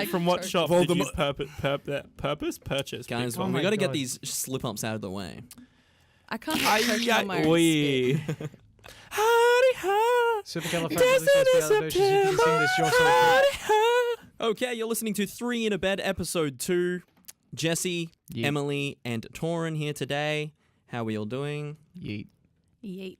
From what shop did you purchase? Guys, Oh we my got to get God. these slip-ups out of the way. I can't have on my own Oi. spit. Supercalifragilisticexpialidocious. You can sing this yourself. Okay, you're listening to 3 in a Bed, episode 2. Jesse, Yeet. Emily, and Torin here today. How are we all doing? Yeet. Yeet.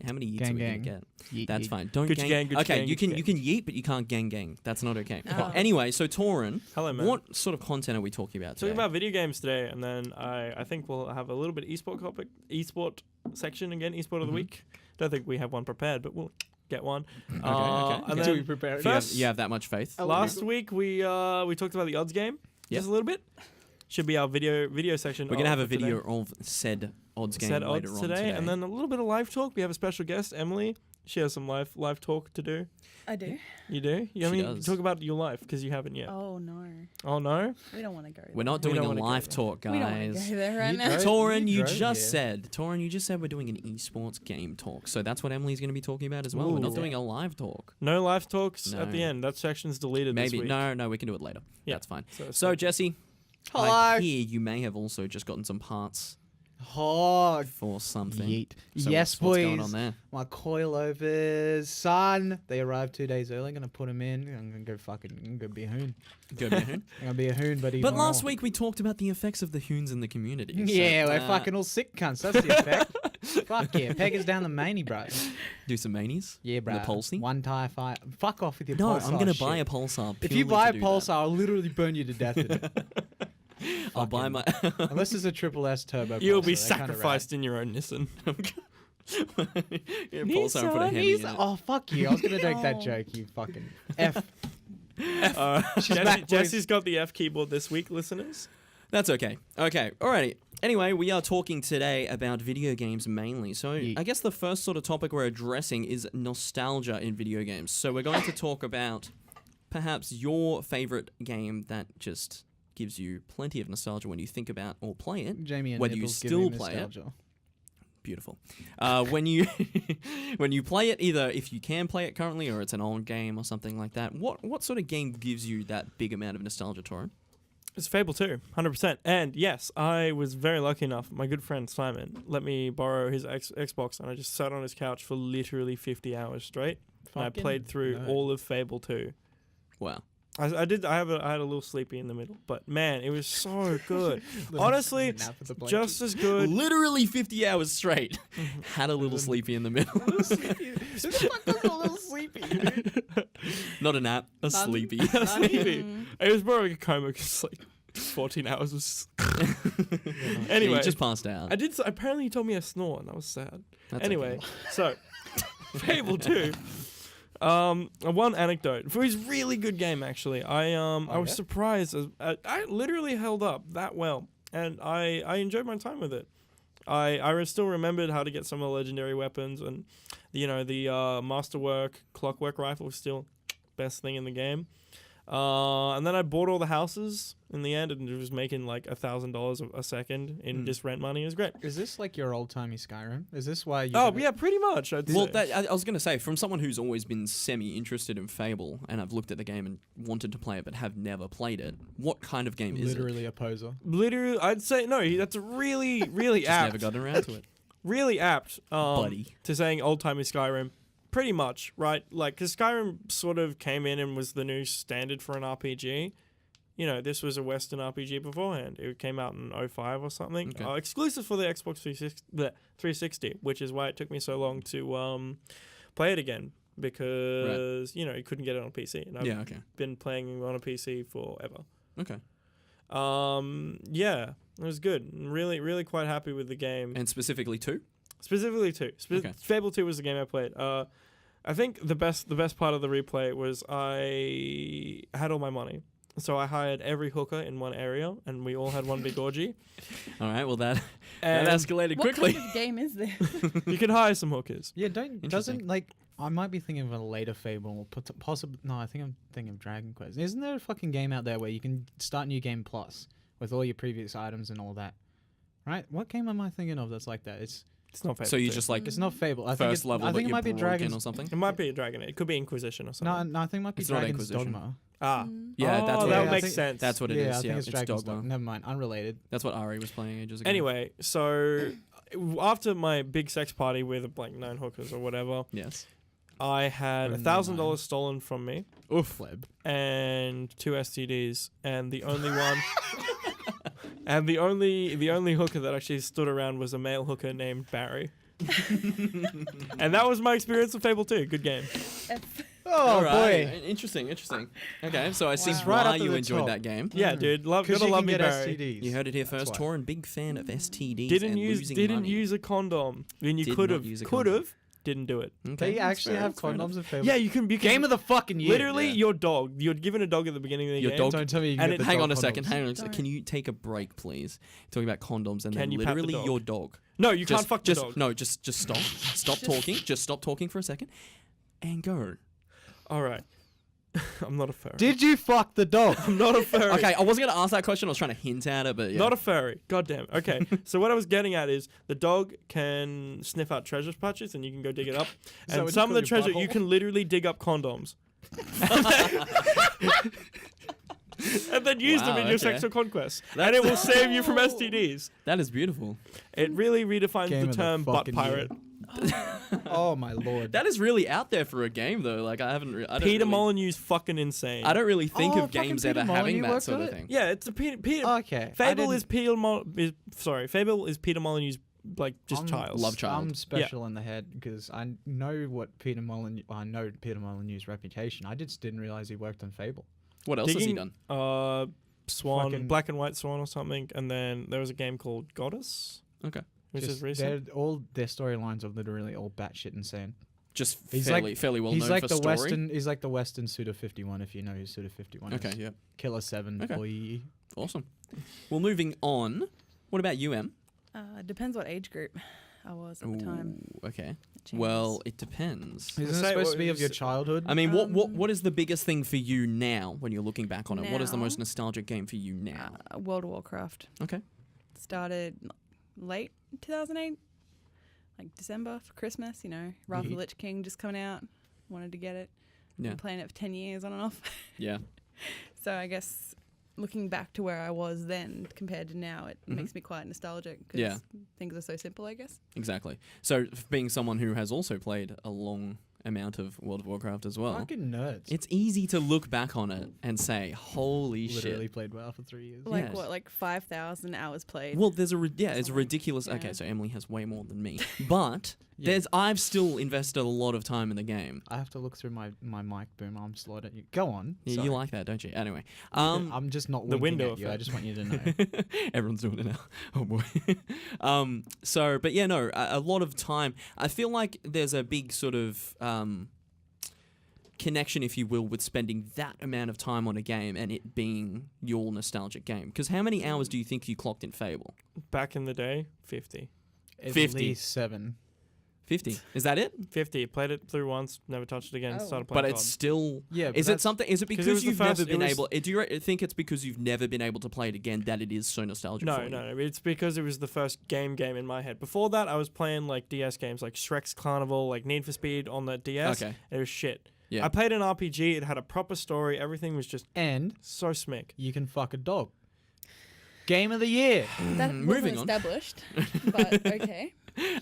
How many yeets Gang, are we gang. gonna get? Yeet, That's yeet. fine. Don't Gucci gang. gang, Gucci okay, gang, you Gucci can gang. you can yeet, but you can't gang. That's not okay. Oh. Anyway, so Torin, Hello, man. what sort of content are we talking about today? Talking about video games today, and then I think we'll have a little bit of esport section again, esport of the week. Don't think we have one prepared, but we'll get one. Okay. And Do then we prepare it? You have that much faith? last week we talked about the odds game Yep. just a little bit. Should be our video section. We're gonna have a for today. video of said odds game Set later odds on today, and then a little bit of live talk. We have a special guest, Emily. She has some live talk to do. I do. You do? She I mean, does. talk about your life because you haven't yet. Oh no, Oh no! we don't want to go. we're not We doing don't a wanna go live there. talk, We don't want to guys. go there right You now. drove- Torin, you drove just here. said we're doing an esports game talk. So that's what Emily's going to be talking about as well. We're not Ooh. doing a live talk. No live talks No. at the end. That section's deleted this Maybe week. no, we can do it later. Yeah. That's fine. So, So Jesse, I Hello. hear you may have also just gotten some parts Oh, for something. yeet. So Yes, what's going boys. on there? My coilovers, son. They arrived 2 days early. I'm gonna put them in. I'm gonna go be a hoon. Good man. I'm gonna be a hoon, but But last week we talked about the effects of the hoons in the community. So, Yeah, we're fucking all sick cunts. That's the effect. Fuck yeah, peggers down the maney, bro. do some manies. Yeah, bro. The Pulsey? One tire fire. Fuck off with your No, Pulsar I'm gonna shit. buy a pulsar. If purely you buy a to do Pulsar, that. I'll literally burn you to death in it. I'll buy Fucking- my. Unless it's a triple S turbo. You'll Pulsar, be they're kinda sacrificed in your own Nissan. Yeah, pulsar and put a Hemi in it. Oh fuck you! I was gonna make that No. joke. You fucking f. Jesse's boys. got the F keyboard this week, listeners. That's okay. Okay, alrighty. Anyway, we are talking today about video games mainly. So Yeet. I guess the first sort of topic we're addressing is nostalgia in video games. So we're going to talk about perhaps your favorite game that just gives you plenty of nostalgia when you think about or play it. Jamie and Whether you Nipples give still me play it. nostalgia. Beautiful. When you when you play it, either if you can play it currently or it's an old game or something like that, what sort of game gives you that big amount of nostalgia, Torin? It's Fable 2, 100%. And yes, I was very lucky enough. My good friend Simon let me borrow his Xbox, and I just sat on his couch for literally 50 hours straight. And I Fucking played through nerd. all of Fable 2. Wow. I had a little sleepy in the middle, but man, it was so good. Honestly, Nap with the blanket. just as good. Literally 50 hours straight. Had a little sleepy in the middle. Who the fuck does a little sleepy, dude? Not a nap, a None. sleepy. Sleepy. It was more like a coma because like 14 hours was. Anyway, You just passed out. I did. Apparently, he told me I snore, and that was sad. That's Anyway, okay. so Fable 2. One anecdote for his really good game. Actually, I was yeah? surprised. I literally held up that well, and I enjoyed my time with it. I still remembered how to get some of the legendary weapons, and the masterwork clockwork rifle was still best thing in the game. And then I bought all the houses in the end, and it was making like $1,000 a second in just rent money. It was great. Is this like your old timey Skyrim? Is this why you? Oh yeah, pretty much. I'd Well, say. I was going to say, from someone who's always been semi-interested in Fable, and I've looked at the game and wanted to play it but have never played it, what kind of game is it? Literally a poser. Literally, I'd say no. That's really, really Just apt. never gotten around to it. Really apt, Buddy. to saying old timey Skyrim. Pretty much, right? Like, because Skyrim sort of came in and was the new standard for an RPG. You know, this was a Western RPG beforehand. It came out in 05 or something. Okay. Exclusive for the Xbox 360, which is why it took me so long to play it again. Because, you couldn't get it on PC. And I've Yeah, okay. been playing on a PC forever. Okay. Yeah, it was good. Really, really quite happy with the game. And specifically 2? Specifically 2. Okay. Fable 2 was the game I played. I think the best part of the replay was I had all my money. So I hired every hooker in one area, and we all had one big orgy. All right, well, that And escalated What quickly. kind of game is this? you could hire some hookers. Yeah, Interesting. doesn't like I might be thinking of a later Fable, possibly. No, I think I'm thinking of Dragon Quest. Isn't there a fucking game out there where you can start New Game Plus with all your previous items and all that? Right? What game am I thinking of that's like that? It's not Fable So you 2. just like it's not Fable. I first think level I that think it you're might be broken Dragon's. or something? It might be a Dragon. It could be Inquisition or No, something. no, I think it might be It's not Dragon's Inquisition. Dogma. Ah. Yeah, that's oh, what that it makes is. sense. That's what it is. I think Yeah, it's Dragon's Dogma. Dogma. Never mind, unrelated. That's what Ari was playing ages ago. Anyway, so after my big sex party with like 9 hookers or whatever, Yes. I had Only $1,000 9. stolen from me Oof. Fleb. and 2 STDs, and the only one, and the only hooker that actually stood around was a male hooker named Barry. And that was my experience with Fable 2. Good game. Oh All right. boy. Interesting. Okay, so I see Wow. Right why up to you the enjoyed top. that game. Yeah, dude, Because gotta you love can me get Barry. STDs. You heard it here That's first. why. Torin, big fan of STDs. Didn't and use losing didn't money. use a condom. When you Did could not have, use a could condom. have, didn't do it. Okay, They that's actually fair, have that's fair enough. condoms in Fable. Yeah, you can. Game of the fucking year. Literally, Yeah. your dog. You're given a dog at the beginning of the Your game. dog- Don't tell me you can and get it- the Hang dog on a second. condoms. Hang on a second. Don't. Can you take a break, please? Talking about condoms and Can then you pat the literally dog? your dog. No, you Just, can't fuck the just, dog. No, just stop. Stop talking. Just stop talking for a second, and go. All right. I'm not a furry. Did you fuck the dog? I'm not a furry. Okay, I wasn't gonna ask that question. I was trying to hint at it, but yeah. Not a furry. God damn. Okay. So what I was getting at is the dog can sniff out treasure patches and you can go dig it up. that And what you some of call the your treasure you butthole? can literally dig up condoms. And then use them Wow, in your okay. sexual conquest. And it will save you from STDs. That is beautiful. It really redefines Game the of the term butt fucking pirate. Oh my lord. That is really out there for a game, though. Like I haven't. I don't Peter really, Molyneux's fucking insane. I don't really think Oh, of games fucking ever Peter having Molyneux that worked sort on of it? thing. Yeah, it's a Peter. Okay. Fable is Peter Fable is Peter Molyneux's like just I'm- child. Love child. I'm special in the head because I know what Peter Molyneux. I know Peter Molyneux's reputation. I just didn't realize he worked on Fable. What else has he Digging- done? Swan, Fucking- Black and White Swan or something, and then there was a game called Goddess, Okay, which is Just- recent. all their storylines are literally all batshit insane. just He's fairly well he's known like for the story. Western. He's like the Western Suda 51. If you know who Suda 51 Okay, is. yeah, Killer 7 Okay. boy. awesome. Well, moving on. What about you, Em? Depends what age group I was at the time. Ooh, okay. It changes. Well, it depends. Isn't it Say supposed what to be of your is- childhood? I mean, what Um, what is the biggest thing for you now when you're looking back on it? What is the Now? most nostalgic game for you now? World of Warcraft Okay. started late 2008, like December for Christmas. You know, Wrath of the Yeet. Lich King just coming out. Wanted to get it. Yeah. Been playing it for 10 years on and off. Yeah. So I guess looking back to where I was then compared to now, it Mhm. makes me quite nostalgic because Yeah. things are so simple, I guess. Exactly. So, being someone who has also played a long amount of World of Warcraft as well, Fucking nerds. it's easy to look back on it and say, "Holy Literally shit!" played WoW for 3 years. Like Yes. what, like 5,000 hours played? Well, there's it's Something. ridiculous. Okay, Yeah. so Emily has way more than me, but Yeah. I've still invested a lot of time in the game. I have to look through my mic boom. I'm slowed at you. Go on. Yeah, Sorry. you like that, don't you? Anyway, I'm just not The winking window at you. I effect. just want you to know. everyone's doing it now. Oh boy. So, but yeah, no, a lot of time. I feel like there's a big sort of connection, if you will, with spending that amount of time on a game and it being your nostalgic game. Because how many hours do you think you clocked in Fable? Back in the day, 50. At 50. least 7. 50. Is that it? 50. Played it through once, never touched it again. Oh. Started But playing it's COD. still. Yeah. Is it something? Is it 'Cause it because was the you've first- never been it was- able? Do you think it's because you've never been able to play it again that it is so nostalgic? for No, you? no. It's because it was the first game in my head. Before that, I was playing like DS games like Shrek's Carnival, like Need for Speed on the DS. Okay. It was shit. Yeah. I played an RPG. It had a proper story. Everything was just And so smick. you can fuck a dog. Game of the year. that moving wasn't on. established, but okay.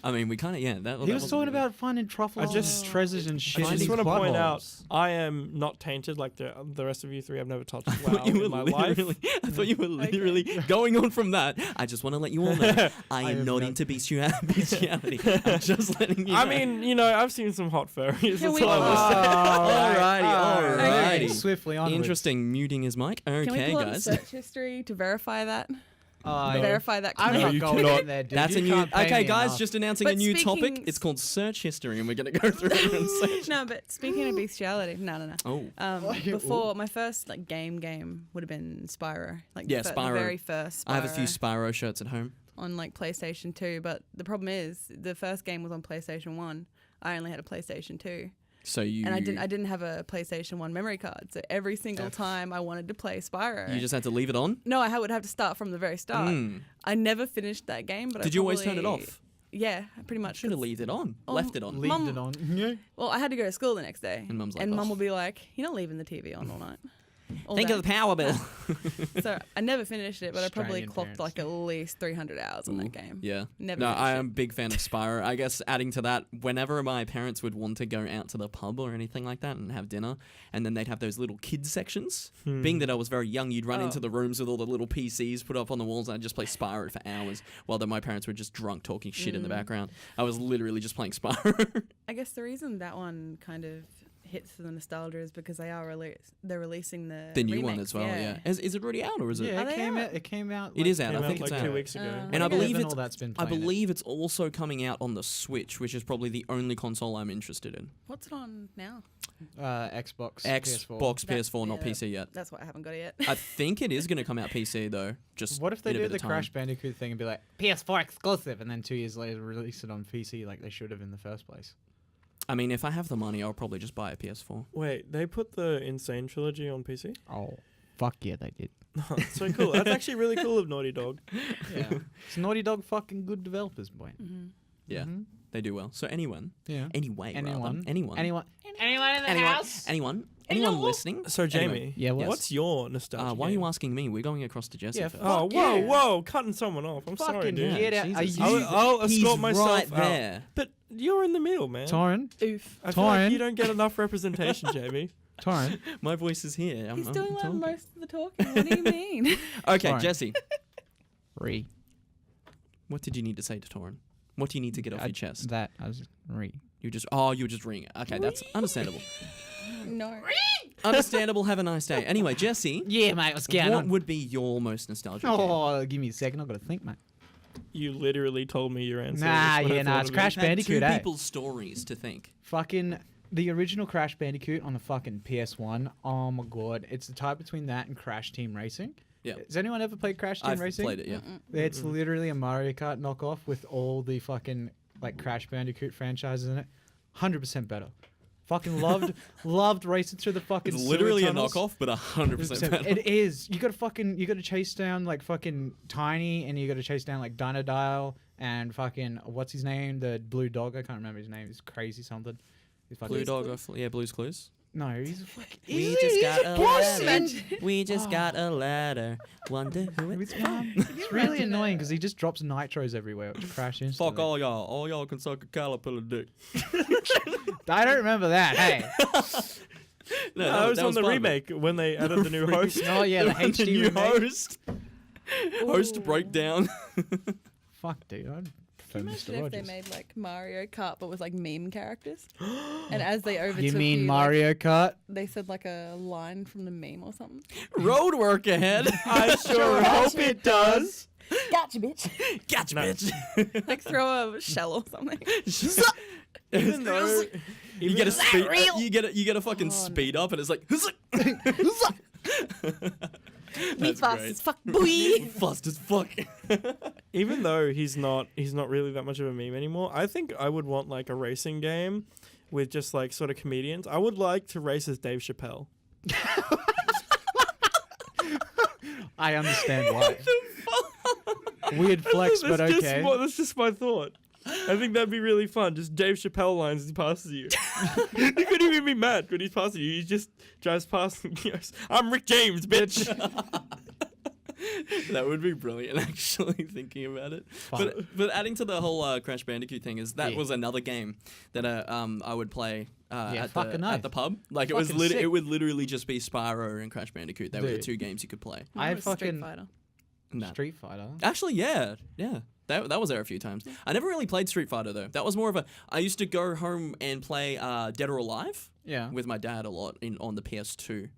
I mean, we kind of He that was wasn't talking really- about finding truffles, I just- and treasures and shit. I in just his want to point out, buttholes. I am not tainted like the rest of you three. I've never touched I WoW thought you were in my life. literally. I thought you were Okay. literally going on from that. I just want to let you all know I am have not no- into bestiality. I'm just letting you. I know. mean, you know, I've seen some hot furries. Can That's we- all I will say. Alrighty. Swiftly on. Interesting. Muting his mic. Can we Okay, pull up guys. search history to verify that? No. Verify that I'm claim? not you going cannot. in there, dude. That's You a new. can't pay Okay, me guys, enough. just announcing a But new topic. speaking- It's called search history, and we're gonna go through it and search. No, but speaking of bestiality, no. Oh, Before my first like game would have been Spyro, like Yeah, the Spyro. very first. Spyro I have a few Spyro shirts at home. on like PlayStation 2, but the problem is the first game was on PlayStation 1. I only had a PlayStation 2, So you. and I didn't have a PlayStation 1 memory card. So every single time I wanted to play Spyro, You just had to leave it on. no, I would have to start from the very start. Mm. I never finished that game, but Did I you always turn it probably- off? Yeah, pretty much. Should have 'cause- left it on. Oh, Left it on. Leaved Mum- it on. Yeah. Well, I had to go to school the next day, And Mum's like, and Mum "Oh." will be like, "You're not leaving the TV on all night." all Think day. of the power bill. So I never finished it, but I probably Australian clocked parents. like at least 300 hours on that game. Yeah. Never No, finished I it. am a big fan of Spyro. I guess adding to that, whenever my parents would want to go out to the pub or anything like that and have dinner, and then they'd have those little kids sections. Being that I was very young, you'd run into the rooms with all the little PCs put up on the walls, and I'd just play Spyro for hours, while then my parents were just drunk talking shit in the background. I was literally just playing Spyro. I guess the reason that one kind of hits the nostalgia is because they're releasing the new one remakes, as well, yeah. Is it already out, or is it? Yeah, Are they out? it came out. It is out. Came I think out it's like out. 2 weeks ago. And I believe Given it's- all that's been I playing it. believe it's also coming out on the Switch, which is probably the only console I'm interested in. What's it on now? Xbox, Xbox, PS4. PS4, not Yeah, PC yet. That's why I haven't got it yet. I think it is going to come out PC though. Just What if they in a do bit the of time. Crash Bandicoot thing and be like PS4 exclusive, and then 2 years later release it on PC like they should have in the first place? I mean, if I have the money, I'll probably just buy a PS4. Wait, they put the Insane trilogy on PC? Oh, fuck yeah, they did. So cool. That's actually really cool of Naughty Dog. Yeah, it's Naughty Dog, fucking good developers, boy. Mm-hmm. Yeah, Mhm. they do well. So anyone, Yeah. anyway, rather, Anyone in the anyone listening? So, Jamie, Anyway, Yeah, what? what's your nostalgia? why are you game? asking me? We're going across to Jesse Yeah, first. Oh, Fuck whoa, yeah. whoa, cutting someone off. I'm sorry, Fucking dude. get out. Are Jesus. you I'll He's escort myself right out. there. But you're in the middle, man. Torrin? Oof. I feel like Torrin? you don't get enough representation, Jamie. Torrin? My voice is here. He's I'm doing like talking. most of the talking. What do you mean? Okay, Torrin. Jesse, Re. what did you need to say to Torrin? What do you need to get off your chest? That I was re. You were just ringing it. Okay, that's understandable. No. Understandable. Have a nice day. Anyway, Jesse, Yeah, mate. What's going what on? would be your most nostalgic game? Oh, give me a second. I've got to think, mate. You literally told me your answer. Nah, That's what I yeah, nah, thought it's of it. Crash Had two Bandicoot, eh? people's stories to think. Fucking the original Crash Bandicoot on the fucking PS1. Oh my god, it's the type between that and Crash Team Racing. Yeah. Has anyone ever played Crash Team I've Racing? played it, yeah. It's literally a Mario Kart knockoff with all the fucking like Crash Bandicoot franchises in it. 100% better. Fucking loved racing through the fucking. It's sewer literally a tunnels. knockoff, but 100% better. It is. You gotta chase down like fucking Tiny, and you gotta chase down like Dinodile and fucking what's his name, the blue dog. I can't remember his name. He's crazy something. He's fucking Blue Dog, yeah, Blue's Clues. No, he's a fucking. We just got a ladder. Imagine- We just got a ladder. Wonder who It's, it's it's really annoying because he just drops nitros everywhere, which crash instantly. Fuck all y'all. All y'all can suck a caterpillar dick. I don't remember that. Hey. No, I was on the part of it. remake when they added the new host. Oh yeah, the The HD new remake. host. Host breakdown. Fuck, dude. I'd prefer Imagine Mr. if they Rogers. made like Mario Kart, but with like meme characters, and as they overtook You mean like, Mario Kart? they said like a line from the meme or something. Road work ahead. I sure hope it does. Gotcha, bitch. Gotcha, No. bitch. Like throw a shell or something. Even though You get a speed. real? You get a fucking Oh, no. speed up, and it's like. Me That's fast great. as fuck, boy. Fast as fuck. even though he's not really that much of a meme anymore, I think I would want like a racing game with just like sort of comedians. I would like to race as Dave Chappelle. I understand why. Weird flex, but That's okay. That's just my thought. I think that'd be really fun. Just Dave Chappelle lines as he passes you. You couldn't even be mad when he's passing you. He just drives past and goes, "I'm Rick James, bitch." That would be brilliant, actually, thinking about it. But adding to the whole Crash Bandicoot thing is that Yeah. was another game that I would play at fucking the oath. pub. Like it Fucking was sick. it would literally just be Spyro and Crash Bandicoot. They were the Dude. two games you could play. I Or Street fucking- Fighter. Nah. Street Fighter. Actually, yeah. That was there a few times. I never really played Street Fighter though. That was more of a. I used to go home and play Dead or Alive Yeah. with my dad a lot on the PS2.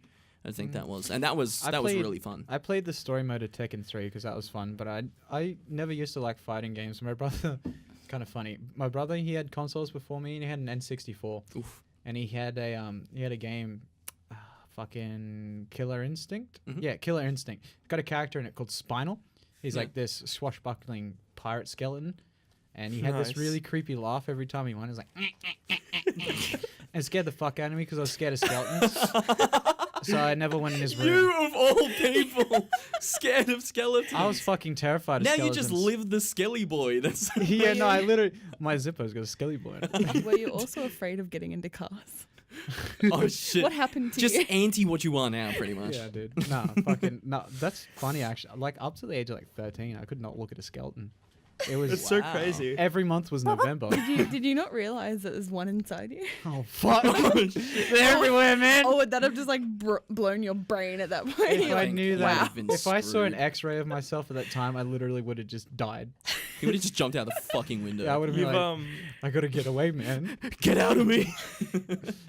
I think that was, and that was I that was played- really fun. I played the story mode of Tekken 3 because that was fun, but I never used to like fighting games. My brother, kind of funny. My brother, he had consoles before me, and he had an N64, Oof. and he had a game, fucking Killer Instinct. Mhm. Yeah, Killer Instinct. It's got a character in it called Spinal. He's Yeah. like this swashbuckling pirate skeleton, and he had Nice. this really creepy laugh every time he won. It was like, and it scared the fuck out of me because I was scared of skeletons. So I never went in his room. You of all people, scared of skeletons. I was fucking terrified of now skeletons. you just lived the Skelly boy. That's Yeah, no, I literally my zipper's got a skelly boy in it. Were you also afraid of getting into cars? Oh shit! What happened to Just you? anti what you are now, pretty much. Yeah, dude. No, fucking no. That's funny actually. Like up to the age of like 13, I could not look at a skeleton. It was It's so Wow. crazy. every month was November. Did you not realize that there's one inside you? Oh fuck! They're everywhere, man. Oh, would that have just like blown your brain at that point? If You're I like, knew Wow. that, Been if I saw an screwed. X-ray of myself at that time, I literally would have just died. He would have just jumped out the fucking window. Yeah, I would have been You've like, I gotta get away, man. Get out of me!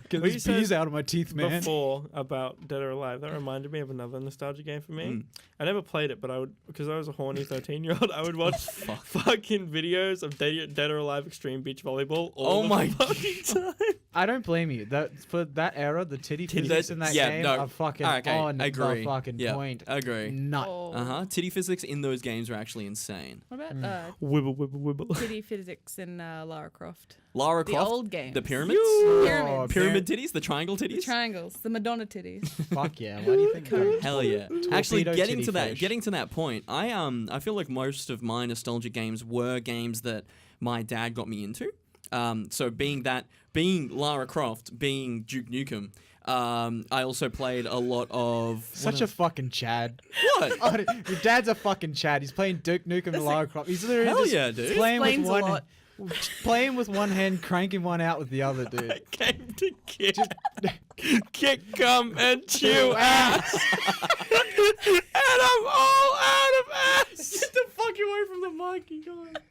Get Well, you these said bees out of my teeth, man. before about Dead or Alive. That reminded me of another nostalgia game for me. Mm. I never played it, but I would, because I was a horny 13-year-old, I would watch Fuck. fucking videos of Dead or Alive Extreme Beach Volleyball all Oh the my fucking time. I don't blame you. That for that era, the titty physics in that yeah, game no. are fucking Okay, on agree. the fucking Yeah, point. agree. Nut. Oh. Titty physics in those games are actually insane. What about Wibble, wibble, wibble. kitty physics in Lara Croft? Lara The Croft, old games. the pyramids, Pyramids. pyramid titties, the triangle The titties. triangles, the Madonna titties. Fuck yeah. Why do you think? that? Hell yeah! Actually, Torpedo getting titty to that, fetish. getting to that point, I feel like most of my nostalgia games were games that my dad got me into. So being Lara Croft, being Duke Nukem, I also played a lot of Such a fucking Chad. what? Oh, your dad's a fucking Chad. He's playing Duke Nukem and Lara Croft. He's literally Hell just yeah, dude! playing with Explains a lot. playing with one hand, cranking one out with the other, dude. I came to kick, cum, and chew ass. And I'm all out of ass. Get the fuck away from the mic, you guys.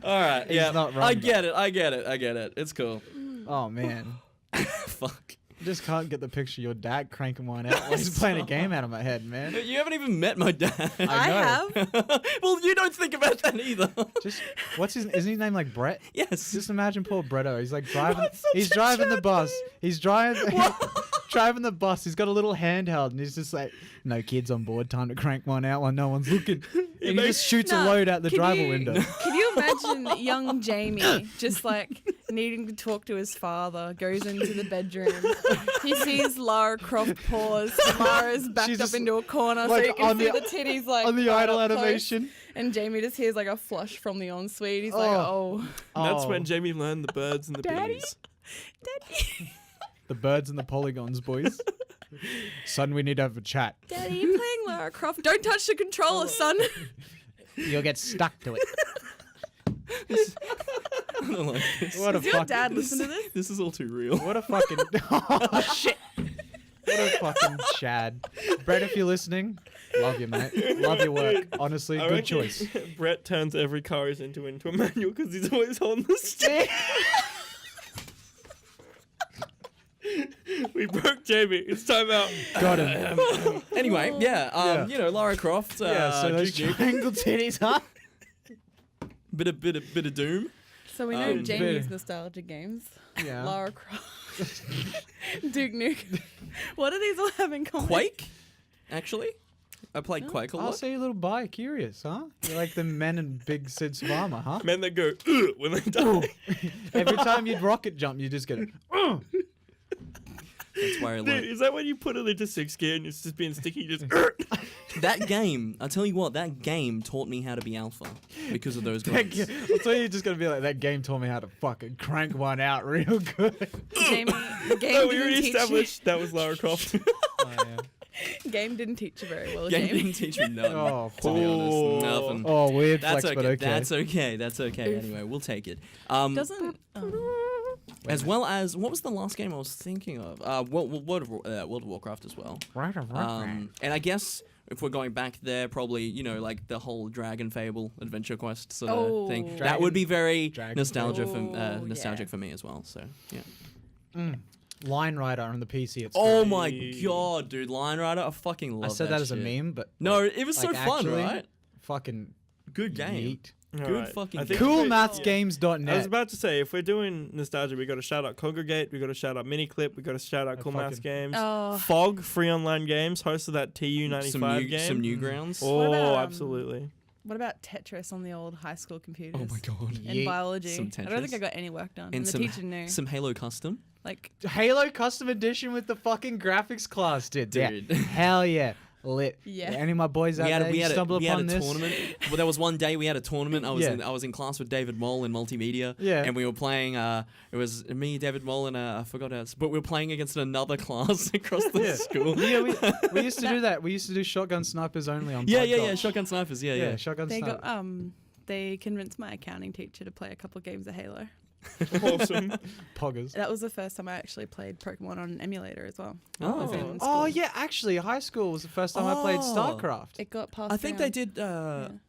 All right, He's yeah, not wrong, I get it. It's cool. Oh man. Fuck. Just can't get the picture of your dad cranking one out while he's playing a game out of my head, man. You haven't even met my dad. I have. Well, you don't think about that either. Just isn't his name like Brett? Yes. Just imagine poor Bretto. He's like driving. That's such He's a driving the Chad bus. name. He's driving. Driving the bus. He's got a little handheld, and he's just like, "No kids on board. Time to crank one out while no one's looking." And he makes- just shoots a Nah, load out the can driver you- window. Can you imagine young Jamie just like needing to talk to his father, goes into the bedroom, he sees Lara Croft pause, Lara's backed She's up just, into a corner like, so you can on see the- the titties like On the right idle up close, animation. and Jamie just hears like a flush from the ensuite. He's like, Oh. oh, That's Oh, when Jamie learned the birds and the Daddy? bees. Daddy, the birds and the polygons, boys. Son, we need to have a chat. Daddy, you're playing Lara Croft. Don't touch the controller, son. You'll get stuck to it. I don't like this. What a Does your fucking. dad listen to this? This is all too real. What a fucking. Oh shit. What a fucking Chad. Brett, if you're listening, love you, mate. Love your work. Honestly, I good reckon choice. Brett turns every car he's into a manual because he's always holding the stick. We broke Jamie. It's time out. Got him. Anyway, Yeah. you know, Lara Croft. Yeah, so those Duke Nukem, triangle titties, huh? bit of Doom. So we know Um, Jamie's bit- nostalgia games. Yeah. Lara Croft, Duke Nukem. What do these all have in common? Quake, actually. I played Quake a I'll lot. say a little bi-curious, huh? You're like the men in Big Sid Savama, huh? Men that go "Ugh," when they die. Every time you'd rocket jump, you just get it. That's where I Dude, learned. is that when you put it into 6th gear and it's just being sticky? Just That game, I'll tell you what, that game taught me how to be alpha because of those guys. I'll tell you, you're just gonna be like, that game taught me how to fucking crank one out real good. Jamie, the game No, we didn't already teach established that was Lara Croft. Oh, yeah. you. Game didn't teach you very well, Game Jamie. didn't teach me nothing. Oh, to be honest, nothing. Oh, weird That's flex, okay. but okay. That's okay. That's okay. Anyway, we'll take it. Doesn't. As well as what was the last game I was thinking of? World of Warcraft as well. And I guess if we're going back there, probably like the whole Dragon Fable Adventure Quest sort of Oh. thing. That would be very Dragon nostalgic Fable. nostalgic Yeah. for me as well. So yeah. Line Rider on the PC. It's Oh great. my god, dude, Line Rider! I fucking love I said that as shit. a meme, but No, it was so like, fun, actually, right? fucking Good game. neat. Good fucking I game. think we- I was Coolmathsgames.net. about to say, if we're doing nostalgia, we got to shout out Congregate, we got to shout out Miniclip, we got to shout out I Cool fucking- Maths Games. Oh. Fog, free online games, host of that TU95 Some game. Newgrounds. Oh, What about, absolutely. What about Tetris on the old high school computers? Oh my god. And Yeet. biology. Some I don't think Tetris. I got any work done. And And the some teacher knew. some Halo Custom. Like, Halo Custom Edition with the fucking graphics class, dude. Dude. Yeah. Hell yeah. lit. Yeah. Any of my boys out there, you stumble upon this. tournament. Well, there was one day we had a tournament. I was Yeah. in class with David Moll in multimedia. Yeah. And we were playing. It was me, David Moll, and I forgot else. But we were playing against another class across the Yeah. school. Yeah, we used to do that. We used to do shotgun snipers only on. Yeah, Blood yeah, Dots. shotgun snipers. Yeah, Yeah, yeah. shotgun They sniper. got they convinced my accounting teacher to play a couple of games of Halo. Awesome. Poggers. That was the first time I actually played Pokemon on an emulator as well. Oh. Was in Oh school. yeah, actually, high school was the first time I played Oh. StarCraft. It got passed. I think they around. did.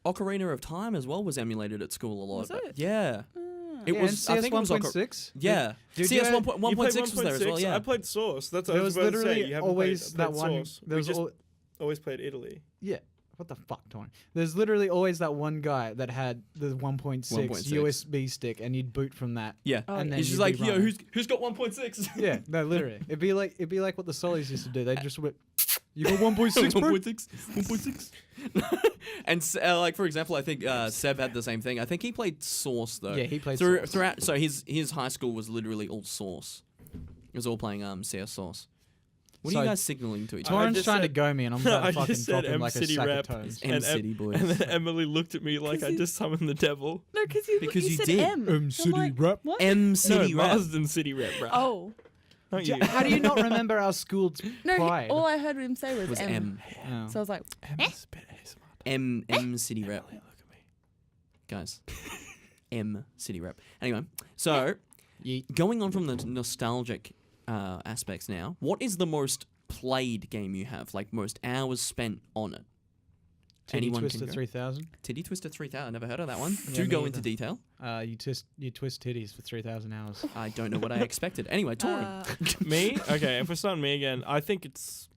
Ocarina of Time as well was emulated at school a lot. Was but it? Yeah. Ah. It Yeah, was. and I think it was CS 1.6. Yeah. Did CS you- 1.6 was there as well. Yeah. I played Source. That's what There I was was about to say. literally You haven't always played that one. Source. There We was just always played Italy. yeah. What the fuck, Tony? There's literally always that one guy that had the 1.6 1.6. USB stick, and you'd boot from that. Yeah. Oh, And yeah. then He's just you'd like, be yo, running. who's got 1.6? Yeah, no, literally. It'd be like what the Solis used to do. They just whip. You got 1.6, bro? 1.6. And like for example, I think Seb had the same thing. I think he played Source though. Yeah, he played Source. throughout. So his high school was literally all Source. It was all playing CS Source. What are So- you guys signaling to each other? Torrent's just trying to said- go me, and I'm about I to fucking just said drop him like a M-City sack rap. of toes. M City boys. And then Emily looked at me like I just summoned the devil. No, because Because you said did. M. I'm City like, rap. What? M City no, rap. Marsden City rap, bro. Oh Not you. How do you not remember our school's no! pride? All I heard him say was, Was M. M. Oh. So I was like, M City rap. Look at me. Guys. M City rap. Anyway, so Yeet. going on from the nostalgic aspects now, what is the most played game you have? Like most hours spent on it? Titty Anyone Twister can go. 3000. Titty Twister 3000. Never heard of that one. Yeah, Do me go either. into detail. You twist titties for 3,000 hours. I don't know what I expected. Anyway, Tori. Me? Okay, if we're starting me again, I think it's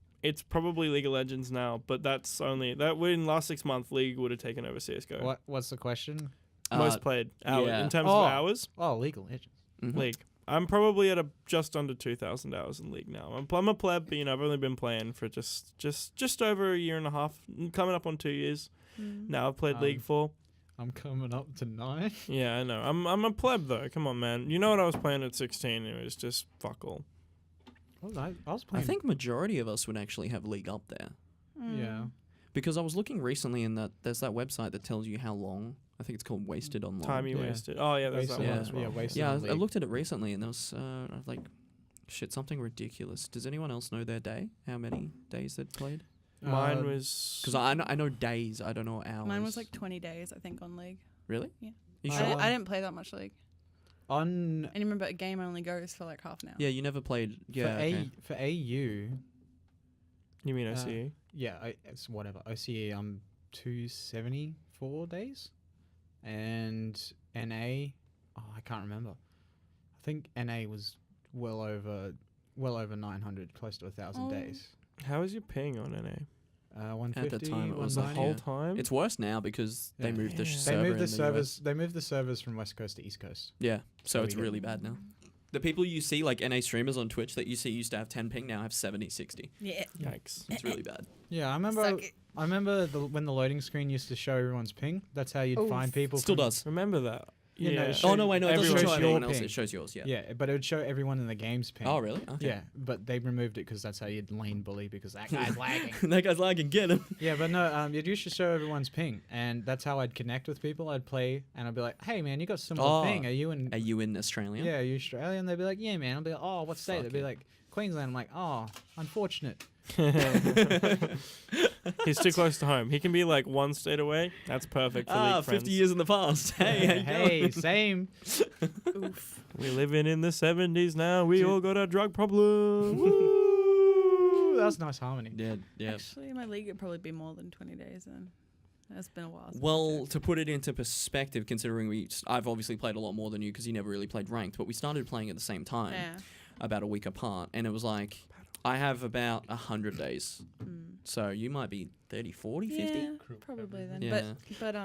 probably League of Legends now, but that's only that in last 6 months League would have taken over CS:GO. What's the question? Most played hour yeah. in terms Oh. of hours. Oh, League of Legends. Mhm. League. I'm probably at just under 2,000 hours in League now. I'm a pleb, but I've only been playing for just over a year and a half, coming up on 2 years. Now I've played League for. I'm coming up to 9. Yeah, I know. I'm a pleb though. Come on, man. You know what I was playing at 16? It was just fuck all. What was I was I playing. think majority of us would actually have League up there. Yeah. Because I was looking recently and there's that website that tells you how long. I think it's called Wasted Online. Time you Yeah. wasted. Oh yeah, that's that Wasted, one yeah. as well. Yeah, wasted. Yeah, on I League. looked at it recently and there was like, shit, something ridiculous. Does anyone else know their day? How many days they'd played? Mine was Because I know days, I don't know hours. Mine was like 20 days, I think, on League. Really? Yeah. You I sure? didn't- I didn't play that much League. on And you remember a game only goes for like half an hour. Yeah, you never played. Yeah. Okay. for AU. You mean OCE? Yeah, it's whatever. OCE, I'm 274 days, and NA, I can't remember. I think NA was well over 900, close to 1,000 Oh. days. How was your ping on NA? 150. At the time, it was the 190. Whole Yeah. time? It's worse now because they Yeah. moved the Yeah. server. They moved the in servers. US. They moved the servers from West Coast to East Coast. Yeah, so So it's we really bad now. The people you see, like NA streamers on Twitch that you see used to have 10 ping, now have 70, 60. Yeah. Yikes. It's really bad. Yeah, I remember. Suck it. I remember when the loading screen used to show everyone's ping. That's how you'd Oof. find people. Still from- does. Remember that? You know, Yeah. it showed Oh, no, wait, no, it doesn't everyone show shows everyone your else. ping. It shows yours, yeah. Yeah, but it would show everyone in the game's ping. Oh, really? Okay. Yeah, but they removed it because that's how you'd lane bully because that guy's lagging. That guy's lagging, get him. Yeah, but no, it used to show everyone's ping, and that's how I'd connect with people. I'd play, and I'd be like, "Hey, man, you got similar Oh, ping? Are you in? Are you in Australia? Yeah, are you Australian?" They'd be like, "Yeah, man." I'd be like, "Oh, what state?" Fuck They'd be yeah. like, "Queensland." I'm like, "Oh, unfortunate." He's too close to home. He can be like one state away. That's perfect for League 50 friends. years in the past. Hey, how you hey, going? same. Oof. We're living in the 70s now. We Dude. all got a drug problem. Ooh, that was nice harmony. Yeah, yeah. Actually, my League would probably be more than 20 days then. It's been a while. since I Well, checked. to put it into perspective, considering I've obviously played a lot more than you because you never really played ranked, but we started playing at the same time, Yeah. about a week apart, and it was like I have about 100 days, so you might be 30, 40, 50. Yeah, probably then. Yeah. But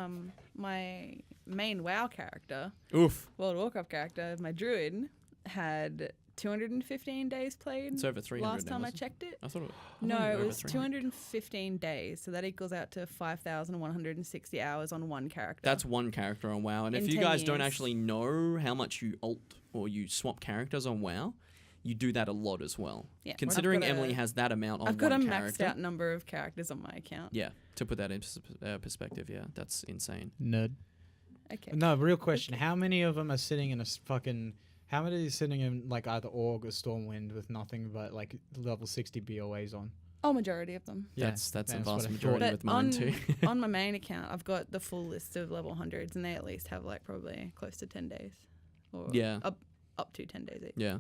my main WoW character, Oof, World of Warcraft character, my druid, had 215 days played. it's over 300 last now, time I isn't it? checked it. I thought it No, it over was 300. 215 days, so that equals out to 5,160 hours on one character. That's one character on WoW, and In if you 10 guys don't years. actually know how much you alt or you swap characters on WoW, you do that a lot as well. Yeah. Considering I've got Emily has that amount on I've got a one maxed character. out number of characters on my account. Yeah, to put that in perspective, yeah, that's insane. Nerd. Okay. No, real question. How many of them are sitting in a fucking... How many are sitting in like either Org or Stormwind with nothing but like level 60 BOAs on? Oh, majority of them. Yeah, That's a that's vast what I majority But with mine on, too. on my main account, I've got the full list of level 100s, and they at least have like probably close to 10 days. Or Yeah. Up to 10 days each. Yeah,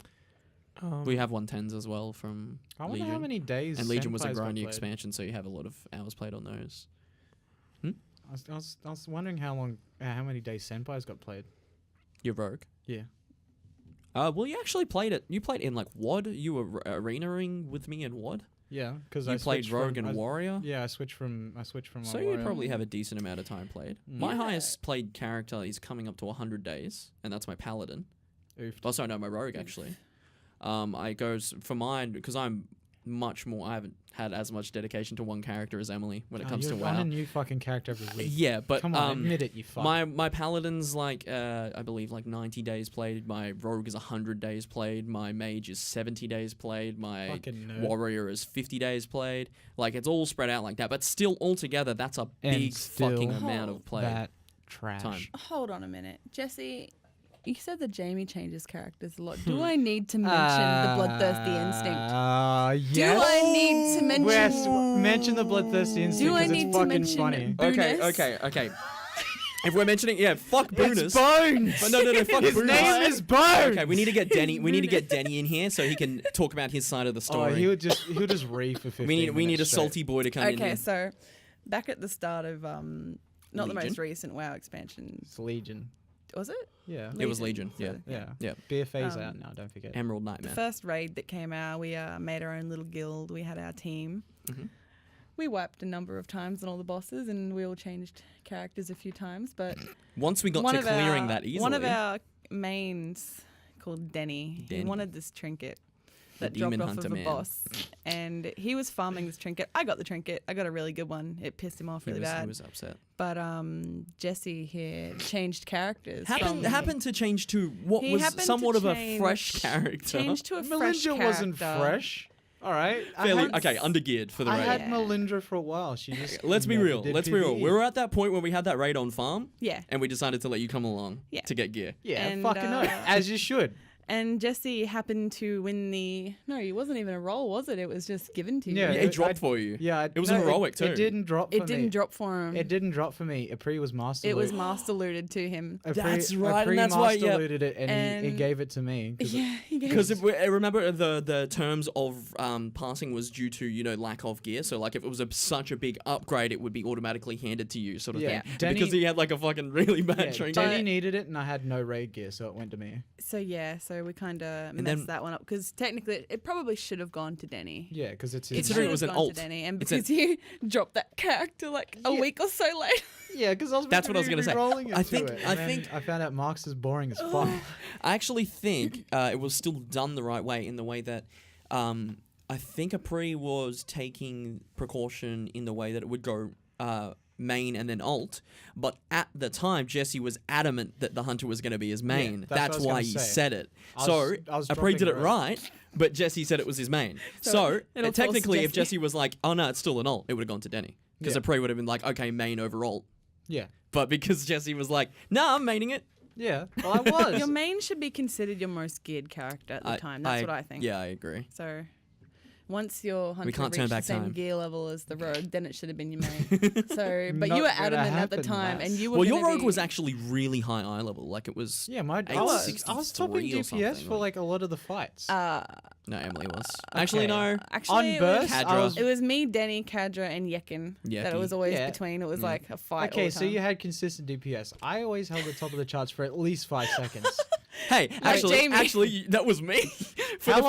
we have 110s as well from I wonder Legion. how many days. And Legion was a Senpai's got grinding played. expansion, so you have a lot of hours played on those. I was wondering how many days Senpai's got played. Your Rogue. Yeah. Well, you actually played it. You played in like WoD. You were arenaing with me in WoD. Yeah, because You I played switched Rogue from, and Warrior. Yeah, I switched from my So you warrior. probably have a decent amount of time played. My Yeah. highest played character is coming up to 100 days, and that's my Paladin. Oofed. Oh, sorry, no, my Rogue actually. I goes for mine because I'm much more. I haven't had as much dedication to one character as Emily when it comes to you're on WoW. a new fucking character every week. Yeah, but Come on, admit it, you fuck. my Paladin's like I believe like 90 days played. My Rogue is 100 days played. My Mage is 70 days played. My Fucking nerd. Warrior is 50 days played. Like it's all spread out like that, but still altogether that's a And big still fucking amount of play. That trash. time. Hold on a minute. Jesse, you said that Jamie changes characters a lot. Do I need to mention the bloodthirsty instinct? Do Yes. I need to mention... Yes, mention the bloodthirsty instinct Do I because need it's to fucking mention funny. Boonus? Okay. If we're mentioning, fuck Boonus. It's Bones. But no, fuck His Boonus. name is Bones. Okay, we need to get Denny. We need to get Denny in here so he can talk about his side of the Oh, story. he'll just read for 15 we need a minutes straight. salty boy to come in Okay, here. so back at the start of not the most Legion? recent WoW expansion, It's Legion. was it? Yeah. It was Legion, So, yeah. Yeah. Yeah. BFA's out now, don't forget. Emerald The Nightmare. first raid that came out, we made our own little guild. We had our team. Mhm. We wiped a number of times on all the bosses, and we all changed characters a few times. But Once we got one to of clearing our, that easily, one of our mains called Denny, he Denny. wanted this trinket The that dropped demon off hunter of a man. boss, and he was farming this trinket. I got the trinket. I got a really good one. It pissed him off he really was, bad. he was upset. But Jesse here changed characters. Happened to change to what He was happened to somewhat of a change- fresh character. Changed to a fresh Melindra wasn't character. fresh. All right. Fairly, okay, undergeared for the I raid. had Yeah. Melindra for a while. She just Let's be never real. did Let's be real. PvE. We were at that point where we had that raid on farm, Yeah. and we decided to let you come along Yeah. to get gear. Yeah, And, fucking no. As you should. And Jesse happened to win the... No, it wasn't even a roll, was it? It was just given to you. Yeah, Yeah, it dropped for you. Yeah, It was heroic too. It didn't drop for It me. didn't drop for him. It didn't drop for me. Apri was master. It was loot. master looted to him. That's right, and Apri that's why, master yeah. looted it, and he And- gave it to me. Yeah, he gave Because it- remember the terms of passing was due to lack of gear. So like if it was such a big upgrade, it would be automatically handed to you, sort of Yeah. thing. Danny- Because he had like a fucking really bad Yeah, trinket. Danny needed it, and I had no raid gear, so it went to me. So yeah, so we kind of And messed then- that one up because technically it probably should have gone to Denny. Yeah, because it's his. Considering should it was have an gone alt. to Denny, and It's an- because you dropped that character like a Yeah. week or so later. Yeah, because I was. That's what I was gonna say. Rolling I think- I think- I found out Mark's is boring as fuck. I actually think it was still done the right way in the way that I think Apri was taking precaution in the way that it would go main and then alt, but at the time Jesse was adamant that the hunter was going to be his main. that's what I That's was why gonna he say. said it. I So was Apri dropping did it it right, but Jesse said it was his main. So So it'll force technically, if Jesse. Jesse was like, "Oh no, it's still an alt," it would have gone to Denny because Yeah. Apri would have been like, "Okay, main over alt." Yeah, But because Jesse was like, "Nah, I'm maining it," yeah. Well, I was. Your main should be considered your most geared character at the time. That's what I think. Yeah, I agree. So once your hunter can't turn reached back the same time. gear level as the rogue, then it should have been your main. So, but Not you were gonna adamant at the happen, time, Matt. and you were. Well, your gonna rogue be- was actually really high eye level. Like it was. Yeah, I was 863 topping or DPS something, for like- like a lot of the fights. No, Emily was. Actually, no. Actually, On burst, Kadra. it was me, Denny, Kadra, and Yekin that Yeki. it was always Yeah. between. It was like a fight. all Okay, the so time. you had consistent DPS. I always held the top of the charts for at least 5 seconds. Hey, Jamie. actually, that was me. for How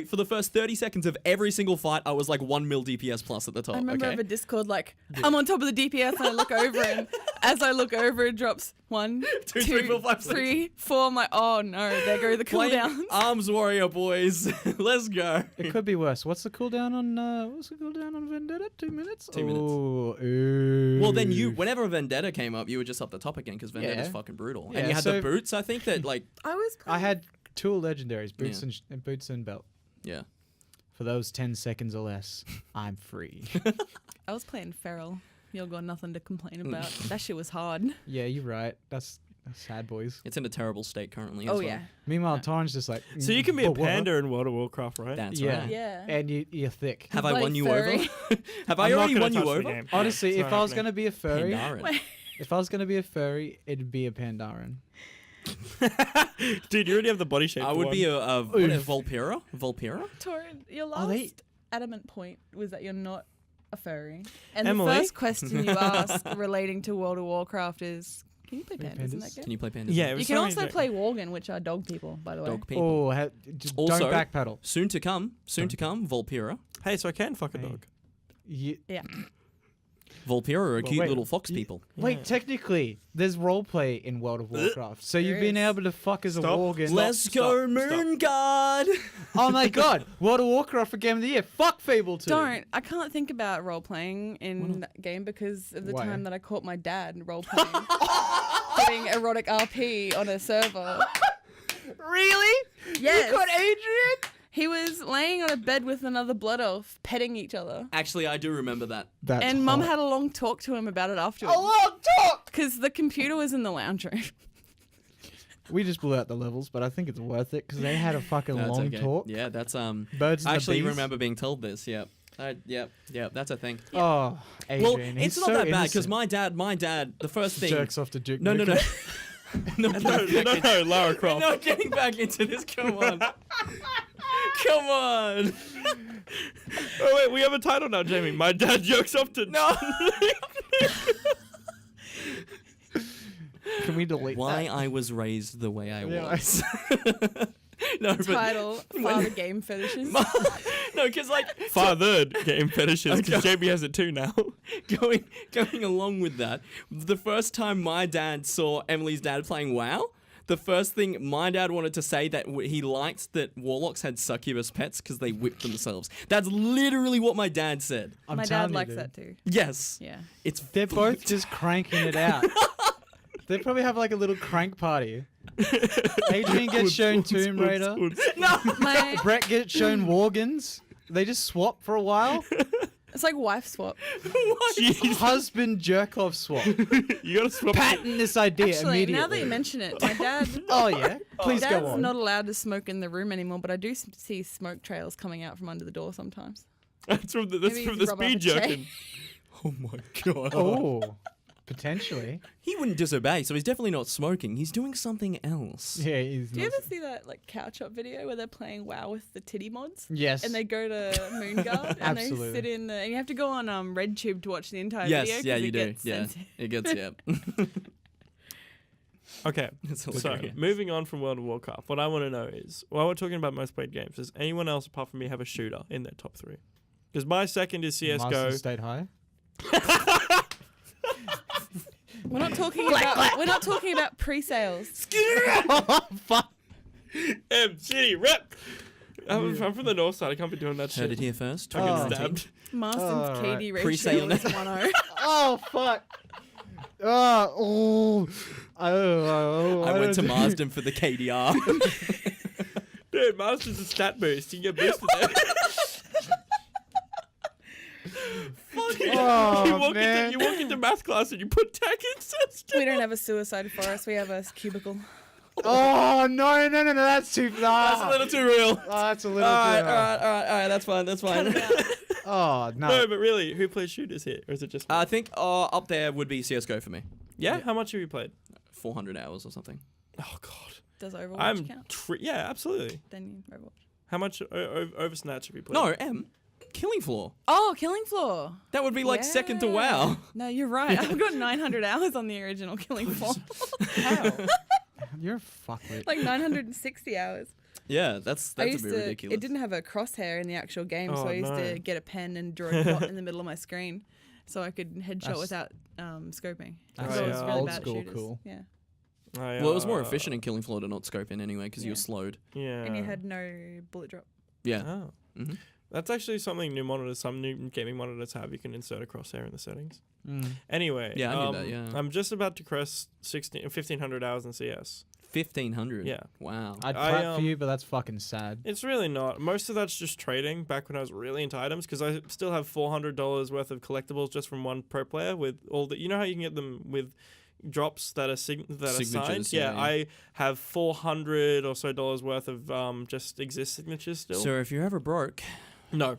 for the first 30 seconds of every single fight, I was like 1 mil DPS plus at the top. I remember okay? over Discord, like, I'm on top of the DPS, and I look over, and as I look over, it drops 1, 2, 3, 4, 5, 6. 3, 4. I'm like, oh no, there go the Playing cooldowns. Arms Warrior, boys. Let's go. It could be worse. What's the cooldown on Vendetta? 2 minutes? 2 minutes. Ooh. Well, then whenever Vendetta came up, you were just up the top again because Vendetta's Yeah. fucking brutal. Yeah, and you had the so- boots, I think, that like, I was. I had Two legendaries, boots and belt. Yeah. For those 10 seconds or less, I'm free. I was playing Feral. You'll got nothing to complain about. That shit was hard. Yeah, you're right. That's sad, boys. It's in a terrible state currently. as Oh well. yeah. Meanwhile, Torrent's just like. So you can be a "But what?" panda in World of Warcraft, right? That's Yeah. right. Yeah. And you're thick. Have I Bloody won you furry. over? Have I I'm not already gonna won you touch the over? game. Honestly, It's if not I was happening. gonna be a furry, Pandaren. if I was gonna be a furry, it'd be a Pandaren. Dude, you already have the body shape. I for would one. be a what, a Oof. Volpira? Volpira? Torrent, your Are they- last adamant point was that you're not a furry. And Emily? the first question you asked relating to World of Warcraft is, can you play Play pandas in pandas? that game? Can you play pandas? Yeah, it You was can so also many- play Worgen, which are dog people, by the way. Dog people. Oh, just Also- don't backpedal. Soon to come, Volpira. Hey, so I can fuck a Hey. dog. Yeah. Volpira are Well, cute wait, little fox you- people. Wait, Yeah. technically, there's roleplay in World of Warcraft, so you've There been is. able to fuck as a Stop. Worgen. Let's go, Moon God! Oh my god, World of Warcraft for Game of the Year. Fuck Fable 2. Don't. I can't think about role playing in that game because of the Why? time that I caught my dad role playing. Doing erotic RP on a server. Really? Yes. You got Adrian? He was laying on a bed with another blood elf, petting each other. Actually, I do remember that. That's And Mum had a long talk to him about it afterwards. a long talk. Because the computer was in the lounge room. We just blew out the levels, but I think it's worth it because they had a fucking That's long okay. talk. Yeah, that's Birds and I actually the bees. remember being told this. Yep. Yep. That's a thing. Oh, Adrian. Well, he's it's not so that bad because innocent. my dad, the first thing. jerks off to Duke. No. Nukem. No, No, Lara Croft. Not getting back into this. Come on. Come on. Oh wait, we have a title now, Jamie. My dad jokes off to No. Can we delete Why that? I was raised the way I Yeah, was. No, but Title, Father Game Fetishes. no, because like fathered game fetishes. Because Okay. Jamie has it too now. going along with that, the first time my dad saw Emily's dad playing WoW, the first thing my dad wanted to say that he liked that warlocks had succubus pets because they whipped themselves. That's literally what my dad said. I'm My telling dad you, likes dude. that too. Yes, Yeah. it's They're both just cranking it out. They probably have like a little crank party. Adrian gets shown Tomb Raider. no. My, Brett gets shown Worgens. They just swap for a while. it's like wife swap. Jeez. Husband jerk off swap. You gotta swap. Patent this idea Actually, immediately. now that you mention it, my dad. Oh yeah, please my go dad's on. not allowed to smoke in the room anymore, but I do see smoke trails coming out from under the door sometimes. That's from the Maybe you speed can rub off a jerking. Oh my god. Oh, potentially. He wouldn't disobey, so he's definitely not smoking. He's doing something else. Yeah, he's Do you not. ever see that like couch up video where they're playing WoW with the titty mods? Yes. And they go to Moonguard and they Absolutely. sit in the. And you have to go on RedTube to watch the entire Yes, video. yeah, 'cause you it do. gets Yeah, censored. it gets Okay, It's so hilarious. moving on from World of Warcraft, what I want to know is, while we're talking about most played games, does anyone else apart from me have a shooter in their top three? Because my second is Marston CS:GO. State High. We're not talking about. We're not talking about pre-sales. Oh fuck! MG rep. I'm from the north side. I can't be doing that Heard shit. it here first. I get 2019. stabbed. Marston's Alright. KD Pre-sale ratio is 1-0. Oh fuck! I went to Marsden for the KDR. Dude, Master's a stat boost. You can get boosted there. Oh, you, walk man. you walk into math class and you put tech in. We don't have a suicide forest. We have a cubicle. Oh no! That's too. That's a little too real. Oh, that's a little. Alright, too, alright. That's fine. That's fine. Oh no! No, but really, who plays shooters here? Or is it just... I think up there would be CS:GO for me. yeah? How much have you played? 400 hours or something. Oh, God. Does Overwatch I'm... count? yeah, absolutely. Then you Overwatch. How much Oversnatch have you played? No, Killing Floor. Oh, Killing Floor. That would be like second to Yeah. WoW. No, you're right. I've got 900 hours on the original Killing Floor. How? You're a fuckwit. Like 960 hours. Yeah, that's I a used bit to. ridiculous. It didn't have a crosshair in the actual game, so Oh, I used no. to get a pen and draw a dot in the middle of my screen, so I could headshot That's- without scoping. that's So I was really old bad at school shooters. cool. Yeah, Well, it was more efficient in Killing Floor to not scope in anyway because you Yeah. were slowed. Yeah. and you had no bullet drop. Yeah. Oh. hmm That's actually something some new gaming monitors have. You can insert a crosshair in the settings. Mm. Anyway, Yeah, I knew that, yeah. I'm just about to crest 1500 hours in CS. 1,500. Yeah. Wow. I'd I, clap for you, but that's fucking sad. It's really not. Most of that's just trading. Back when I was really into items, because I still have $400 worth of collectibles just from one pro player with all the. You know how you can get them with drops that are that are signed. Signatures, Yeah, yeah. I have $400 or so worth of just exist signatures still. So if you're ever broke, no,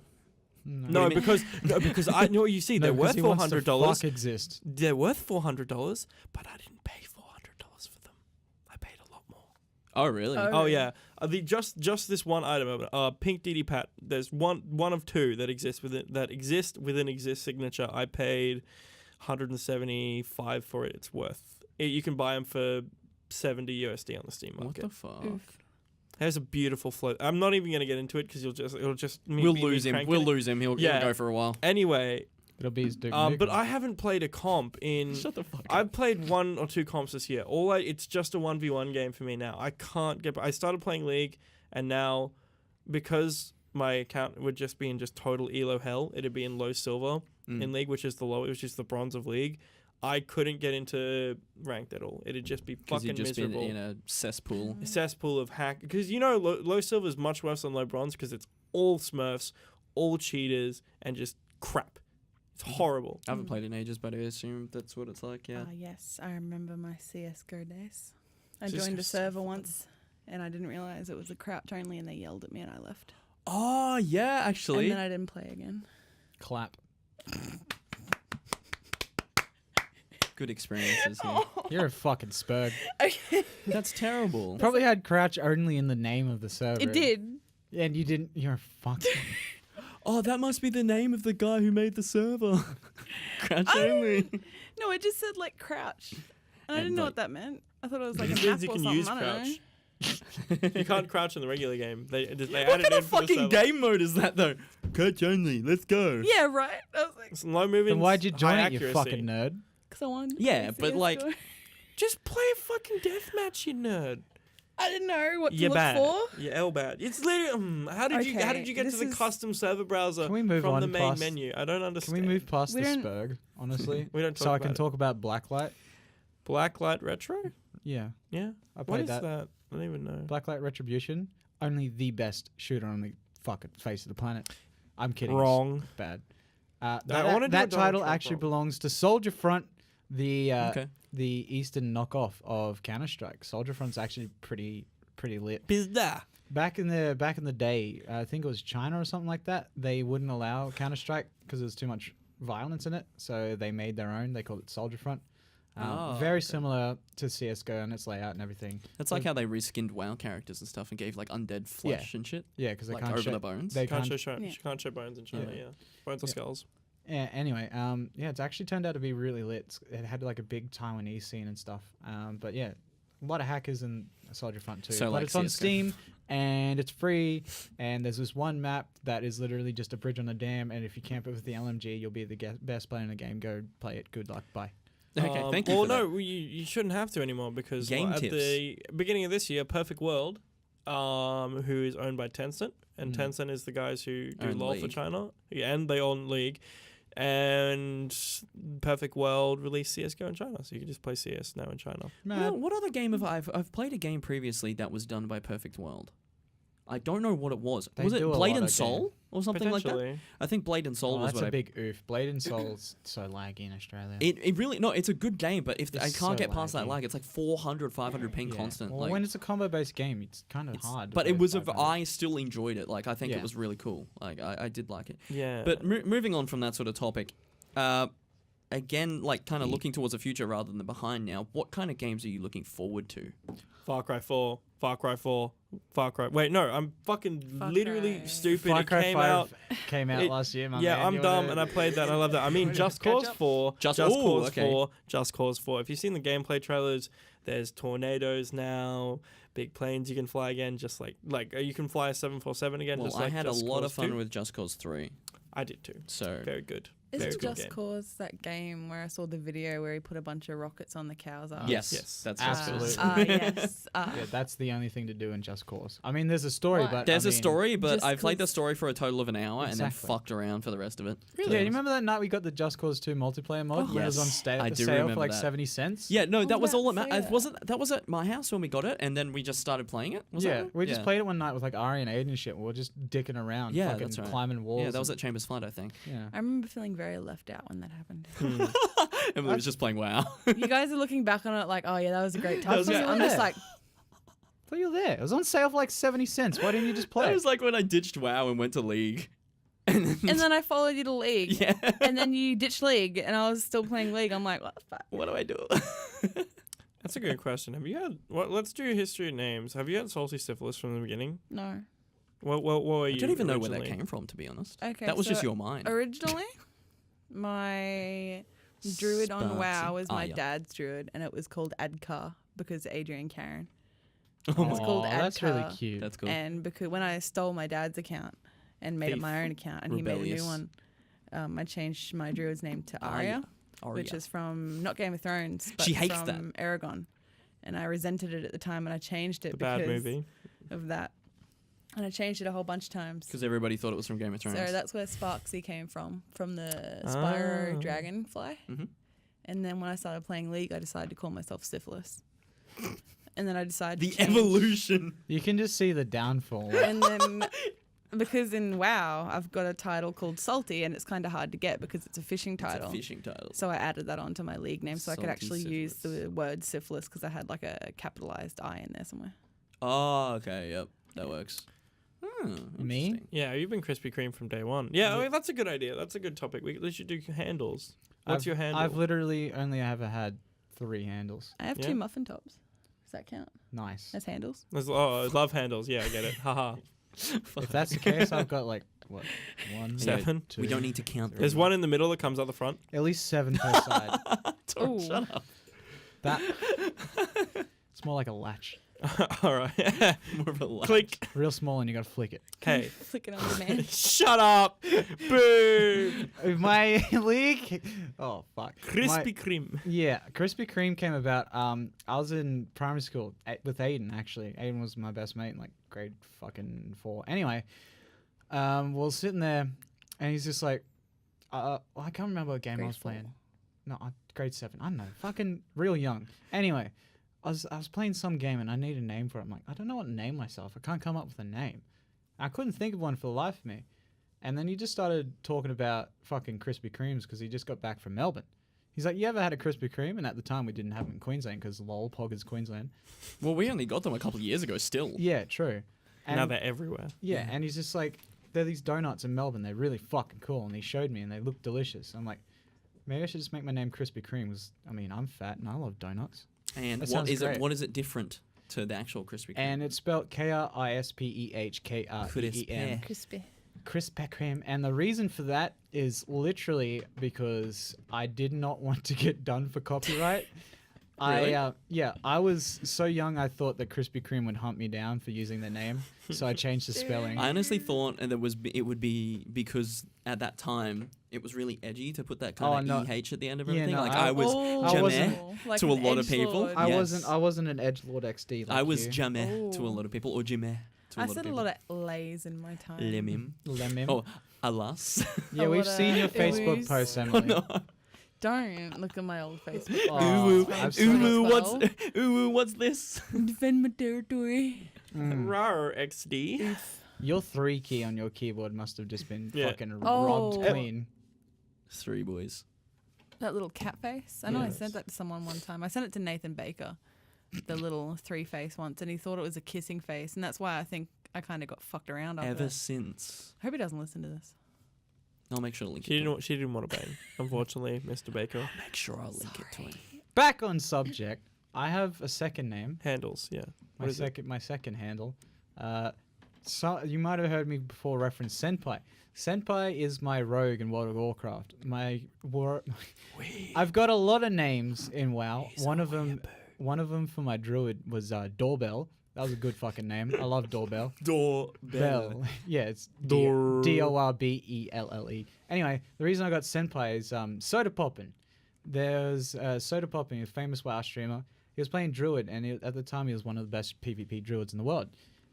No, What do you mean? because I know you see they're worth $400. Fuck exist. They're worth $400, but I didn't pay $400 for them. I paid a lot more. oh really? Oh. Oh yeah, the just this one item, pink DD Pat. There's one of two that exist within exist signature. I paid 175 for it. It's worth. You can buy them for 70 USD on the Steam What market. the fuck? Oof. There's a beautiful float. I'm not even gonna get into it because it'll just We'll lose him. cranking We'll it. lose him. He'll Yeah. go for a while. Anyway, It'll be his Duke but Nukem. I haven't played a comp in. Shut the fuck up. I've played 1 or 2 comps this year. It's just a 1v1 game for me now. I can't get. I started playing League, and now because my account would just be in just total elo hell, it'd be in low silver in League, which is the bronze of League. I couldn't get into ranked at all. It'd just be Because fucking you've just been miserable. in a cesspool. A cesspool of hack. Because low silver is much worse than low bronze because it's all Smurfs, all cheaters, and just crap. It's horrible. I haven't played in ages, but I assume that's what it's like. Yeah. Ah, yes, I remember my CS:GO days. I CS:GO joined a is so server fun. once, and I didn't realize it was a crouch only, and they yelled at me, and I left. Oh yeah, actually. And then I didn't play again. Clap. Good experiences here. You're a fucking spurg. That's terrible. Probably had crouch only in the name of the server. It did. And you didn't. You're a fucking. Oh, that must be the name of the guy who made the server. Crouch only. No, it just said like crouch, and I And, didn't know like- what that meant. I thought it was like It a means map you or can something. use I don't know. crouch. You can't crouch in the regular game. They What added kind it of in for the fucking server. game mode is that though? Crouch only. Let's go. Yeah, right. I was like, It's low moving. Then why'd you join high it, you accuracy. fucking nerd? because I wanted. to Yeah, play but, like, CS:GO. Just play a fucking deathmatch, you nerd. I didn't know what to You're look bad. for. You're L bad. It's literally. How did you Okay, get to this the is- custom server browser Can we move from on the main past- menu? I don't Can understand. we move past We the don't- spurg, honestly? We don't talk So I about can it. talk about Blacklight? Blacklight Retro? Yeah. Yeah. I What played is that. that? I don't even know. Blacklight Retribution. Only the best shooter on the fucking face of the planet. I'm kidding. it's Wrong. Bad. wanna That, do a that Donald title Trump actually wrong. belongs to Soldier Front, the Okay. the Eastern knockoff of Counter Strike. Soldier Front's actually pretty lit. Pizda. Back in the day, I think it was China or something like that. They wouldn't allow Counter Strike because there's too much violence in it, so they made their own. They called it Soldier Front. Oh, Very okay. similar to CS:GO and its layout and everything. That's like how they reskinned WoW characters and stuff and gave like undead flesh and shit. Yeah, because they Like can't over show, the bones. They Can't can't. show, Yeah. can't show bones in China, Yeah. yeah. Bones or Yeah. skulls. Yeah, anyway, yeah, it's actually turned out to be really lit. It had like a big Taiwanese scene and stuff. But yeah, a lot of hackers in Soldier Front too. So, but like it's on CS:GO. Steam and it's free. And there's this one map that is literally just a bridge on a dam. And if you camp it with the LMG, you'll be the best player in the game. Go play it. Good luck. Bye. Okay, thank you Well, for no, you shouldn't have to anymore because Game at tips. the beginning of this year, Perfect World, who is owned by Tencent, and Mm. Tencent is the guys who do Own LoL for League. China, yeah, and they own League, and Perfect World released CS:GO in China, so you can just play CS now in China. Well, what other game have I've played a game previously that was done by Perfect World. I don't know what it was. They Was it do a Blade lot and of Soul or something like that? Potentially. I think Blade and Soul Oh, was that's what a I. big oof. Blade and Soul's so laggy in Australia. It really no. It's a good game, but if I It's can't so get past that laggy. lag, it's like 400, 500 ping Yeah. constant. Well, like, when it's a combo-based game, it's kind of it's- hard. to but play it with was of 500. I still enjoyed it. Like I think Yeah. it was really cool. Like I did like it. Yeah. But moving on from that sort of topic, again, like kind of looking towards the future rather than the behind now. What kind of games are you looking forward to? Far Cry 4, Far Cry 4, Far Cry. Wait, no, I'm fucking Far literally Cry. stupid. Far it Cry came 5 out. came out it- last year, my Yeah, man. I'm You dumb wanna- and I played that and I love that. I mean, Wanna Just catch Cause up? 4. Just- Just ooh, Cause okay. 4. Just Cause 4. If you've seen the gameplay trailers, there's tornadoes now, big planes you can fly again, just like you can fly a 747 again. Well, just I like had Just a lot Cause of fun 2. with Just Cause 3. I did too. So Very good. Is Very it good Just game. Cause that game where I saw the video where he put a bunch of rockets on the cow's ass? Yes, that's Absolutely. Yes. Yeah, that's the only thing to do in Just Cause. I mean, there's a story, What? but There's I a mean- story, but just I played the 'cause- story for a total of an hour and then Exactly. fucked around for the rest of it. Yeah, you remember that night we got the Just Cause 2 multiplayer mod when it was on Yes, I do sale for remember like that. 70 cents? Yeah, no, that was all. about to say That was at my house when we got it, and then we just started playing it. Was Yeah, that? we just played it one night with like Ari and Aiden and shit. We were just dicking around, Yeah, fucking that's right. climbing walls. Yeah, that was and- at Chambers Flood, I think. Yeah. I remember feeling very left out when that happened. And we was just playing WoW. You guys are looking back on it like, oh yeah, that was a great time. was good. I'm just like, I thought you were there. It was on sale for like 70 cents. Why didn't you just play? That was like when I ditched WoW and went to League. And then, and then I followed you to League. yeah. And then you ditched League, and I was still playing League. I'm like, what the fuck? What do I do? That's a good question. Have you had? Let's do history of names. Have you had salty syphilis from the beginning? No. What were I you? don't even know where that originally? came from, to be honest. Okay. That was so just your mind. Originally, my druid on Sparksy. WoW was my yeah. dad's druid, and it was called Adkar because Adrian Karen. Oh It's called Aw, that's really Adkar. cute. That's cool. And because when I stole my dad's account and made it Thief. my own account, and he made a Rebellious. new one, I changed my druid's name to Arya, which is from not Game of Thrones, but She hates from Aragon. And I resented it at the time, and I changed it The because bad movie. of that. And I changed it a whole bunch of times. Because everybody thought it was from Game of Thrones. So that's where Sparksy came from the Spyro Ah. dragonfly. Mhm. And then when I started playing League, I decided to call myself Syphilis. And then I decided the to change. evolution. You can just see the downfall. And then because in WoW, I've got a title called Salty, and it's kind of hard to get because it's a fishing It's title. a fishing title. So I added that onto my League name so I could Salty actually use Syphilis. the word syphilis because I had like a capitalized I in there somewhere. Oh, okay. Yep. That works. Me? Interesting. Yeah, you've been Krispy Kreme from day one. Yeah, I mean, that's a good idea. That's a good topic. We should do handles. What's your handle? I've literally only ever had 3 handles. I have Yeah. 2 muffin tops. Does that count Nice. as handles? I love handles. Yeah, I get it. Haha. If that's the case, I've got like, what, 1, Seven. 2. We don't need to count them. There's one in the middle that comes out the front. At least 7 per side. Ooh. Shut up. That. It's more like a latch. All right. More of a laugh. Click. Real small, and you gotta flick it. Hey. Flick it on demand. Shut up. Boom. My league. Oh fuck. Krispy Kreme. Yeah, Krispy Kreme came about. I was in primary school with Aiden. Actually, Aiden was my best mate in like grade fucking 4. Anyway, we're sitting there, and he's just like, I can't remember what game I Grade was 4. playing. No, grade 7. I don't know, fucking real young. Anyway, I was playing some game, and I need a name for it. I'm like, I don't know what to name myself. I can't come up with a name. I couldn't think of one for the life of me. And then he just started talking about fucking Krispy Kremes because he just got back from Melbourne. He's like, you ever had a Krispy Kreme? And at the time, we didn't have them in Queensland because lol, Pog is Queensland. Well, we only got them a couple of years ago still. Yeah, true. And Now they're everywhere. yeah, and he's just like, they're these donuts in Melbourne. They're really fucking cool. And he showed me and they look delicious. I'm like, maybe I should just make my name Krispy Kreme. 'Cause, I mean, I'm fat and I love donuts. And That what sounds is great. it? What is it different to the actual Krispy Kreme? And it's spelled Krispehkrem. Crispy. Krispy Kreme. And the reason for that is literally because I did not want to get done for copyright. Really? I was so young I thought that Krispy Kreme would hunt me down for using their name, so I changed the spelling. I honestly thought it would be because at that time it was really edgy to put that kind of EH at the end of Yeah, everything. no, like I- I was I wasn't- Jameh to a lot of people. I Yes. wasn't an edgelord XD. Like I was you. Jameh to a Oh. lot of people, or Jameh to a I lot said of a people. lot of lays in my time. Lemim. Lemim. Oh, alas. yeah, a we've lot seen of your Facebook ooze. posts, Oh, Emily. no. Don't look at my old Facebook. Oh, Ooh, I've seen it. ooh, what's 12. ooh, what's this? Defend my territory. Mm. Rar XD. Your 3 key on your keyboard must have just been Yeah. fucking Oh. robbed clean. 3 boys. That little cat face. I know I Yes. sent that to someone one time. I sent it to Nathan Baker, the little 3 face once, and he thought it was a kissing face, and that's why I think I kind of got fucked around after Ever that. since. I hope he doesn't listen to this. I'll make sure to link She it. To him. didn't want to bang. Unfortunately, Mr. Baker. Make sure I'll link it to him. Back on subject, I have a second name. Handles. Yeah. My What is it? my second handle. So you might have heard me before reference Senpai. Senpai is my rogue in World of Warcraft. I've got a lot of names in WoW. One of them for my druid was Doorbell. That was a good fucking name. I love Doorbell. Doorbell. Bell. Yeah, it's Door- Dorbelle. Anyway, the reason I got Senpai is Soda Poppin'. There's Soda Poppin', a famous WoW streamer. He was playing Druid, and at the time he was one of the best PvP Druids in the world.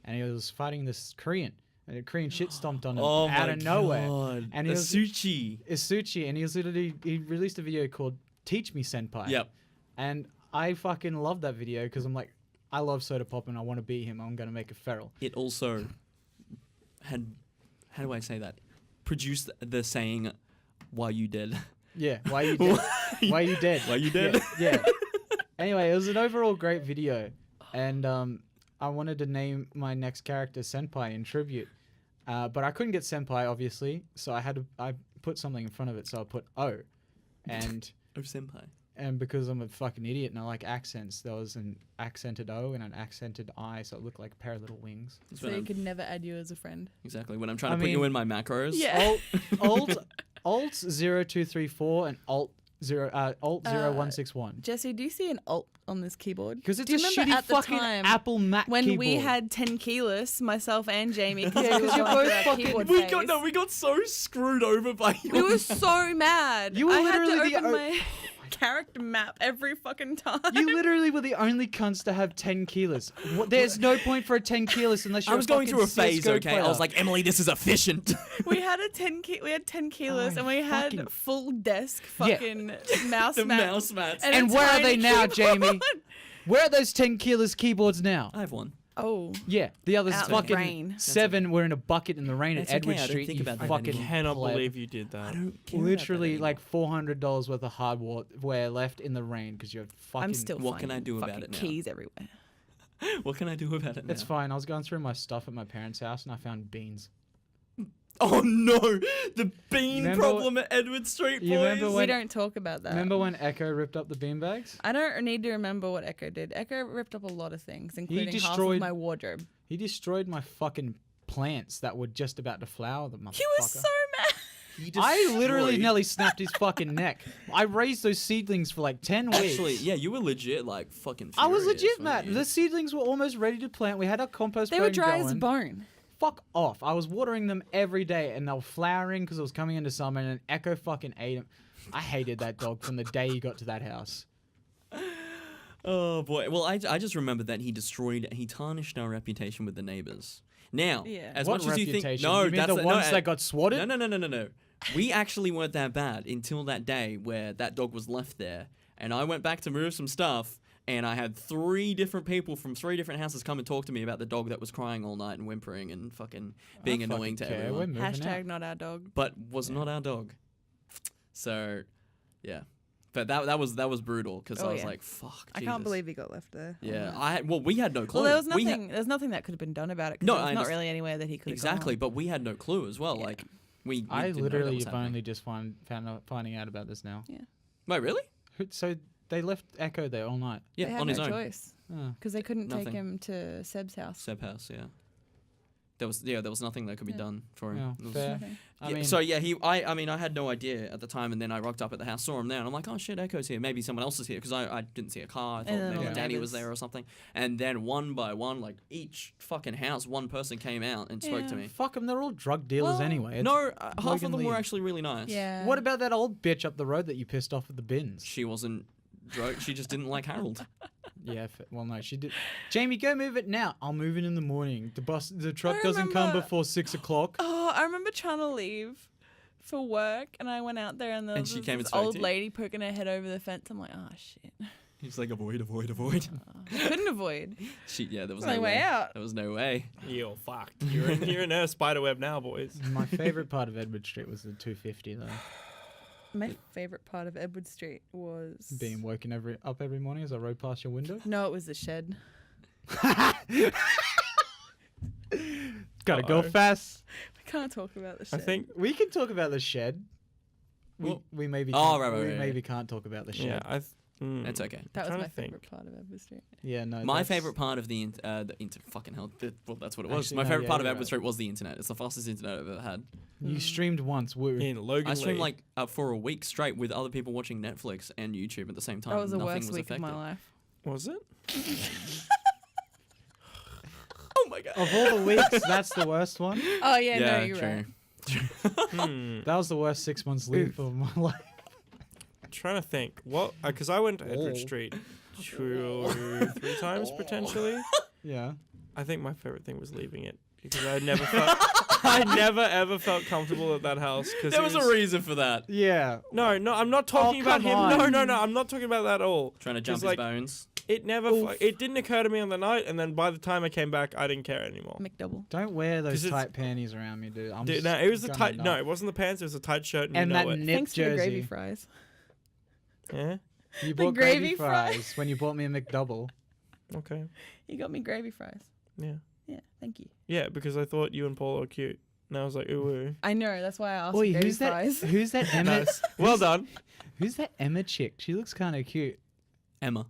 And he was fighting this Korean. And a Korean shit stomped on him Oh out my of nowhere. God. And he was Asuchi. Isuchi, and he released a video called "Teach Me Senpai." Yep. And I fucking love that video because I'm like, I love Soda Poppin'. I want to beat him. I'm gonna make a feral. It also had, how do I say that? Produced the saying, "Why you dead?" Yeah. Why you dead? Why you dead? Why you dead? Yeah. Anyway, it was an overall great video, and I wanted to name my next character Senpai in tribute, but I couldn't get Senpai obviously, so I put something in front of it, so I put O, and Oh, senpai. and because I'm a fucking idiot and I like accents, there was an accented O and an accented I, so it looked like a pair of little wings. That's So when you I'm- could never add you as a friend. exactly when I'm trying I to put you mean- in my macros. Yeah. Alt 0234 and Alt 0161. Jesse, do you see an alt on this keyboard? Because it's do a you remember shitty at the fucking time Apple Mac when keyboard. we had 10 keyless, myself and Jamie, because Yeah, we 'cause were you're going both through that fucking- keyboard We phase. got so screwed over by you. We were so mad. You were I had literally to the open my character map every fucking time. You literally were the only cunts to have 10 keyless. There's no point for a 10 keyless unless you're I was going through a phase, CS:GO okay? I was like, Emily, this is efficient. We had a 10 keyless, Oh, and we had fucking- full desk Yeah. fucking mouse the mat. mouse mats. a And where are they tiny now, keyboard. Jamie? Where are those 10 keyless keyboards now? I have one. Oh, Yeah, the others Out in the fucking rain. 7 were in a bucket in the rain That's at Edward okay, I don't Street. think You about that fucking anymore. Cannot pleb. believe you did that. Literally like $400 worth of hardware left in the rain because you're fucking. I'm still What can I finding do about fucking it now? keys everywhere. What can I do about it now? It's fine. I was going through my stuff at my parents' house and I found beans. Oh no, the bean Remember problem at Edward Street, boys. You remember We when- don't talk about that. Remember when Echo ripped up the beanbags? I don't need to remember what Echo did. Echo ripped up a lot of things, including half of destroyed- my wardrobe. He destroyed my fucking plants that were just about to flower. The motherfucker. He was so mad. He I literally destroyed- nearly snapped his fucking neck. I raised those seedlings for like 10 weeks. Actually, yeah, you were legit like fucking. I was furious, legit, weren't Matt. you? The seedlings were almost ready to plant. We had our compost. They were burn dry as a going. bone. Fuck off. I was watering them every day and they were flowering because it was coming into summer and Echo fucking ate them. I hated that dog from the day he got to that house. Oh boy. Well, I just remember that he tarnished our reputation with the neighbors. Now, Yeah. as What much as you think, reputation? no, You mean that's the no, ones that got swatted? No. We actually weren't that bad until that day where that dog was left there, and I went back to move some stuff, and I had 3 different people from 3 different houses come and talk to me about the dog that was crying all night and whimpering and fucking being I annoying fucking to care. everyone, We're moving Hashtag out. not our dog. but was not our dog. So, yeah. But that was brutal because Oh, I was yeah. like, "Fuck." I Jesus. can't believe he got left there. Yeah, we had no clue. Well, there was We had- nothing. There's nothing that could have been done about it. 'Cause No, there was I not understand. really anywhere that he could have exactly, but we had no clue as well. Yeah. Like we I didn't know that literally was have happening. only just finding out about this now. Wait, really? So they left Echo there all night. Yeah, They had on his no own. choice Oh. because they couldn't take Nothing. him to Seb's house. Seb house, yeah. There was nothing that could be Yeah. done for him. Yeah, It was- fair. Nothing. I Yeah, mean, so yeah, I mean, I had no idea at the time, and then I rocked up at the house, saw him there, and I'm like, oh shit, Echo's here. Maybe someone else is here because I didn't see a car. I thought And then maybe all the Danny was neighbours. there or something. And then one by one, like each fucking house, one person came out and spoke to Yeah. me. fuck them. They're all drug dealers Well, anyway. It's- No, half Logan of them were Lee. actually really nice. Yeah. What about that old bitch up the road that you pissed off with the bins? She wasn't drunk. She just didn't like Harold. Yeah, well, no, she did. Jamie, go move it now. I'll move it in the morning. The truck doesn't come remember- before 6 o'clock. Oh, I remember trying to leave for work, and I went out there, and there And was she came and this spoke old to you? lady poking her head over the fence. I'm like, oh shit, He's like, avoid. I couldn't avoid. There was It's my no way out. There was no way. Yo, fucked. You're in a spider web now, boys. My favorite part of Edward Street was the 250 though. My favorite part of Edward Street was Being woken up every morning as I rode past your window. No, it was the shed. Gotta go Uh-oh. fast. We can't talk about the I shed. think. We can talk about the shed. Well- We maybe Oh, can't, right, we right. maybe can't talk about the shed. Yeah, It's okay. that was trying my to think. favorite part of Edward Street. Yeah, no. My that's- favorite part of the fucking hell. Well, that's what it was. Actually, My no, favorite yeah, part of you're Edward right. Street was the internet. It's the fastest internet I've ever had. You streamed once. Woo. in Logan I streamed Lee. like for a week straight with other people watching Netflix and YouTube at the same time. That was the Nothing worst was week affected. of my life. Was it? my god. Of all the weeks, that's the worst one. Oh yeah, no, you're true. right. That was the worst 6 months leave of my life. Trying to think. What? Because I went to Edward Street 2 or 3 times potentially. Yeah. I think my favorite thing was leaving it because I never ever felt comfortable at that house. Because There was a reason for that. Yeah. No, I'm not talking about come him. on. No, I'm not talking about that at all. Trying to jump his like, bones. It never. It didn't occur to me on the night, and then by the time I came back, I didn't care anymore. McDouble. Don't wear 'Cause those it's- tight panties around me, dude. Dude, no, it was the gonna tight. nut. No, it wasn't the pants. It was a tight shirt, and And you know that it. nip Thanks for the jersey. gravy fries. Yeah. You The bought gravy gravy fries. fries when you bought me a McDouble. Okay. You got me gravy fries. Yeah. Yeah, thank you. Yeah, because I thought you and Paul are cute, and I was like, ooh. I know, that's why I asked for Oi, gravy who's that? fries. Who's that Emma? Nice. Well done. Who's that Emma chick? She looks kind of cute. Emma.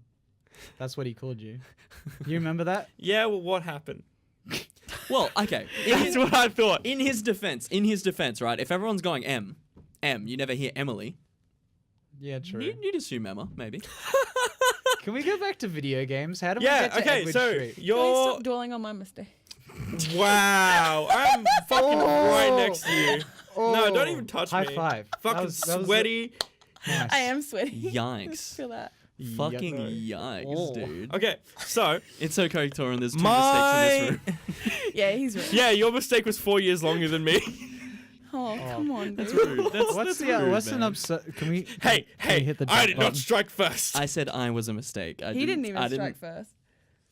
That's what he called you. You remember that? Yeah. Well, what happened? Well, okay. That's what I thought. In his defense, right? If everyone's going M, you never hear Emily. Yeah, true. You'd assume Emma, maybe. Can we go back to video games? How do we Yeah. get to Okay. Edward So Street? Can we you're. stop dwelling on my mistake? Wow. I'm fucking right next to you. No, don't even touch High me. five. Fucking sweaty. Nice. I am sweaty. Yikes. Feel that. Fucking Yeah. yikes, Oh. dude. Okay. So It's okay, Torin. There's two My- mistakes in this room. Yeah, he's right. yeah, your mistake was 4 years longer than me. Oh, come on, dude. That's rude. What's the rude, what's an man. upset? Can we? Hey, can we hit the I duck did button? not strike first. I said I was a mistake. He didn't even strike first.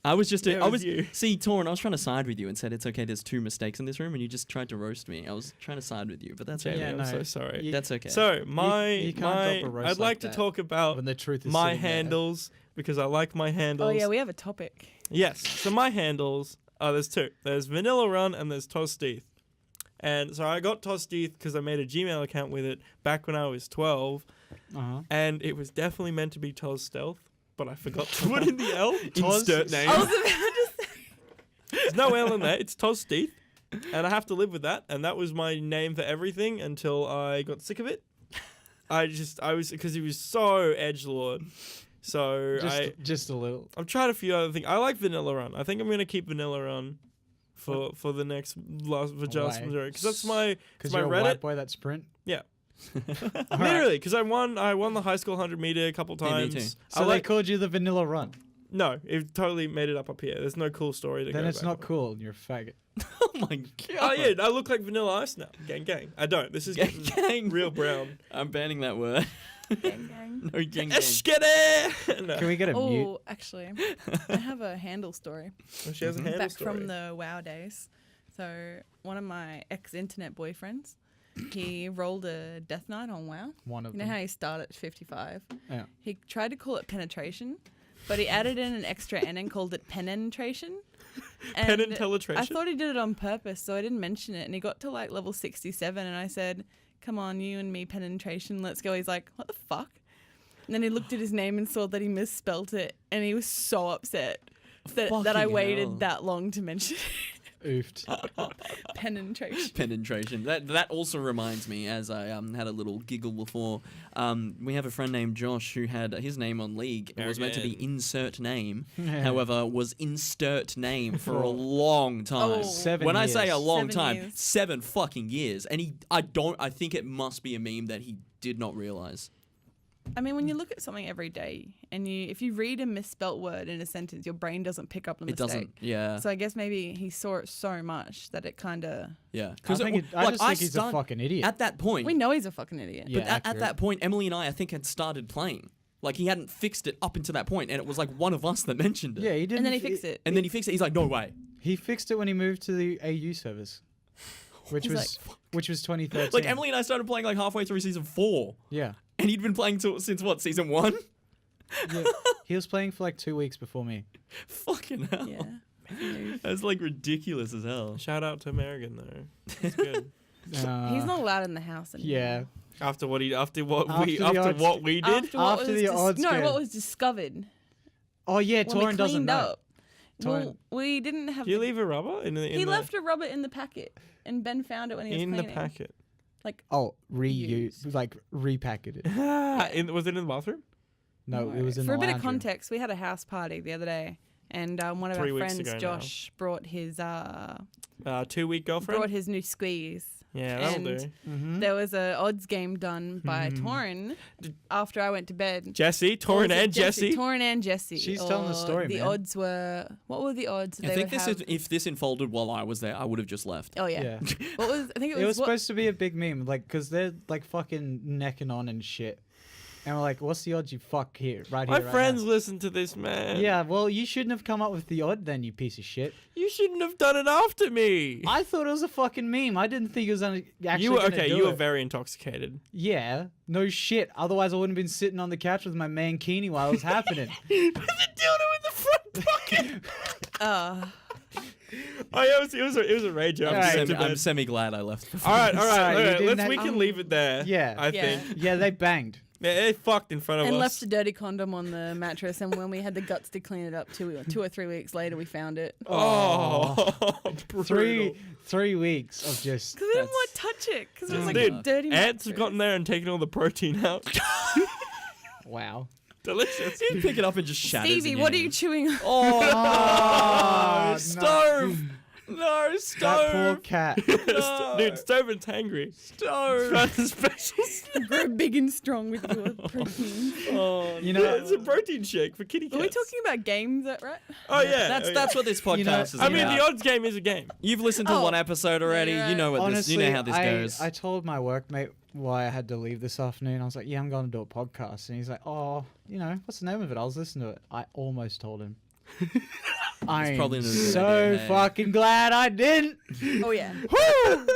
I was just. Yeah, it I was was. you. See, Torin, I was trying to side with you and said it's okay. There's two mistakes in this room, and you just tried to roast me. I was trying to side with you, but that's Jamie, okay. Yeah, I'm no. so sorry. You- That's okay. So you can't drop a roast I'd like to that talk about when the truth is my sitting there. handles because I like my handles. Oh yeah, we have a topic. Yes. So my handles, there's two. There's Vanilla Run and there's Tosteeth. And so I got Tosteeth because I made a Gmail account with it back when I was 12, Uh-huh. and it was definitely meant to be Toz Stealth, but I forgot to put in the L. Toz- Insert name. I was about to say. There's no L in there. It's Tosteeth, and I have to live with that. And that was my name for everything until I got sick of it. I was because he was so edgelord. So Just a little. I've tried a few other things. I like Vanilla Run. I think I'm gonna keep Vanilla Run for the next for just Why? majority because that's my Because my you're a Reddit. white boy that sprint. Literally because I won the high school 100-meter a couple Yeah, me times. too. I So they like called you the Vanilla Run. no, it totally made it up here. There's no cool story to go Then it's back not on. cool. You're a faggot. oh my god. Oh yeah, I look like Vanilla Ice now. Gang. I don't. This is Gang, gang. real brown. I'm banning that word. Gang, gang. No gang. gang. Eskete! No. Can we get a mute? Oh, actually, I have a handle story She has a handle back story. from the WoW days. So one of my ex-internet boyfriends, he rolled a death knight on WoW. One of You know them. how you start at 55? Yeah. He tried to call it penetration, but he added in an extra N and called it penetration. And Penetration? I thought he did it on purpose, so I didn't mention it. And he got to like level 67, and I said, "Come on, you and me, penetration, let's go." He's like, "What the fuck?" And then he looked at his name and saw that he misspelt it, and he was so upset that I Fucking waited hell. that long to mention Oofed. penetration. Penetration. That also reminds me, as I had a little giggle before. We have a friend named Josh who had his name on League. It was meant to be Again. insert name. However, was insert name for a long time. Oh. 7 When I say a years. long 7 time, years. 7 fucking years. And I think it must be a meme that he did not realize. I mean, when you look at something every day, and if you read a misspelt word in a sentence, your brain doesn't pick up the It mistake. doesn't. Yeah. So I guess maybe he saw it so much that it kind of. Yeah. I just think he's a fucking idiot. At that point. We know he's a fucking idiot. Yeah, But at accurate. that point, Emily and I think, had started playing. Like, he hadn't fixed it up until that point, and it was like one of us that mentioned it. Yeah, he didn't. And then he fixed it. And then he fixed it. He's like, no way. He fixed it when he moved to the AU service, which He's was 2013. Like, Emily and I started playing like halfway through season 4. Yeah. And he'd been playing since what, season 1? Yeah. He was playing for like 2 weeks before me. Fucking hell. Yeah. That's like ridiculous as hell. Shout out to American though. That's good. He's not allowed in the house anymore. Yeah. after what we After did. After what After was the odds no, game. what was discovered. Oh yeah, When we Torin doesn't cleaned know. up. Well, Torin- we didn't have. Do you leave a rubber in the? He left a rubber in the packet, and Ben found it when he was in the cleaning. packet. Oh, Use. like repackaged it. Was it in the bathroom? No, it was in For the a bit of lounge room. context, we had a house party the other day, and one of 3 our weeks friends, ago now. Josh, brought his 2-week girlfriend. brought his new squeeze. Yeah, that'll and do. Mm-hmm. There was a odds game done by Torin after I went to bed. Jesse, Torin, and Jesse. Torin and Jesse. She's telling the Or story, The man. odds were, what were the odds? I They think would this have? is if this unfolded while I was there, I would have just left. Oh yeah. What was? I think It was what- supposed to be a big meme, like, because they're like fucking necking on and shit. And we're like, what's the odds you fuck here, right My here, right friends now? listen to this, man. Yeah, well, you shouldn't have come up with the odd then, you piece of shit. You shouldn't have done it after me. I thought it was a fucking meme. I didn't think it was actually You were gonna okay. do You were it. very intoxicated. Yeah, no shit. Otherwise, I wouldn't have been sitting on the couch with my mankini while it was happening. With the dildo in the front pocket. Uh, Oh yeah, it was a rage. I was Alright. sent to I'm bed. semi glad I left. before All right, this. all right. Sorry, you Okay, didn't we have- can leave it there. Yeah. I Yeah. think Yeah, they banged. they fucked in front of and us. left a dirty condom on the mattress, and when we had the guts to clean it up 2 or 3 weeks later, we found it. Oh, brutal. 3 weeks of just. Because we didn't want to touch it, because it was like Dude, a dirty ants have mattress. gotten there and taken all the protein out. Wow. Delicious. You pick it up and just shatters. in Stevie, your what are you hand. chewing on? Oh, no. stove! No, That poor stove! cat. No. Dude, Stoven's hangry. Stove! Trying the specials. Grow big and strong with your protein. Oh, You Yeah, know, it's a protein shake for kitty cats. Are we talking about games, right? Oh yeah, that's what this podcast You know, is I about. mean, the odds game is a game. You've listened to Oh. one episode already. Yeah, You know what honestly, this. You know how this goes. I told my workmate why I had to leave this afternoon. I was like, yeah, I'm going to do a podcast. And he's like, oh, you know, what's the name of it? I'll listen to it. I almost told him. I'm probably not a good so idea, hey. fucking glad I didn't. Oh yeah. Woo!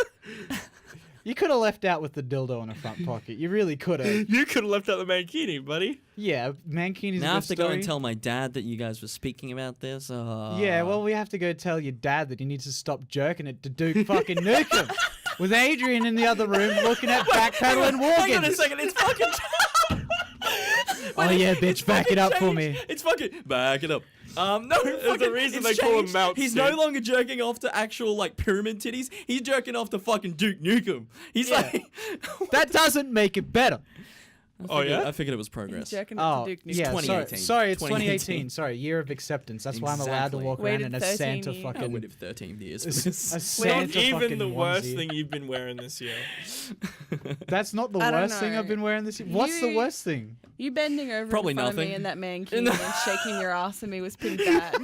You could have left out with the dildo in the front pocket. You really could have. You could have left out the mankini, buddy. Yeah, Mankini's Now I a have good to go story. and tell my dad that you guys were speaking about this. Yeah, well, we have to go tell your dad that he needs to stop jerking it to Duke fucking Nukem. With Adrian in the other room looking at backpedaling Hang on a Morgans. second, it's fucking. Oh yeah, bitch, back it up for me. It's fucking back it up. No, There's a reason they call him Mount He's Sid. no longer jerking off to actual like pyramid titties. He's jerking off to fucking Duke Nukem. He's Yeah. like, That doesn't make it better. Oh yeah. I figured it was progress. Jerking Oh, it to Duke Nukem. yeah, 2018. sorry, it's 2018. 2018. Sorry, year of acceptance. That's why I'm allowed to Exactly. walk around in a Waited 13 Santa years. I fucking... would have 13 years a for this. Santa Even fucking the worst onesie. thing you've been wearing this year. That's not the I don't worst thing know. I've been wearing this year. What's the You- worst thing? You bending over Probably in front of nothing. me in that mankini and shaking your ass at me was pretty bad.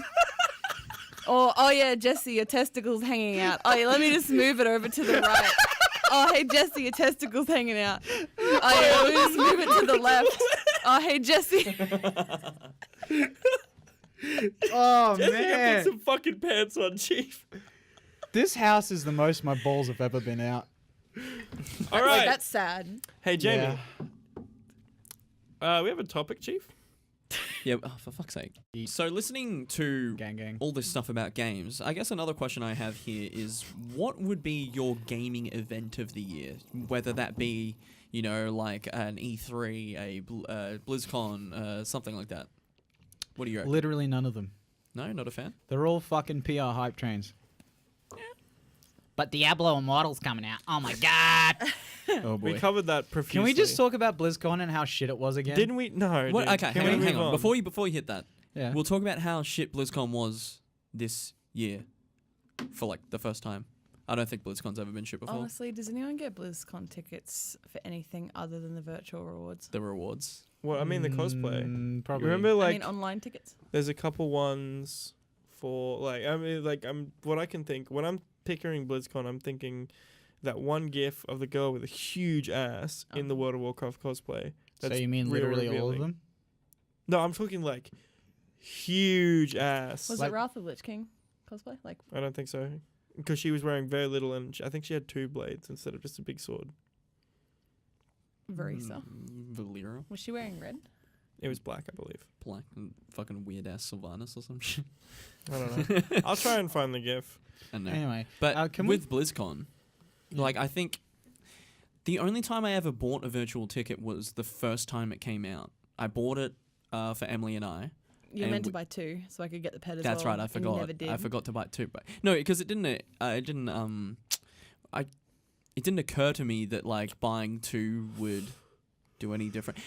Or, oh yeah, Jesse, your testicles hanging out. Oh yeah, let me just move it over to the right. Oh hey, Jesse, your testicles hanging out. Oh yeah, let me just move it to the left. Oh hey, Jesse. Oh, Jessica, man. put some fucking pants on, Chief. This house is the most my balls have ever been out. All Like, right. that's sad. Hey, Jamie. Yeah. We have a topic, Chief. Yeah, for fuck's sake. So listening to Gang, gang. all this stuff about games, I guess another question I have here is what would be your gaming event of the year? Whether that be, you know, like an E3, a BlizzCon, something like that. What do you reckon? Literally none of them. No, not a fan? They're all fucking PR hype trains. But Diablo Immortal's coming out. Oh my god. Oh We boy. covered that profusely. Can we just talk about BlizzCon and how shit it was again? Didn't we? No. What? dude. Okay, Can hang we on. move Before you hit that, Yeah. we'll talk about how shit BlizzCon was this year for like the first time. I don't think BlizzCon's ever been shit before. Honestly, does anyone get BlizzCon tickets for anything other than the virtual rewards? The rewards. Well, I mean the cosplay. Probably. You remember, I like, mean, online tickets. there's a couple ones for like. I mean, like, what I can think when I'm picturing BlizzCon, I'm thinking that one GIF of the girl with a huge ass in the World of Warcraft cosplay. So That's you mean real literally all of revealing. them? No, I'm talking like huge ass. Was like- it Wrath of Lich King cosplay? Like, I don't think so, because she was wearing very little, and I think she had 2 blades instead of just a big sword. Verisa. Valera. Was she wearing red? It was black, I believe. Black and fucking weird ass Sylvanas or some shit. I don't know. I'll try and find the GIF. I know. Anyway. But can we- with BlizzCon, like I think the only time I ever bought a virtual ticket was the first time it came out. I bought it for Emily and I. You And meant to we- buy 2, so I could get the pet as That's well. right. I and you forgot. never did. I forgot to buy it too. But no, because it didn't occur to me that like buying 2 would do any different.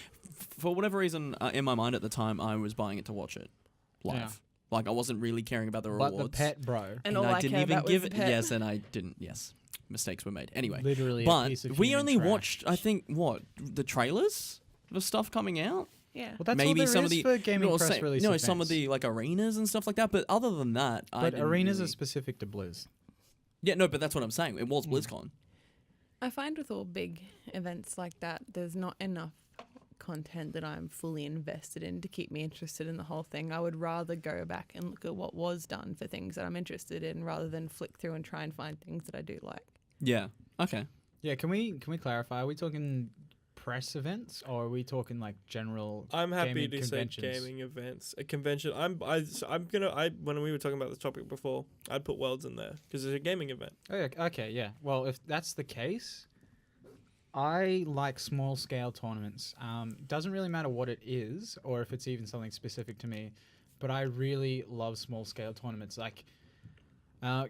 For whatever reason, in my mind at the time, I was buying it to watch it live. Like I wasn't really caring about the But rewards. the pet, bro. And all I didn't care even about give was it. the pet. Yes, and I didn't. Yes, mistakes were made. Anyway, Literally a but piece of we human only trash. watched, I think, the trailers for stuff coming out. Yeah. Well, that's Maybe all there some is of the for gaming no, press say- release no, events. some of the like arenas and stuff like that. But other than that, I But didn't arenas are really- specific to Blizz. Yeah, no, but that's what I'm saying. It was BlizzCon. I find with all big events like that, there's not enough content that I'm fully invested in to keep me interested in the whole thing. I would rather go back and look at what was done for things that I'm interested in rather than flick through and try and find things that I do like. Yeah. Okay. Yeah, can we clarify? Are we talking press events or are we talking like general? I'm happy gaming to conventions? say gaming events. A convention. I'm gonna when we were talking about this topic before, I'd put Worlds in there because it's a gaming event. Oh, yeah, okay, yeah. Well, if that's the case, I like small scale tournaments. Doesn't really matter what it is or if it's even something specific to me, but I really love small scale tournaments. Like,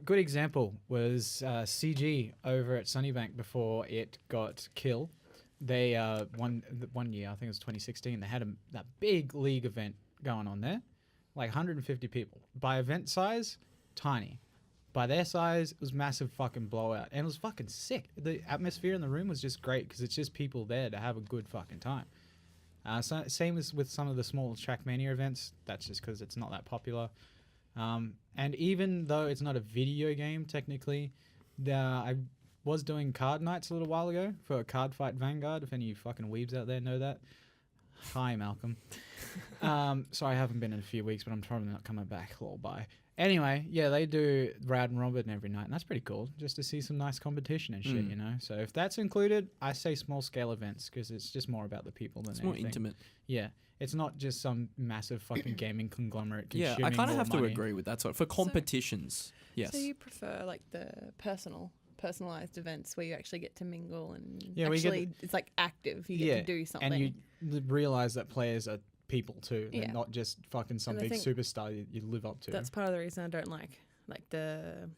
good example was CG over at Sunnybank before it got killed. They one year, I think it was 2016. They had that big league event going on there, like 150 people. By event size, tiny. By their size, it was massive fucking blowout, and it was fucking sick. The atmosphere in the room was just great because it's just people there to have a good fucking time. Same as with some of the small Trackmania events. That's just because it's not that popular. And even though it's not a video game technically, I was doing card nights a little while ago for Card Fight Vanguard. If any of you fucking weebs out there know that. Hi, Malcolm. Sorry, I haven't been in a few weeks, but I'm probably not coming back. Lol, bye. Anyway, yeah, they do Round and Robin every night, and that's pretty cool, just to see some nice competition and shit, you know? So if that's included, I say small-scale events, because it's just more about the people than It's anything. more intimate. Yeah, it's not just some massive fucking gaming conglomerate Yeah, consuming I kind of more have to money. agree with that. So for competitions, yes. So you prefer like the personalized events where you actually get to mingle and Yeah, we get actually it's like active. You get to do something. and you realize that players are people too. They're Yeah. not just fucking some And I big think superstar you live up to. That's part of the reason I don't like the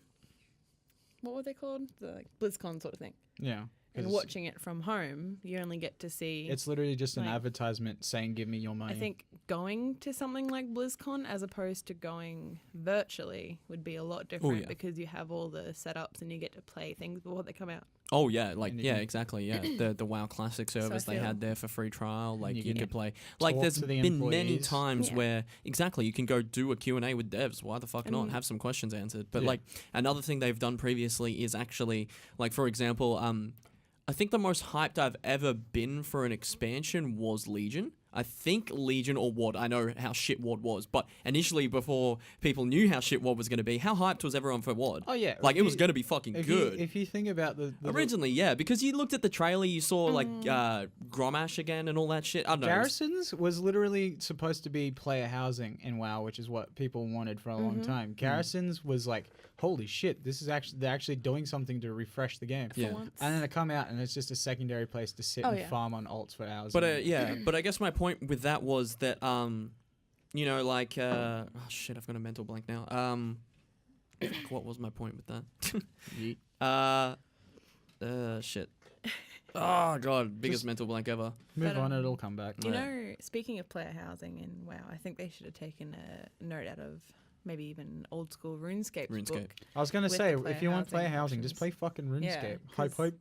what were they called? The like BlizzCon sort of thing. yeah. And 'cause watching it from home, you only get to see. it's literally just an like- advertisement saying, "Give me your money." I think going to something like BlizzCon as opposed to going virtually would be a lot different yeah. because you have all the setups and you get to play things before they come out. Oh yeah, like And you yeah, can- exactly. Yeah, the WoW Classic service they feel- had there for free trial, like you you can could play. Like talk there's to the been many employees. times Yeah. where exactly you can go do a Q&A with devs. Why the fuck not? And- Have some questions answered. But Yeah. like another thing they've done previously is actually like for example, I think the most hyped I've ever been for an expansion was Legion. I think Legion or WoD. I know how shit WoD was, but initially before people knew how shit WoD was going to be, how hyped was everyone for WoD? Oh yeah, Like if it was you- going to be fucking if good. You, if you think about the Originally, yeah, because you looked at the trailer, you saw like Gromash again and all that shit. I don't know. it was- Garrisons was literally supposed to be player housing in WoW, which is what people wanted for a long time. Garrisons was like, holy shit, this is actually they're actually doing something to refresh the game. Yeah. For once. And then they come out and it's just a secondary place to sit Oh, and yeah. farm on alts for hours. But and- yeah, but I guess my point with that was that you know, like oh shit, I've got a mental blank now. Fuck, what was my point with that? Shit. Oh god, biggest Just- mental blank ever. move But, on, it'll come back. You Yeah. know, speaking of player housing in WoW, I think they should have taken a note out of maybe even old school RuneScape. RuneScape. Book. I was gonna with say, the if you want player player housing, just options. play fucking RuneScape. Yeah, Hype, 'cause hype.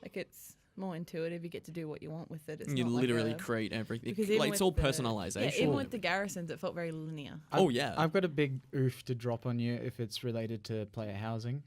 Like it's more intuitive. You get to do what you want with it. It's You not literally like create everything. because even Like it's with all the- personalization. Yeah, even with the garrisons, it felt very linear. Oh yeah. I've got a big oof to drop on you if it's related to player housing.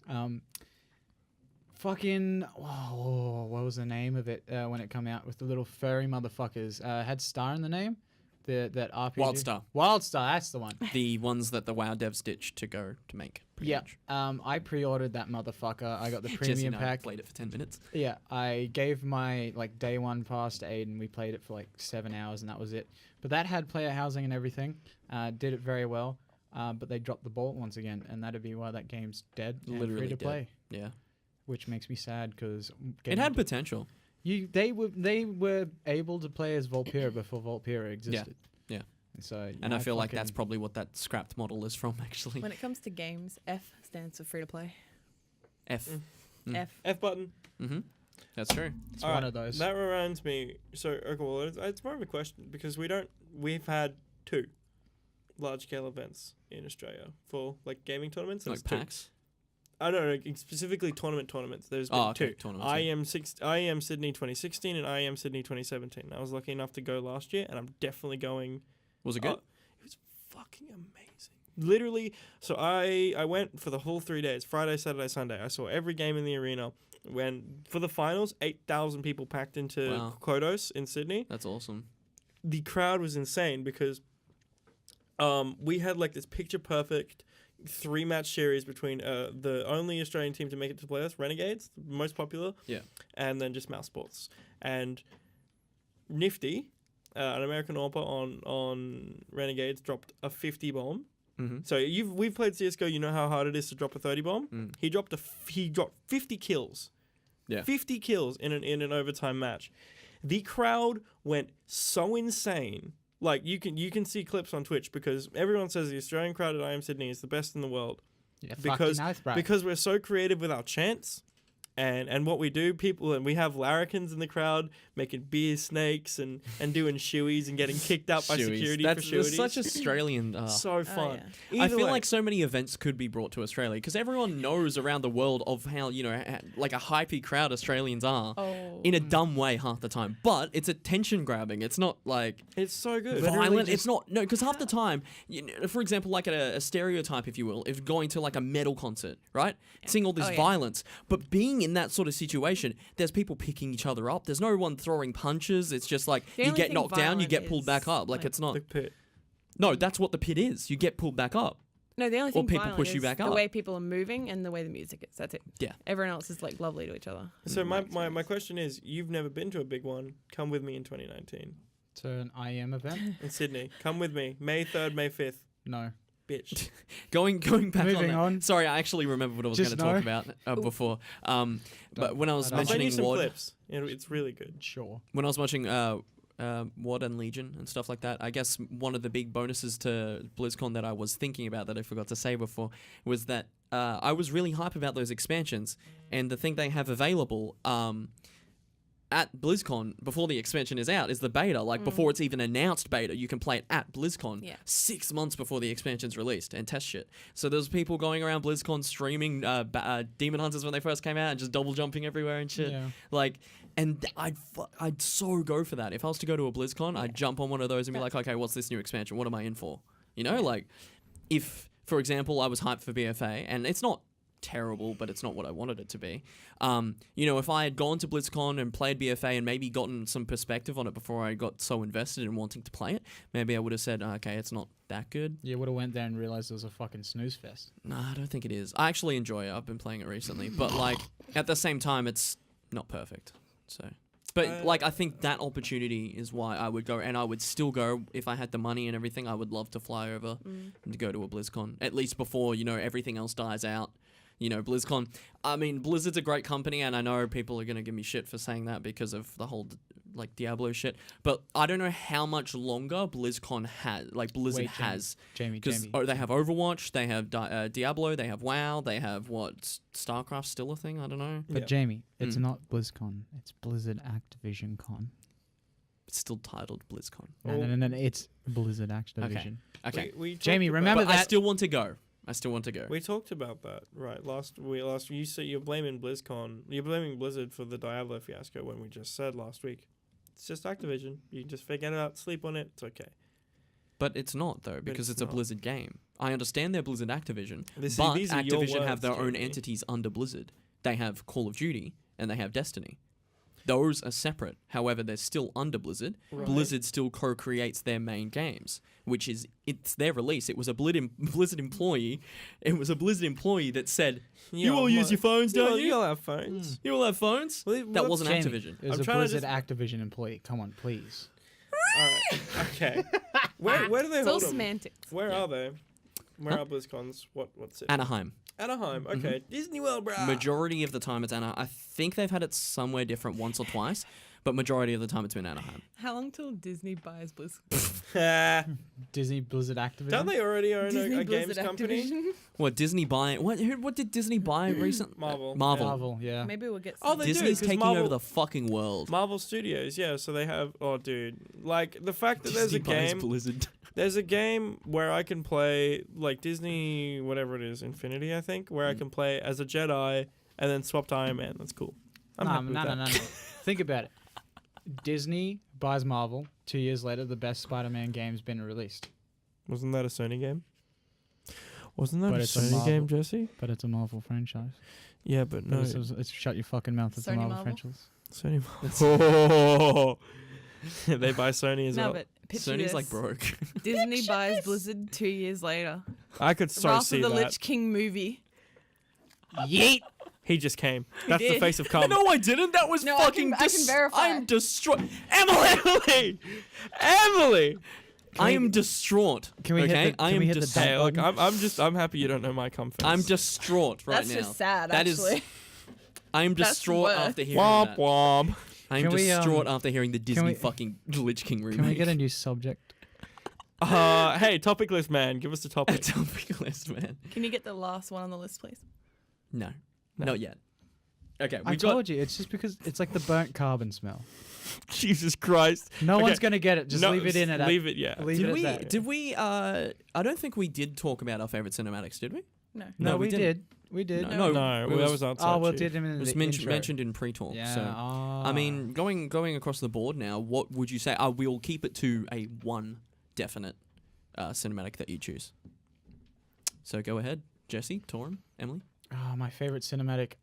Fucking what was the name of it when it come out with the little furry motherfuckers? Had Star in the name. That RPG. Wildstar. Wildstar, that's the one. The ones that the WoW devs ditched to go to make. pretty Yeah. much. I pre-ordered that motherfucker. I got the Jesse premium and I pack. played it for 10 minutes. Yeah, I gave my like day one pass to Aiden. We played it for like 7 hours, and that was it. But that had player housing and everything. Did it very well. But they dropped the ball once again, and that'd be why that game's dead. And Literally free to dead. play, Yeah. which makes me sad because It had potential. they were able to play as Volpira before Volpira existed. Yeah. And so And I feel like that's probably what that scrapped model is from actually. When it comes to games, F stands for free to play. F. Mm. F. F button. Mm-hmm. That's true. it's All one right, of those. That reminds me. So, okay, well, it's more of a question because we've had two. large scale events in Australia for like gaming tournaments. Like There's two. PAX. I don't know, specifically tournaments. There's been Okay, two. tournaments. I am Sydney 2016 and I am Sydney 2017. I was lucky enough to go last year, and I'm definitely going. Was it good? It was fucking amazing. Literally, so I went for the whole 3 days, Friday, Saturday, Sunday. I saw every game in the arena. When for the finals, 8,000 people packed into Wow. Kodos in Sydney. That's awesome. The crowd was insane because we had like this picture perfect 3-match series between the only Australian team to make it to playoffs, Renegades, the most popular, and then just Mouse Sports. And Nifty, an American AWPer on Renegades, dropped a 50 bomb. Mm-hmm. So we've played CS:GO. You know how hard it is to drop a 30 bomb. Mm. He dropped 50 kills. Yeah. 50 kills in an overtime match. The crowd went so insane. Like you can see clips on Twitch because everyone says the Australian crowd at IM Sydney is the best in the world Yeah, because fucking nice, bro. because we're so creative with our chants and what we do. People, and we have larrikins in the crowd making beer snakes and doing shoeies and getting kicked out by security That's for shoeies. such So Australian. fun. yeah. I Either feel way, like so many events could be brought to Australia because everyone knows around the world of how, like a hypey crowd Australians are Oh. in a dumb way half the time. But it's attention grabbing. It's not like it's so good. violent. It's not, no, because half the time, for example, like at a stereotype, if you will, if going to like a metal concert, right? Seeing all this Oh, yeah. violence, but being in that sort of situation, there's people picking each other up. There's no one throwing punches. It's just like The you only get thing knocked down, you violent get pulled is, back up. Like like, it's not. The pit. No, that's what the pit is. You get pulled back up. No, the only thing people violent push you is back the up. way people are moving and the way the music is. That's it. Yeah. Everyone else is like lovely to each other. So my experience. question is, you've never been to a big one. Come with me in 2019 To an IM event? in Sydney. Come with me. May 3rd, May 5th. No. Bitch. Going back Moving on, that. on. Sorry, I actually remember what I was going Just to talk no. about before. But when I was I'll I'll send you mentioning some WOD, clips. It's really good. Sure. when I was watching WOD and Legion and stuff like that, I guess one of the big bonuses to BlizzCon that I was thinking about that I forgot to say before was that I was really hype about those expansions, and the thing they have available at BlizzCon before the expansion is out is the beta. Like before it's even announced beta, you can play it at BlizzCon Yeah. 6 months before the expansion's released and test shit. So there's people going around BlizzCon streaming Demon Hunters when they first came out and just double jumping everywhere and shit. Yeah. Like, and I'd so go for that. If I was to go to a BlizzCon, I'd jump on one of those and be like, okay, what's this new expansion? What am I in for? You know, like if, for example, I was hyped for BFA, and it's not terrible, but it's not what I wanted it to be. If I had gone to BlizzCon and played BFA and maybe gotten some perspective on it before I got so invested in wanting to play it, maybe I would have said, okay, it's not that good. You would have went there and realized it was a fucking snooze fest. No, I don't think it is. I actually enjoy it. I've been playing it recently, but like at the same time, it's not perfect. So, but like I think that opportunity is why I would go, and I would still go if I had the money and everything. I would love to fly over and to go to a BlizzCon at least before everything else dies out. BlizzCon. I mean, Blizzard's a great company, and I know people are gonna give me shit for saying that because of the whole like Diablo shit. But I don't know how much longer BlizzCon has, like Blizzard Wait, Jamie. has, Jamie. because they have Overwatch, they have Diablo, they have WoW, they have StarCraft's still a thing. I don't know. But Yeah. Jamie, it's Mm. not BlizzCon. It's Blizzard Activision Con. It's still titled BlizzCon. No. It's Blizzard Activision. Okay, We talked Jamie, about- remember but I that- still want to go. We talked about that, right? Last you said you're blaming BlizzCon. You're blaming Blizzard for the Diablo fiasco when we just said last week. It's just Activision. You can just forget it out, sleep on it. It's okay. But it's not though, because it's it's a not. Blizzard game. I understand they're Blizzard Activision, These but are your Activision have words, their own Jamie. entities under Blizzard. They have Call of Duty and they have Destiny. Those are separate. However, they're still under Blizzard. Right. Blizzard still co-creates their main games, which is it's their release. It was a Blizzard employee. It was a Blizzard employee that said, "You all use your phones, don't you? You all have phones. You all have phones." Well, That that's- wasn't Jamie, Activision. It was I'm a trying to Blizzard just- Activision employee. Come on, please. All right. Okay. Where do they It's all hold them? semantics. Where Yeah. are they? Where are BlizzCons? What's it? Anaheim. Anaheim. Okay. Disney World, bro. Majority of the time it's Anaheim. I think they've had it somewhere different once or twice, but majority of the time it's been Anaheim. How long till Disney buys Blizzard? Disney Blizzard Activision. Don't they already own Disney a games Blizzard company? Activision? What Disney buy? What did Disney buy recently? Marvel. Marvel. Yeah. Maybe we'll get. Oh, Some. they do, Disney's 'cause taking Marvel- over the fucking world. Marvel Studios, yeah. So they have. Oh, dude. Like the fact that there's a Disney buys game. Blizzard. There's a game where I can play like Disney, whatever it is, Infinity, I think, where I can play as a Jedi and then swap to Iron Man. That's cool. I'm happy with that. No. Think about it. Disney buys Marvel. 2 years later, the best Spider-Man game's been released. Wasn't that a Sony game? Wasn't that But a it's a Sony Marvel. game, Jesse? But it's a Marvel franchise. Yeah, but no. It's shut your fucking mouth. It's a Sony Marvel, Marvel? franchise. Sony. Oh. They buy Sony as No, well. but picture Sony's this. like broke. Disney buys Blizzard 2 years later. I could so Wrath see of the that. Lich King movie. Yeet. He just came. That's the did. face of karma. No, I didn't. That was No, I fucking. can verify. I'm distraught. Emily! Emily! I we- am distraught. Can we hit okay? the- I can am we hit the distraught. Hey, look, button? I'm happy you don't know my comfort. I'm distraught right That's now. just sad, That is- actually. I am That's distraught worse. after hearing Womp that. womp. I am Can we, distraught after hearing the Disney we- fucking Lich King remake. Can we get a new subject? Hey, topic list man, give us the a topic. topic list, man? Can you get the last one on the list, please? No, No. not yet. Okay, I we got. told you, it's just because it's like the burnt carbon smell. Jesus Christ. No Okay. one's gonna get it. Just No, leave it in it. Leave it, yeah. Leave it Did at we? that. Did we? I don't think we did talk about our favorite cinematics, did we? No. No, No, we we didn't. did. We did. No, No, it that was- was outside. Oh, well, you. did him in It was the mentioned intro. mentioned in pre-talk. Yeah. So I mean, going across the board now, what would you say? We'll keep it to a one definite cinematic that you choose. So go ahead, Jesse, Torin, Emily. My favorite cinematic.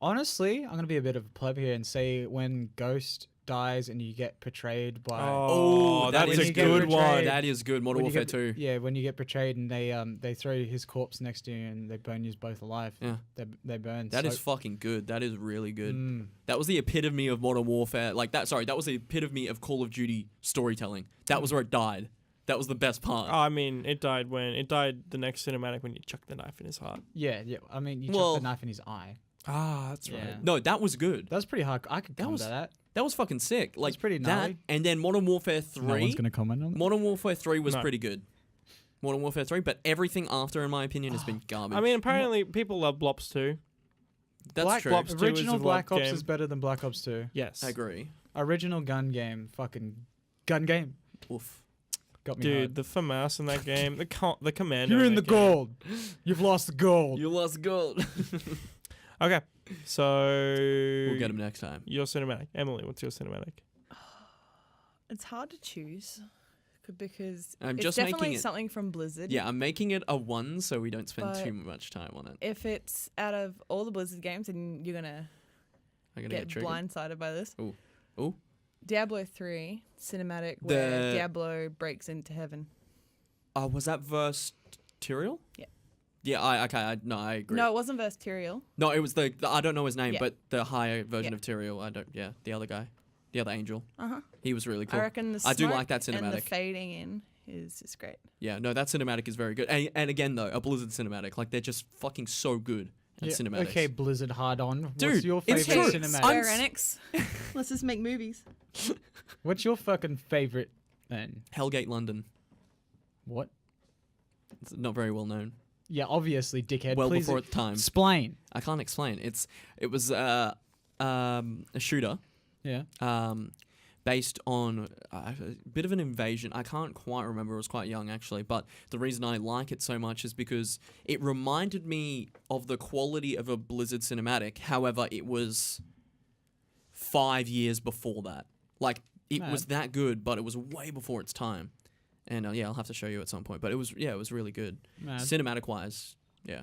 Honestly, I'm gonna be a bit of a pleb here and say when Ghost dies and you get portrayed by. Oh, that that's is a good. good one. That is good. Modern when you Warfare get, 2. Yeah, when you get portrayed and they throw his corpse next to you and they burn you both alive. Yeah. They burn. That is so- fucking good. That is really good. Mm. That was the epitome of Modern Warfare. Like that. Sorry, that was the epitome of Call of Duty storytelling. That was where it died. That was the best part. Oh, I mean, it died the next cinematic when you chucked the knife in his heart. Yeah. I mean, you Well- chuck the knife in his eye. Ah, that's Yeah. right. No, that was good. That's pretty hard. I could That come was- to that. That was fucking sick. Like pretty that, gnarly. and then Modern Warfare No 3. one's gonna comment on that. Modern Warfare 3 was No. pretty good. Modern Warfare 3, but everything after, in my opinion, has been garbage. I mean, apparently people love Blops too. that's Black true. Ops 2 is Original a Black love Ops game. is better than Black Ops 2. Yes. I agree. Original gun game, fucking gun game. Oof. Got me Dude, hard. the FAMAS in that game, the commander. You're in the that game. gold. You've lost the gold. You lost gold. Okay, so We'll get him next time. Your cinematic, Emily. What's your cinematic? It's hard to choose because I'm it's just definitely making it- something from Blizzard. Yeah, I'm making it a 1 so we don't spend But- too much time on it. If it's out of all the Blizzard games, then you're gonna I'm gonna get get triggered. blindsided by this. Ooh. Diablo 3 cinematic where The- Diablo breaks into heaven. Was that verse Tyrael? Yeah. Yeah, I agree. No, it wasn't Versterial. No, it was the I don't know his name, Yeah. but the higher version Yeah. of Tyrael. The other guy. The other angel. Uh-huh. He was really cool. I reckon the I do smoke like that and the cinematic. fading in is just great. Yeah, no, that cinematic is very good. And again, though, a Blizzard cinematic. Like, they're just fucking so good at Yeah, cinematics. okay, Blizzard hard on. Dude, What's your it's favorite true. cinematic? Square Enix. Let's just make movies. What's your fucking favorite then? Hellgate London. What? It's not very well known. Yeah, obviously, dickhead. Well Please before its time. explain. I can't explain. It was a shooter Yeah. based on a bit of an invasion. I can't quite remember. I was quite young, actually. But the reason I like it so much is because it reminded me of the quality of a Blizzard cinematic. However, it was 5 years before that. Like, it was that good, but it was way before its time. And yeah, I'll have to show you at some point. But it was really good. Mad. Cinematic-wise, yeah.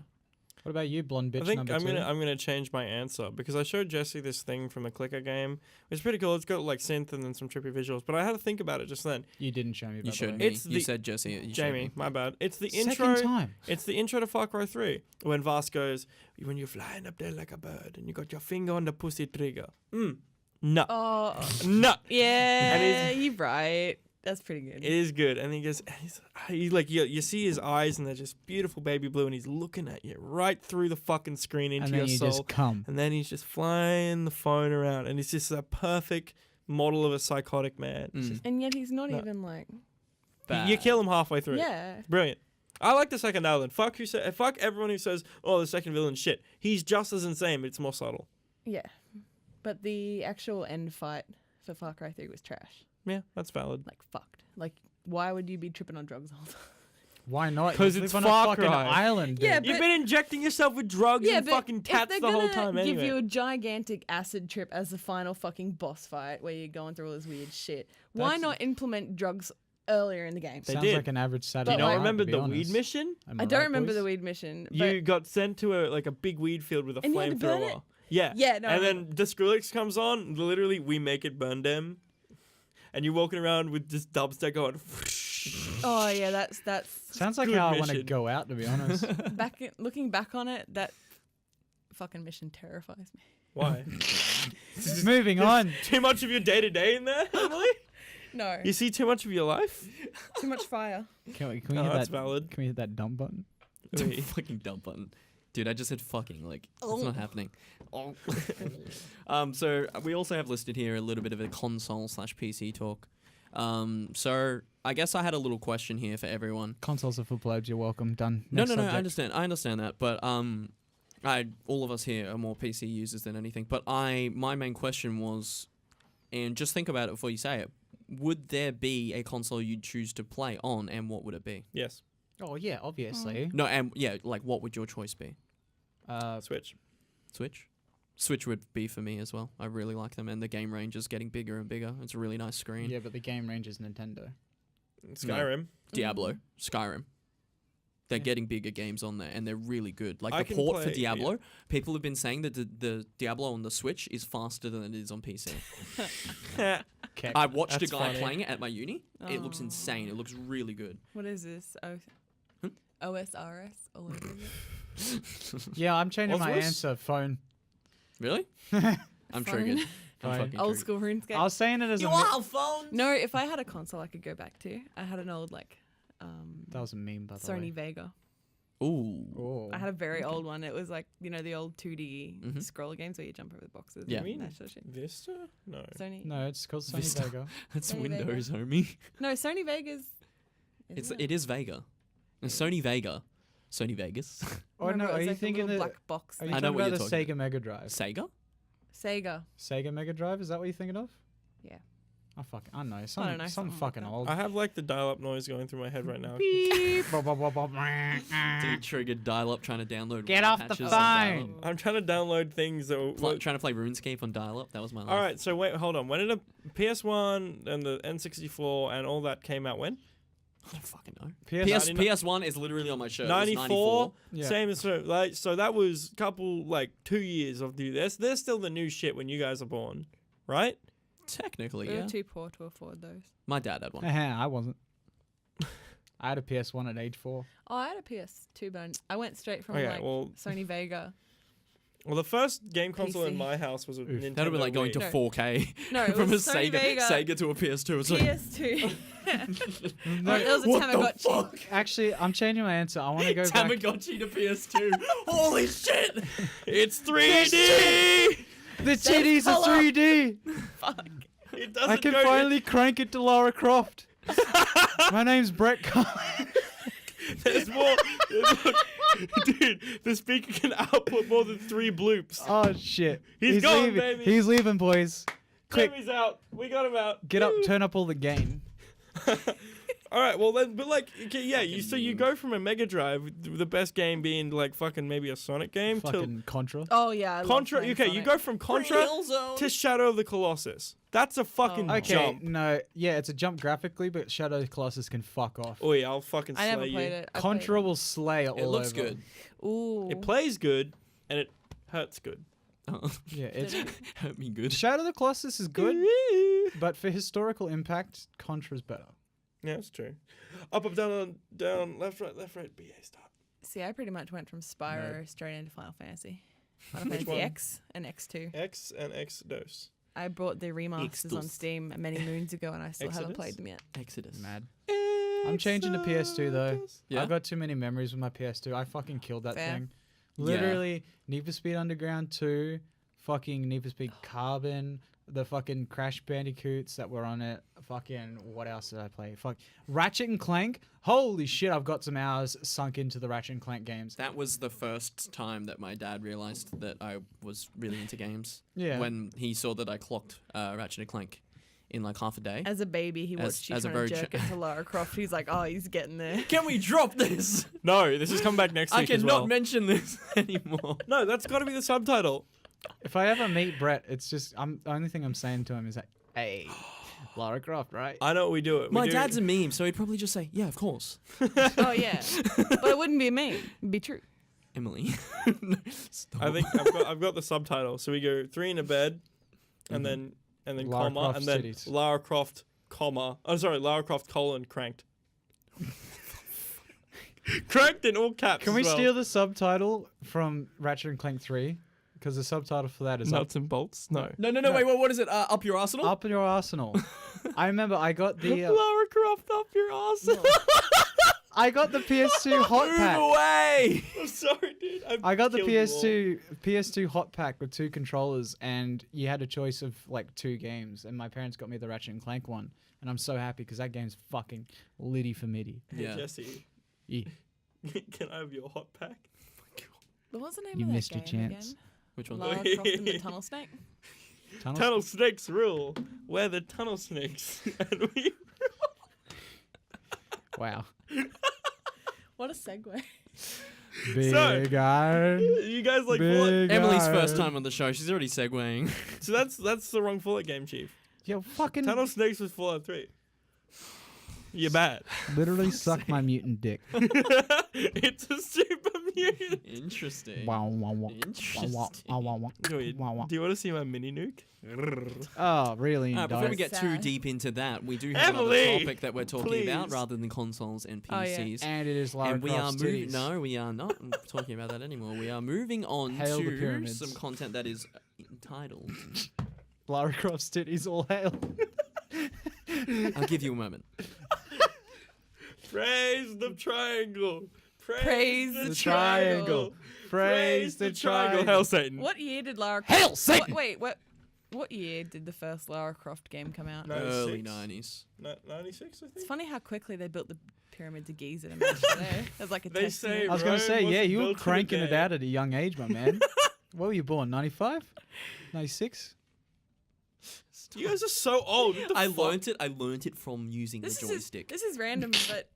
What about you, blonde bitch I think number I'm 2? gonna change my answer because I showed Jesse this thing from the Clicker game. It's pretty cool. It's got like synth and then some trippy visuals. But I had to think about it just then. You didn't show me. You by the showed way. me. It's You the- said Jesse. You showed Jamie, me. my bad. It's the Second intro. time. It's the intro to Far Cry 3 when Vast goes, "When you're flying up there like a bird and you got your finger on the pussy trigger." No, Oh, no. yeah, you're right. That's pretty good. It is good, and he goes, he's like, you see his eyes, and they're just beautiful baby blue, and he's looking at you right through the fucking screen into And then your you soul, just come. and then he's just flying the phone around, and it's just a perfect model of a psychotic man. It's just- And yet he's not No. even like, you kill him halfway through. yeah. Brilliant. I like the second villain. Fuck everyone who says, "Oh, the second villain shit." He's just as insane, but it's more subtle. Yeah. But the actual end fight for Far Cry 3 was trash. Yeah, that's valid. Like, fucked. Like, why would you be tripping on drugs all the time? Why not? 'Cause You it's live on a Far fucking Cry. island. Yeah, dude. You've but- been injecting yourself with drugs and but fucking if tats they're the whole gonna time give anyway. you a gigantic acid trip as the final fucking boss fight where you're going through all this weird shit, why That's- not implement drugs earlier in the game? They Sounds did. like an average Do Saturday you not night, remember to be the weed honest. mission? Am I don't right, remember boys? the weed mission. But You got sent to a big weed field with a And you had to burn flamethrower. it? Yeah. Yeah, no, I And then the Skrillex comes on. Literally, we make it burn them. And you're walking around with this dubstep going. oh yeah, that's Sounds like Good how I want to mission. go out, to be honest. looking back on it, that fucking mission terrifies me. Why? Moving on. Too much of your day to day in there, Emily? No, You see too much of your life? too much fire. Can we Oh, hit that's that? valid. Can we hit that dump button? Wait. Fucking dumb button. Dude, I just said fucking. Like, it's not happening. Oh. So we also have listed here a little bit of a console/PC talk. So I guess I had a little question here for everyone. Consoles are for plebs. You're welcome. Done. No, Next I subject. understand that, but all of us here are more PC users than anything. But my main question was, and just think about it before you say it, would there be a console you'd choose to play on, and what would it be? Yes. Oh yeah, obviously. No, and yeah, like what would your choice be? Switch. Switch? Switch would be for me as well. I really like them, and the game range is getting bigger and bigger. It's a really nice screen. Yeah, but the game range is Nintendo. Skyrim. Diablo, Mm. Skyrim. They're Yeah. getting bigger games on there, and they're really good. Like I the can port for play- Diablo, people have been saying that the Diablo on the Switch is faster than it is on PC. Keck. I watched a That's guy funny. playing it at my uni. It looks Oh. insane. It looks really good. What is this? OSRS all over it. Yeah, I'm changing my Oswald? answer. Phone. Really? I'm Phone? triggered. I'm Fine. fucking Old triggered. school RuneScape. I was saying it as a. phone. No, if I had a console, I could go back to. I had an old That was a meme, by the Sony way. Vega. Ooh. Oh. I had a very old one. It was like the old 2D Mhm. scroller games where you jump over the boxes. Yeah. and You mean that sort of shit. Vista? No. Sony. No, it's called Sony Vista. Vega. That's Sony Vega. Windows, homie. No, Sony Vega's. It is Vega. It's Sony Vega. Sony Vegas. Oh no, are you thinking the the? black box? Are you I thing. know talking what about you're the talking Sega Mega Drive? Sega? Sega. Sega Mega Drive? Is that what you're thinking of? Yeah. I don't know. Some don't know, some something like fucking that. old. I have like the dial-up noise going through my head right now. Beep, bop, bop, bop, bop, Dude triggered dial-up trying to download. Get ROM off the patches on phone. dial-up. I'm trying to download things that. Trying to play RuneScape on dial-up. That was my life. All right, so wait, hold on. When did a PS1 and the N64 and all that came out? When? I don't fucking know. PS, PS1 is literally on my shirt. It was 94. Yeah. Same as so that was couple 2 years of the. There's still the new shit when you guys are born, right? Technically, We yeah. were too poor to afford those. My dad had one. I wasn't. I had a PS1 at age 4. Oh, I had a PS2, but I went straight from Okay, well, Sony Vega. the first game console in PC. my house was a Oof. Nintendo. That would be like going to Wii. No. 4K No, it from a was Sony Vega. Sega to a PS2. It's like, PS2. No, There was a what the Tamagotchi. fuck? actually, I'm changing my answer. I want to go back. Tamagotchi to PS2. Holy shit! It's 3D. The titties are colour. 3D. Fuck. It doesn't I can go. finally crank it to Lara Croft. My name's Brett Cullen. There's more. Dude, the speaker can output more than 3 bloops. Oh shit. He's gone, leaving. baby. He's leaving, boys. Quick, Timmy's out. We got him out. get up, turn up all the gain. All right, well then, but okay, yeah, you go from a Mega Drive, with the best game being fucking maybe a Sonic game, to Fucking Contra. Oh yeah. I love Contra. playing Okay, you Sonic. go from Contra to Shadow of the Colossus. That's a fucking Oh. Okay, jump. no, yeah, it's a jump graphically, but Shadow of the Colossus can fuck off. Oh yeah, I'll fucking slay I never you. played it. I Contra will slay all It looks over. good. Ooh. It plays good, and it hurts good. Yeah, it's Hurt me good. Shadow of the Colossus is good, but for historical impact, Contra's better. Yeah, that's true. Up, down, left, right, BA start. See, I pretty much went from Spyro straight into Final Fantasy. Final Which Fantasy one? X and X2. X and X dose. I bought the remasters on X2. Steam many moons ago, and I still haven't Exodus? played them yet. Exodus. Mad. I'm changing to PS2 though. Yeah? I've got too many memories with my PS2. I fucking killed that Fair. thing. Yeah. Literally, Need for Speed Underground 2, fucking Need for Speed Carbon, the fucking Crash Bandicoots that were on it. Fucking, what else did I play? Fuck, Ratchet and Clank. Holy shit, I've got some hours sunk into the Ratchet and Clank games. That was the first time that my dad realized that I was really into games. Yeah. When he saw that I clocked Ratchet and Clank in like half a day. As a baby, he As- watched you as a trying to very jerk it to Lara Croft. He's like, oh, he's getting there. Can we drop this? No, this is coming back next I week as cannot well. mention this anymore. No, that's got to be the subtitle. If I ever meet Brett, it's just the only thing I'm saying to him is like, "Hey, Lara Croft, right?" I know what we do it. My dad's a meme, so he'd probably just say, "Yeah, of course." Oh, yeah. But it wouldn't be me. It'd be true. Emily. Stop. I think I've got the subtitle. So we go 3 in a bed, and then Lara comma, Croft and then titties. Lara Croft comma. Oh, sorry, Lara Croft colon cranked. Cranked in all caps. Can we as well. steal the subtitle from Ratchet and Clank 3? Because the subtitle for that is nuts and bolts? No. No, wait, what is it? Up your arsenal? Up Your Arsenal. I remember I got the Lara Croft up your ass. I got the PS2 hot Move pack. away! I'm sorry, dude. I got the killed you all. PS2 hot pack with 2 controllers, and you had a choice of like 2 games. And my parents got me the Ratchet and Clank one, and I'm so happy because that game's fucking litty for middy. Hey, Yeah. Jesse, Yeah. can I have your hot pack? But what's the name You of that missed your game chance. again? Which one? Lara Croft and the Tunnel Snake? Tunnel snakes rule. We're the tunnel snakes, and we. Wow. What a segue. Big iron. You guys like Fallout? Big Emily's iron. first time on the show. She's already segueing. So that's the wrong Fallout game, Chief. Yo, fucking Tunnel snakes was Fallout 3. You're bad. literally suck my mutant dick. It's a super mutant. Interesting. Wow, wow, wow. Interesting. Wow, wow, wow, wow. Wait, Wow, wow. do you want to see my mini nuke? Oh, really? Before we get too Sad. deep into that, we do have Emily, another topic that we're talking about please. rather than consoles and Oh, yeah. PCs. And it is Lara And we are Croft's moving. titties. No, we are not talking about that anymore. We are moving on Hail the to pyramids. some content that is entitled. Lara Croft's titties, all hail. I'll give you a moment. Praise the triangle. Praise the the triangle. Praise the triangle. Hail Satan. What year did Lara Hail Croft... Satan! Wait, what year did the first Lara Croft game come out? No. Early 96? 90s. 96, I It's think. funny how quickly they built the pyramids of Giza to match today. There's like a They testament. say I was going to Rome say, was yeah, you were built in a cranking it day. out at a young age, my man. What were you born, 95? 96? You guys are so old. What the I fuck? learnt it from using the joystick. This is random, but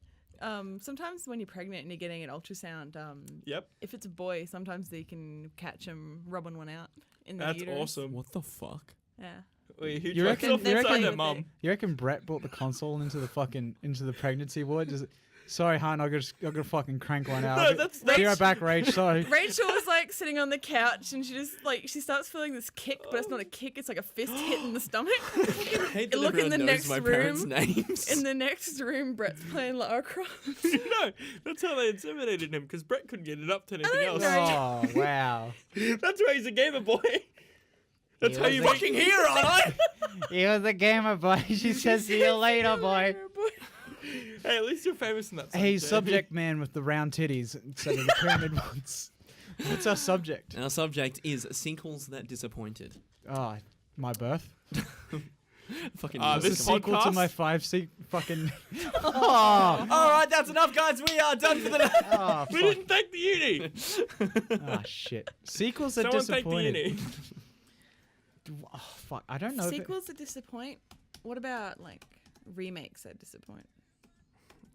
sometimes when you're pregnant and you're getting an ultrasound, Yep. if it's a boy, sometimes they can catch them rubbing one out in the That's uterus. awesome. What the fuck? Yeah. Wait, who You dropped reckon- off you inside reckon- their mum? You reckon Brett brought the console into the pregnancy ward? Just, sorry, hon, I got fucking crank one out. No, that's Be right back, Rach. Sorry. Rachel was like sitting on the couch and she starts feeling this kick, but it's not a kick, it's like a fist hitting the stomach. I hate that Look in everyone the knows next my parents' room. names. In the next room, Brett's playing Lara Croft. No, that's how they intimidated him because Brett couldn't get it up to anything don't else. know. Oh, wow. That's why he's a gamer boy. That's He how was you a- fucking hear, aren't I? He was a gamer, boy. She says, see you later, boy. Hey, at least you're famous in that. Hey, sense, subject man with the round titties instead of the pyramid ones. What's our subject? Our subject is sequels that disappointed. Oh, my birth. Fucking This This is a sequel to podcast? my fucking. Oh, All right, that's enough, guys. We are done for the night. oh, We fuck. didn't thank the uni. Oh, shit. Sequels that Someone thank the disappointed. uni. Oh, fuck. I don't know. if it- Sequels that disappoint? What about like remakes that disappoint?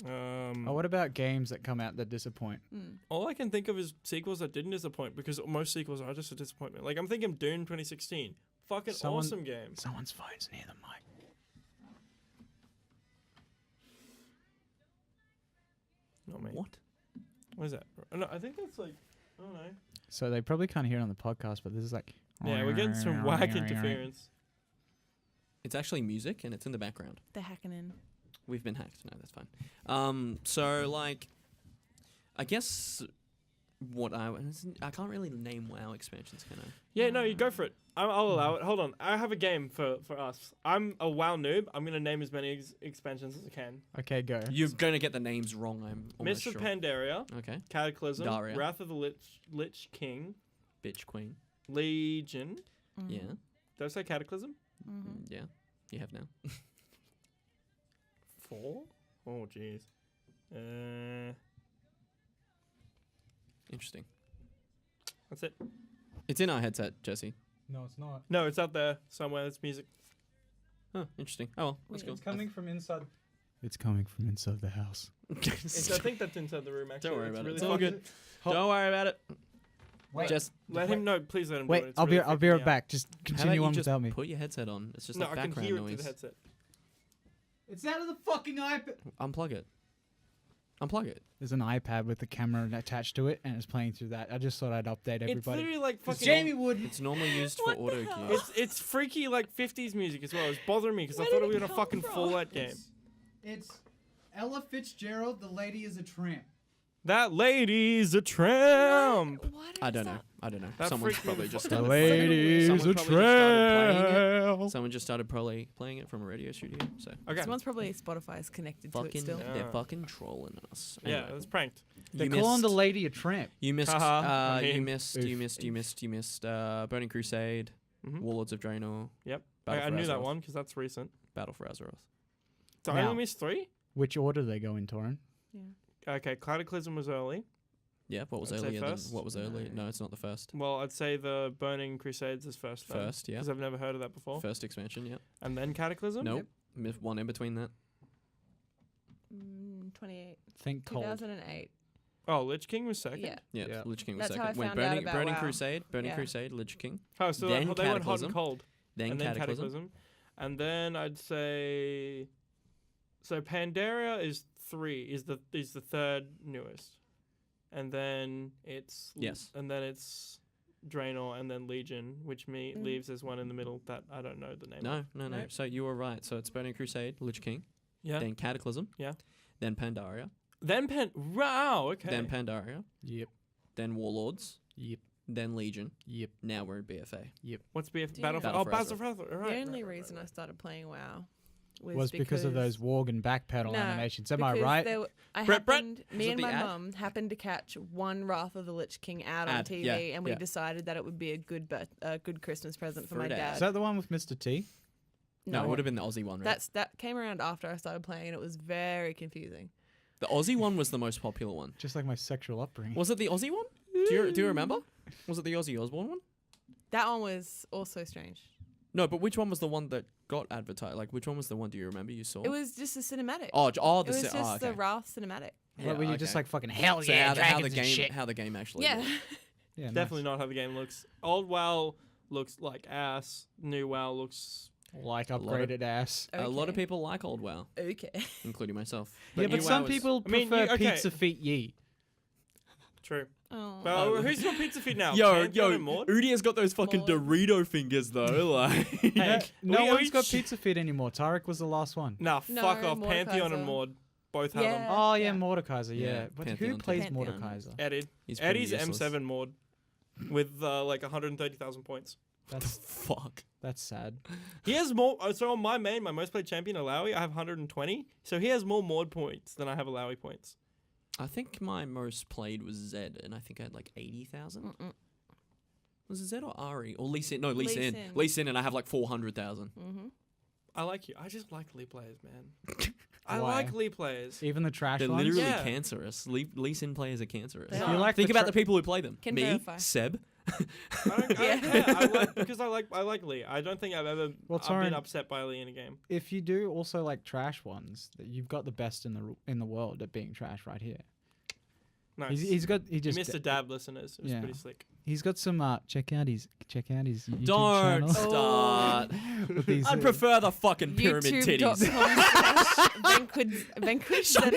Oh, what about games that come out that disappoint? All I can think of is sequels that didn't disappoint because most sequels are just a disappointment. Like I'm thinking Dune 2016, fucking Someone- awesome game. Someone's phone's near the mic. Not me. What? What is that? No, I think that's like I don't know. So they probably can't hear it on the podcast, but this is like. Yeah, we're getting some whack interference. It's actually music, and it's in the background. They're hacking in. We've been hacked. No, that's fine. So like, I guess what I can't really name WoW expansions, can I? Yeah, no, you go for it. I'll allow it. Hold on, I have a game for us. I'm a WoW noob. I'm gonna name as many expansions as I can. Okay, go. You're gonna get the names wrong. I'm almost Mist of sure. Pandaria, Okay, Cataclysm, Daria. Wrath of the Lich King, bitch queen. Legion. Yeah, Did I say Cataclysm? yeah. You have now. 4? Oh, jeez. Interesting. That's it. It's in our headset, Jesse. No, it's not. No, it's out there somewhere. It's music. Huh, interesting. Oh well, that's Weird. cool. from inside. It's coming from inside the house. I think that's inside the room. Actually, Don't worry It's about it. really It's all fucking- good. Don't worry about it. Wait. Just Let him know. Please let him. do Wait, it. It's I'll really be freaking right me back. Just how about continue you on just without me. put your headset on? It's just out. No, like I can background hear it noise. through the headset. It's out of the fucking iPad. Unplug it. Unplug it. There's an iPad with the camera attached to it, and it's playing through that. I just thought I'd update It's everybody. literally like 'Cause fucking. Jamie wouldn't. It's normally used for What the auto hell? cue. It's freaky like 50s music as well. It's bothering me because I Where thought did we it were in a come fucking from? Fallout game. It's Ella Fitzgerald. The lady is a tramp. That lady's a tramp. What I is don't know. that? I don't know. That Someone's freaked me probably the just fuck started out. playing it. Someone Someone probably just started playing it. it. Someone just started playing it from a radio studio. So Okay. Someone's probably Spotify's connected to it fucking, still. Yeah. they're fucking trolling us. Yeah, Anyway, it's pranked. They're you calling the missed- lady a tramp. You missed. Haha, I You mean, missed. oof. You missed. Burning Crusade, Mhm. Warlords of Draenor, Yep. Battle I for knew that Azeroth. one because that's recent. Battle for Azeroth. So I Now- only missed 3. Which order they go in, Torin? Okay, Cataclysm was early. Yeah. What was I'd say earlier than first. what was early? No, it's not the first. Well, I'd say the Burning Crusades is first. First, yeah. Because I've never heard of that before. First expansion. Yeah. And then Cataclysm. Nope. One in between that. 28. Think cold. 2008. Oh, Lich King was second. Yeah. Yeah. Yeah. Lich King was That's how I second. When found out Burning about Burning WoW. Crusade, Burning Yeah. Crusade, Lich King, Oh, so Then they went hot Cataclysm. and cold. then and Cataclysm. then Cataclysm. And then I'd say. So Pandaria is 3. Is the third newest. And then it's. Yes. And then it's Draenor and then Legion, which leaves as one in the middle that I don't know the name. No, of. no, no. Nope. So you were right. So it's Burning Crusade, Lich King, Yeah. then Cataclysm, Yeah. then Pandaria, Then Wow. Okay. then Pandaria, Yep. then Warlords, Yep. then Legion. Yep. Now we're in BFA. What's BF Do you Battle for? know- Oh, Battle Battle for for. Right. The only reason I started playing WoW Was because of those Worg and backpedal No, animations. Am I because right? there w- I Brett, happened, Was me it and the my ad? mum happened to catch one Wrath of the Lich King ad on Ad, TV, yeah, and we yeah. decided that it would be a good good Christmas present for For my an ad. dad. Is that the one with Mr. T? No, it would have been the Aussie one, right? That came around after I started playing, and it was very confusing. The Aussie one was the most popular one. Just like my sexual upbringing. Was it the Aussie one? Do you remember? Was it the Aussie Osborne one? That one was also strange. No, but which one was the one that got advertised? Like, which one was the one? Do you remember you saw? It was just a cinematic. Oh, it the was ci- just oh, okay. the Wrath cinematic. What, were you just okay. like fucking hell So yeah, how dragons the and game shit? how the game actually Yeah. looked. Yeah, nice. Definitely not how the game looks. Old WoW looks like ass. New WoW looks. Like lot of- upgraded ass. A lot of Okay. people like old WoW, Okay. including myself. Yeah, but New some WoW is- people I mean, prefer you- okay. Pizza Feet Yee. True. Oh. Well, who's your pizza feed now? Yo, Pantheon and Maud? Udi has got those fucking Maud. Dorito fingers though. Like, No we- one's we got ch- Pizza Feet anymore. Tarek was the last one. Nah, No, fuck off. Pantheon and Mordekaiser. Maud both have Yeah. them. Oh yeah, Yeah. Mordekaiser. Yeah, Yeah, but Pantheon who plays Pantheon. Mordekaiser? Eddie. he's pretty Eddie's useless. M7 Maud with like 130,000 points. That's Fuck. that's sad. He has more. So on my main, my most played champion, Alawi, I have 120. So he has more Maud points than I have Alawi points. I think my most played was Zed, and I think I had like 80,000. Mm-mm. Was it Zed or Ari or Lee Sin? No, Lee Lee Sin. Sin. Lee Sin, and I have like 400,000. Mm-hmm. I like you. I just like Lee players, man. I Why? like Lee players. Even the trash They're ones. literally Yeah. cancerous. Lee Sin players are cancerous. They If are. you like Think the about tra- the people who play them. Can Me, verify. Seb. I don't Yeah. care. I like, because I like Lee. I don't think I've ever Well, I've been Torrin- upset by Lee in a game. If you do also like trash ones, that you've got the best in the world at being trash right here. Nice. He you just missed a dab, listeners. It was Yeah. pretty slick. he's got some check out his YouTube Don't channel. start. with these, I'd prefer the fucking pyramid titties. Vanquish. Shut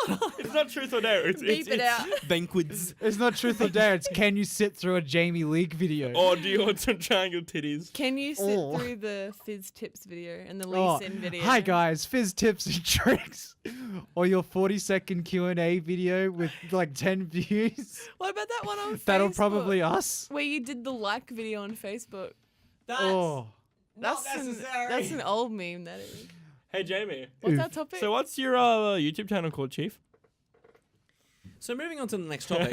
up. It's not truth or dare. It's, Beep it out. Banquets. It's not truth or dare. It's can you sit through a Jamie League video? Or do you want some triangle titties? Can you sit Oh. through the Fizz Tips video and the Oh, Lee Sin video? Hi guys, Fizz tips and tricks, or your 40-second Q&A video with like 10 views. What about that one on Facebook? That'll probably us. Where you did the like video on Facebook. Oh, That's an old meme, that is. Hey, Jamie. What's Oof. our topic? So what's your YouTube channel called, Chief? So moving on to the next topic.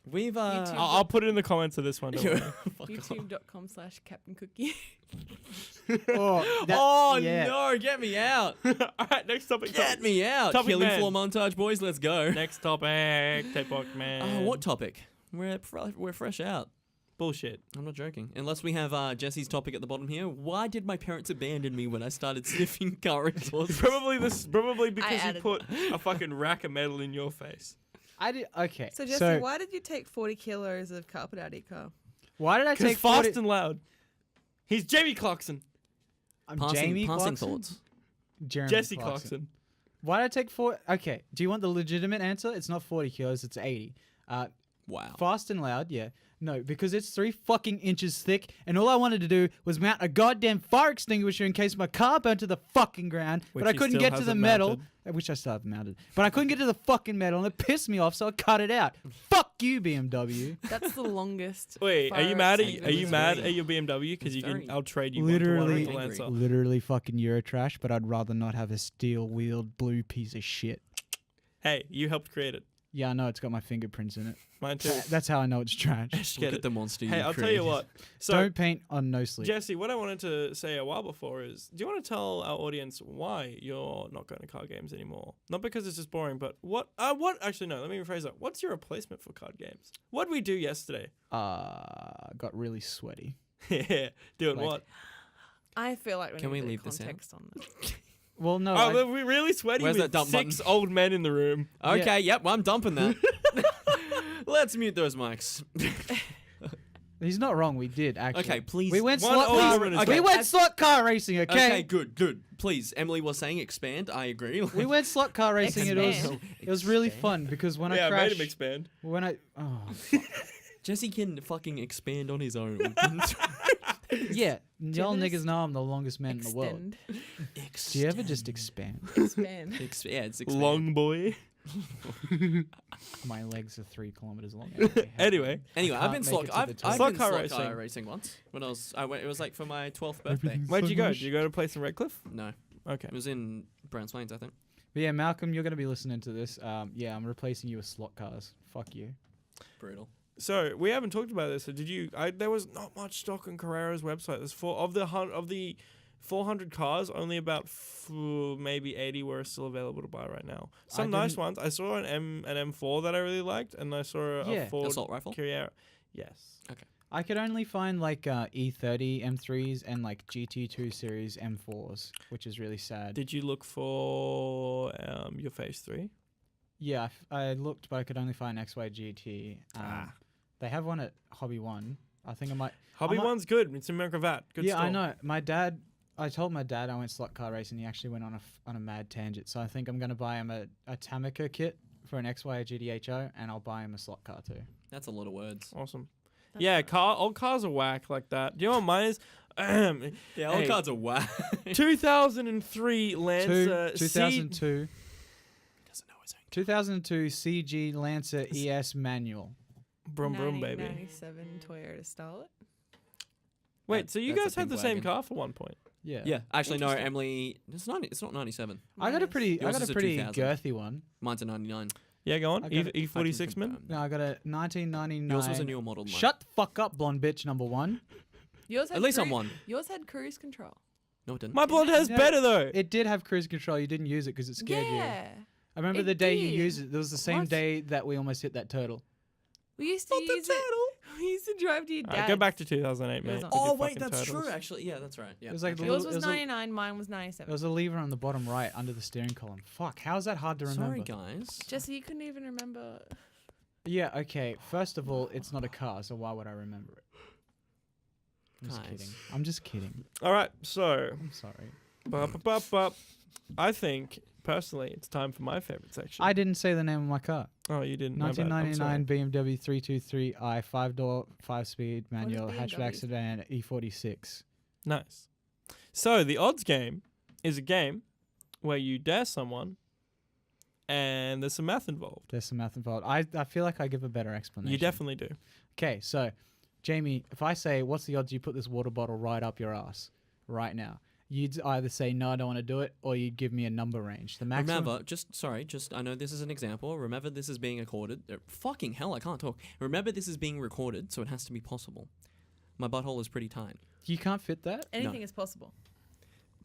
We've YouTube. I'll put it in the comments of this one. Don't worry. Fuck off. YouTube.com/Captain Cookie. oh, that- Oh yeah. no! Get me out! All right, next topic. Get me out! Topic Killing man. floor montage, boys. Let's go. Next topic. Tapework man. What topic? We're fresh out. bullshit. I'm not joking. Unless we have Jesse's topic at the bottom here. Why did my parents abandon me when I started sniffing car exhausts? Probably because you added put a fucking rack of metal in your face. I did. Okay. So Jesse, why did you take 40 kilos of carpet out of your car? why did I Because take fast 40 and loud. He's Jamie Clarkson. I'm Passing Jamie Clarkson? thoughts. Jeremy Jesse Clarkson. Why did I take 40? Okay. Do you want the legitimate answer? It's not 40 kilos. It's 80. Wow. Fast and loud, yeah. No, because it's 3 fucking inches thick, and all I wanted to do was mount a goddamn fire extinguisher in case my car burnt to the fucking ground, Which but I he couldn't still get to the hasn't metal. mounted. Which I still haven't mounted. But I couldn't get to the fucking metal, and it pissed me off, so I cut it out. Fuck you, BMW. That's the longest. Wait, are you fire mad? Are extinguisher. you mad at your BMW? Because it's you can. very- I'll trade you Literally- one to Angry. Lancer. Literally fucking Eurotrash, but I'd rather not have a steel-wheeled blue piece of shit. Hey, you helped create it. Yeah, I know, it's got my fingerprints in it. Mine too. That's how I know it's trash. Just Look get at it. the monster Hey, you I'll tell created. you what. So, Don't paint on no sleep. Jesse, what I wanted to say a while before is, do you want to tell our audience why you're not going to card games anymore? Not because it's just boring, but what? Actually, no. Let me rephrase that. What's your replacement for card games? What did we do yesterday? Got really sweaty. Yeah, doing Like- what? I feel like Can we we need leave this out? context on this. Well, no. Oh, we're really sweaty Where's with that dump 6 button? old men in the room. Okay, yep, well, I'm dumping that. Let's mute those mics. He's not wrong. We did actually. Okay, please. We went One slot. old car- woman is we right. went slot car racing. Okay. Okay, good. Please, Emily was saying expand. I agree. We went slot car racing. Expand. It was really fun because when Yeah, I I made crashed, him expand. Jesse can fucking expand on his own. yeah, y'all Jiminous? niggas know I'm the longest man in the world. Extend. Do you ever just expand? Expand. Yeah, it's expand. Long boy. My legs are 3 kilometers long. Anyway, Anyway, I I've been can't make slot. it to I've the been top. Slot car slot car racing. racing once when I went. It was like for my 12th birthday. Everything's where'd so you go? mush. Did you go to a place in Redcliffe? No, Okay. it was in Browns Plains, I think. But yeah, Malcolm, you're gonna be listening to this. Yeah, I'm replacing you with slot cars. Fuck you. Brutal. So we haven't talked about this. So did you? There was not much stock on Carrera's website. There's of the 400 cars, only about maybe 80 were still available to buy right now. Some nice didn't- ones. I saw an M4 that I really liked, and I saw a Yeah. Ford Assault rifle. Carrera. Yes. I could only find like E30 M3s and like GT2 series M4s, which is really sad. Did you look for your Phase 3? Yeah, I looked, but I could only find XYGT. They have one at Hobby One. I think I might. Hobby might- One's good. It's in Mercavat. Good yeah, store. I know. My dad. I told my dad I went slot car racing. He actually went on a mad tangent. So I think I'm gonna buy him a Tamica kit for an XY GTHO, and I'll buy him a slot car too. That's a lot of words. Awesome. Yeah, old cars are whack like that. Do you know what mine is? Yeah, all Hey. cards are whack. 2003 Lancer 2002. Doesn't know his own. 2002 CG Lancer ES manual. Brum brum baby. 1997 Toyota Starlet. Wait, so you That's a guys had pink the same wagon. car for one point? Yeah. Yeah, actually no, Interesting. Emily. It's not 97. I got a pretty Yours is a 2000. girthy one. Mine's a 99. Yeah, go on. I got it. E46 min. No, I got a 1999. Yours was a newer model. Than mine. Shut the fuck up, blonde bitch number 1. Yours had At least I'm one. Yours had cruise control. No, it didn't. My blonde has No, better though. It did have cruise control. You didn't use it because it scared you. Yeah. I remember It the day you did. used it. It was the same What? day that we almost hit that turtle. We used to use it. We used to drive to your Alright, dad's. go back to 2008, It mate. was on- with your Oh wait, fucking that's turtles. true. Actually, yeah, that's right. Yeah. It was like okay. the Yours little- was it was a- 99. Mine was There 97. was a lever on the bottom right under the steering column. Fuck, how's that hard to remember? Sorry, guys. Jesse, you couldn't even remember. Yeah, okay. First of all, it's not a car, so why would I remember it? I'm just Guys. kidding. I'm just kidding. All right, so I'm sorry. I think personally it's time for my favorite section. I didn't say the name of my car. Oh, you didn't. My bad. I'm 1999 BMW 323i 5-door 5-speed What is manual BMW? hatchback sedan E46. Nice. So the odds game is a game where you dare someone, and there's some math involved. There's some math involved. I feel like I give a better explanation. You definitely do. Okay, so Jamie, if I say, what's the odds you put this water bottle right up your ass right now? You'd either say, no, I don't want to do it, or you'd give me a number range. The maximum. Remember, I know this is an example. Remember, this is being recorded. Fucking hell, I can't talk. Remember, this is being recorded, so it has to be possible. My butthole is pretty tight. You can't fit that? Anything is possible.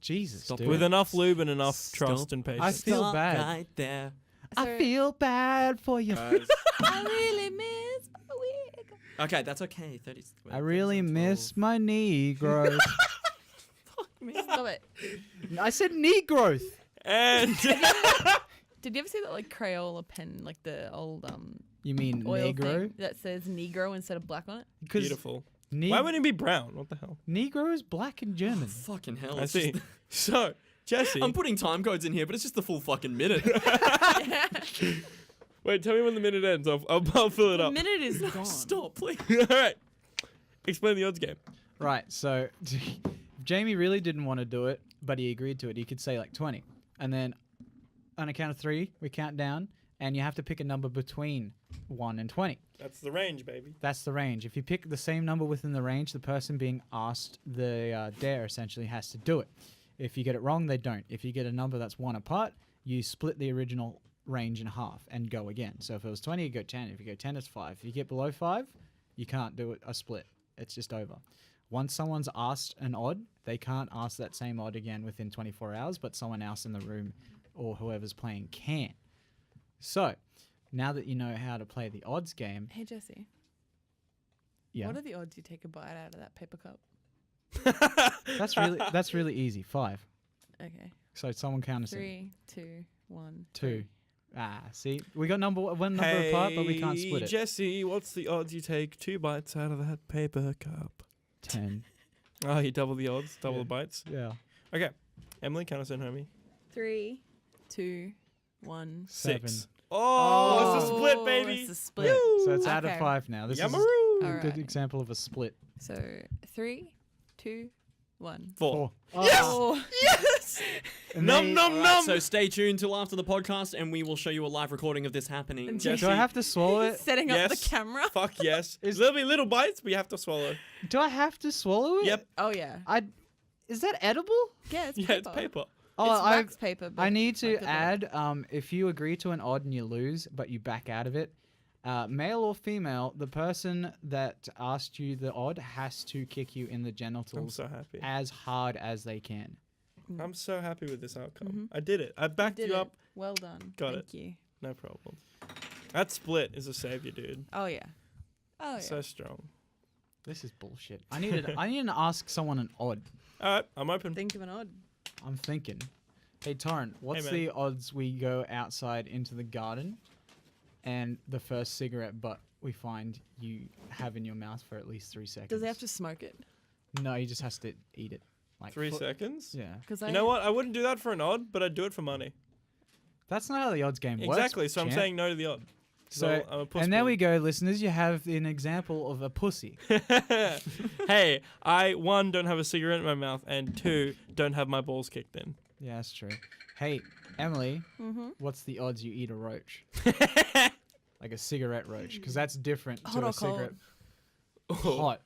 Jesus, Stop dude. With enough lube and enough Stop. trust and I patience. feel Stop bad. right there. I feel bad for you. I really miss a wig. Okay, that's okay. 30. I really miss my knee growth. Stop it. I said knee growth. And Did you ever see that like Crayola pen, like the old You mean oil negro? thing that says Negro instead of black on it? Because beautiful. Why wouldn't it be brown? What the hell? negro is black in German. Fucking hell. I it's see. just- So, Jesse. I'm putting time codes in here, but it's just the full fucking minute. Wait, tell me when the minute ends. I'll fill it The up. minute is gone. Stop, please. All right. Explain the odds game. Right, so if Jamie really didn't want to do it, but he agreed to it, he could say like 20. And then on a count of 3, we count down, and you have to pick a number between 1 and 20. That's the range, baby. That's the range. If you pick the same number within the range, the person being asked the dare essentially has to do it. If you get it wrong, they don't. If you get a number that's 1 apart, you split the original range in half and go again. So if it was 20, you go 10. If you go 10, it's 5. If you get below 5, you can't do a split. It's just over. Once someone's asked an odd, they can't ask that same odd again within 24 hours, but someone else in the room or whoever's playing can. So, now that you know how to play the odds game, Hey Jesse, yeah, what are the odds you take a bite out of that paper cup? that's really easy. 5. Okay. So someone count us in. 3, 2, 1. 2. Ah, see, we got one number apart, but we can't split it. Jesse, what's the odds you take 2 bites out of that paper cup? 10. Oh, you double the odds, double Yeah. the bites. Yeah. Okay. Emily, count us in, homie. 3, 2, 1. 6. 7. Oh, it's a split, baby. It's a split. So it's out of Okay. 5 now. This is Yamaroo. a Alright. good example of a split. So 3, 2, 1. 4. Yes! Oh. Yes! And Num then- num Alright, num. so stay tuned till after the podcast, and we will show you a live recording of this happening. And Jesse. Do I have to swallow it? Setting up the Yes. camera. Fuck yes. There'll be little bites, but you have to swallow. Do I have to swallow it? Yep. Oh yeah. Is that edible? Yeah, it's Yeah, paper. it's paper. Oh, It's wax paper. But I need to like the add, if you agree to an odd and you lose, but you back out of it, male or female, the person that asked you the odd has to kick you in the I'm genitals so happy. as hard as they can. I'm so happy with this outcome. Mhm. I did it. I backed did you it. up. Well done. Got Thank you. No problem. That split is a savior, dude. Oh yeah. Oh yeah. So strong. This is bullshit. I need to ask someone an odd. All right, I'm open. Think of an odd. I'm thinking. Hey Torrent, what's man. the odds we go outside into the garden and the first cigarette butt we find you have in your mouth for at least 3 seconds? Does he have to smoke it? No, he just has to eat it. Like 3 seconds? Yeah. Because You know what? I wouldn't do that for an odd, but I'd do it for money. That's not how the odds game works. Exactly. So I'm champ. saying no to the odd. So, I'm a puss and there ball. we go, listeners. You have an example of a pussy. Hey, I 1 don't have a cigarette in my mouth, and 2 don't have my balls kicked in. Yeah, that's true. Hey, Emily, Mm-hmm. what's the odds you eat a roach? Like a cigarette roach? Because that's different Hot to or a cigarette. Oh, Hot.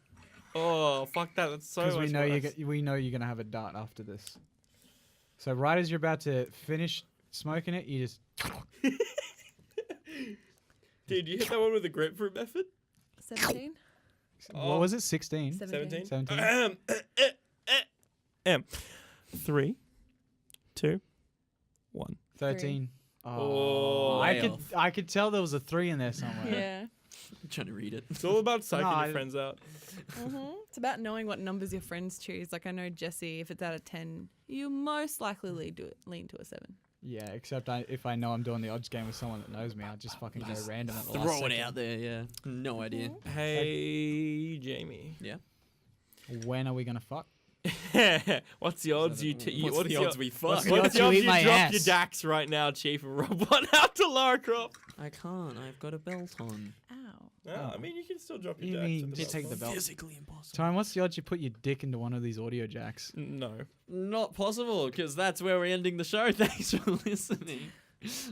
oh, fuck that. That's so Because much we know worse. we know you're gonna have a dart after this. So right as you're about to finish smoking it, you just Dude, you hit that one with the grapefruit method? 17. what was it? 16? 17. 17? M. 3, 2, 1. 13. Oh, way I could tell there was a 3 in there somewhere. Yeah. I'm trying to read it. It's all about psyching No, your friends out. It's about knowing what numbers your friends choose. Like I know Jesse, if it's out of 10, you most likely lean to a 7. Yeah, except if I know I'm doing the odds game with someone that knows me, I'll just fucking go random at the last Throw it second. out there, yeah. No idea. Hey, Jamie. Yeah. When are we gonna fuck? What's the odds you What's the odds we fuck? the What's odds the you odds eat you my drop ass? your dax right now, Chief, and rub one out to Lara Croft? I can't. I've got a belt on. Ow. No, I mean, you can still drop You your dax. mean at just take the belt? Physically impossible. Time, what's the odds you put your dick into one of these audio jacks? No. Not possible, because that's where we're ending the show. Thanks for listening.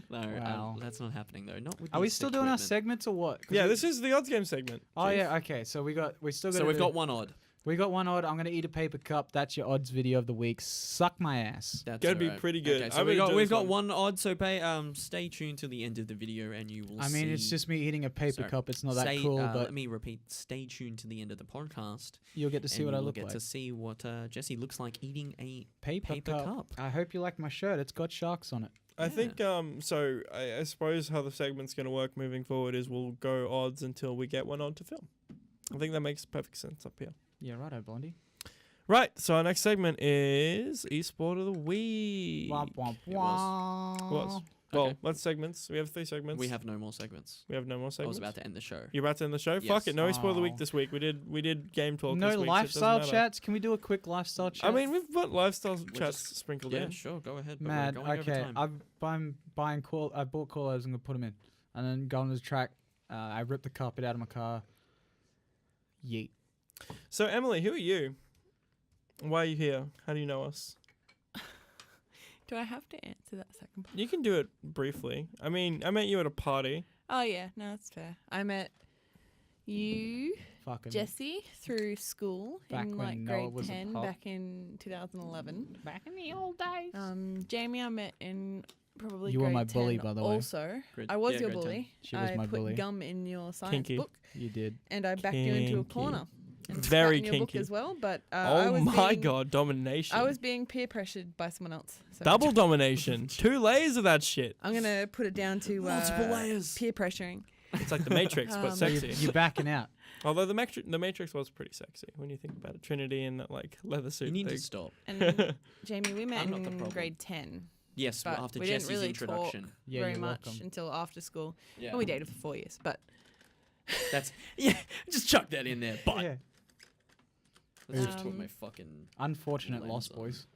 No, Wow. that's not happening though. Not with Are we this still doing our equipment. segments or what? 'Cause Yeah, we- this is the odds game segment. Oh Chief. yeah, okay. So we still got. So we've got one odd. We got one odd. I'm gonna eat a paper cup. That's your odds video of the week. Suck my ass. That's Gotta be alright. pretty good. Okay, I so really enjoy we've this got one. one odd. So stay tuned to the end of the video, and you will. I mean, it's see- just me eating a paper Sorry. cup. It's not that Stay- cool, Let but me repeat. Stay tuned to the end of the podcast. you'll get to see and what you I will look get like. to see what Jesse looks like eating a Paper paper cup. cup. I hope you like my shirt. It's got sharks on it. I think so. I suppose how the segment's going to work moving forward is we'll go odds until we get one odd to film. I think that makes perfect sense up here. Yeah, righto, Blondie. Right, so our next segment is Esport of the Week. Womp womp It was. It was. Okay. Well, what's segments? We have 3 segments. We have no more segments. We have no more I segments. was about to end the show. You're about to end the show? Yes. Fuck it, no Esport of the Week Oh. this week. We did game talk No this week. lifestyle so it doesn't matter. chats. Can we do a quick lifestyle chat? I mean, we've got lifestyle chats just- sprinkled Yeah, in. sure. Go ahead. But Mad. we're going Okay, over time. I'm buying call. I bought callers. I'm gonna put them in, and then go on the track. I ripped the carpet out of my car. Yeet. So, Emily, who are you? Why are you here? How do you know us? Do I have to answer that second part? You can do it briefly. I mean, I met you at a party. Oh yeah, no, that's fair. I met you, Fucking. Jesse, through school Back in when like Noah grade was a 10 pup. back in 2011. Back in the old days. Jamie, I met in probably You were grade my bully, 10 by the way. Also, Grade- I was yeah, your grade 10. bully. She was I my put bully. gum in your science Kinky. book, You did. and I backed you into a Kinky. corner. And Very spat in your book kinky. as well, but I Oh was my being, god, domination. I was being peer pressured by someone else. So Double domination. 2 layers of that shit. I'm gonna put it down to Multiple layers. peer pressuring. It's like the Matrix, but Um, sexy. You're backing out. Although the Matrix was pretty sexy when you think about it. Trinity in that like leather suit You need thing. to stop. And Jamie, we met I'm not the in problem. grade 10. Yes, But after we didn't Jesse's really introduction. Yeah, very you're much welcome. until after school. Yeah. And we dated for 4 years, but That's yeah. Just chuck that in there. But Yeah. let's just put Um, my fucking Unfortunate lens loss, on. boys.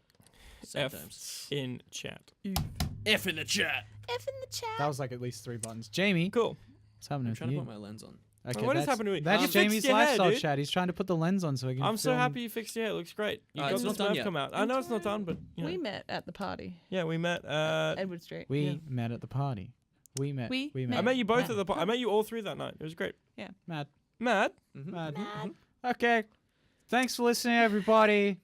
sometimes. in chat. F in the chat. F in the chat. That was like at least 3 buttons. Jamie, Cool. what's happening I'm with trying to you? put my lens on. Okay, What has that's, happened to it? That's You fixed Jamie's your hair, lifestyle dude. chat. He's trying to put the lens on so he can. I'm so film- happy you fixed your hair. It looks great. You got it's the not done Smurf yet. come out. I know it's not done, but you know. We met at the party, Yeah, we met at... Edward Street. We Yeah. met at the party. We met. We I met. met you both Yeah. at the I met you all 3 that night. It was great. Mad. Mad? Mm-hmm. Mad. Mad. Okay. Thanks for listening, everybody.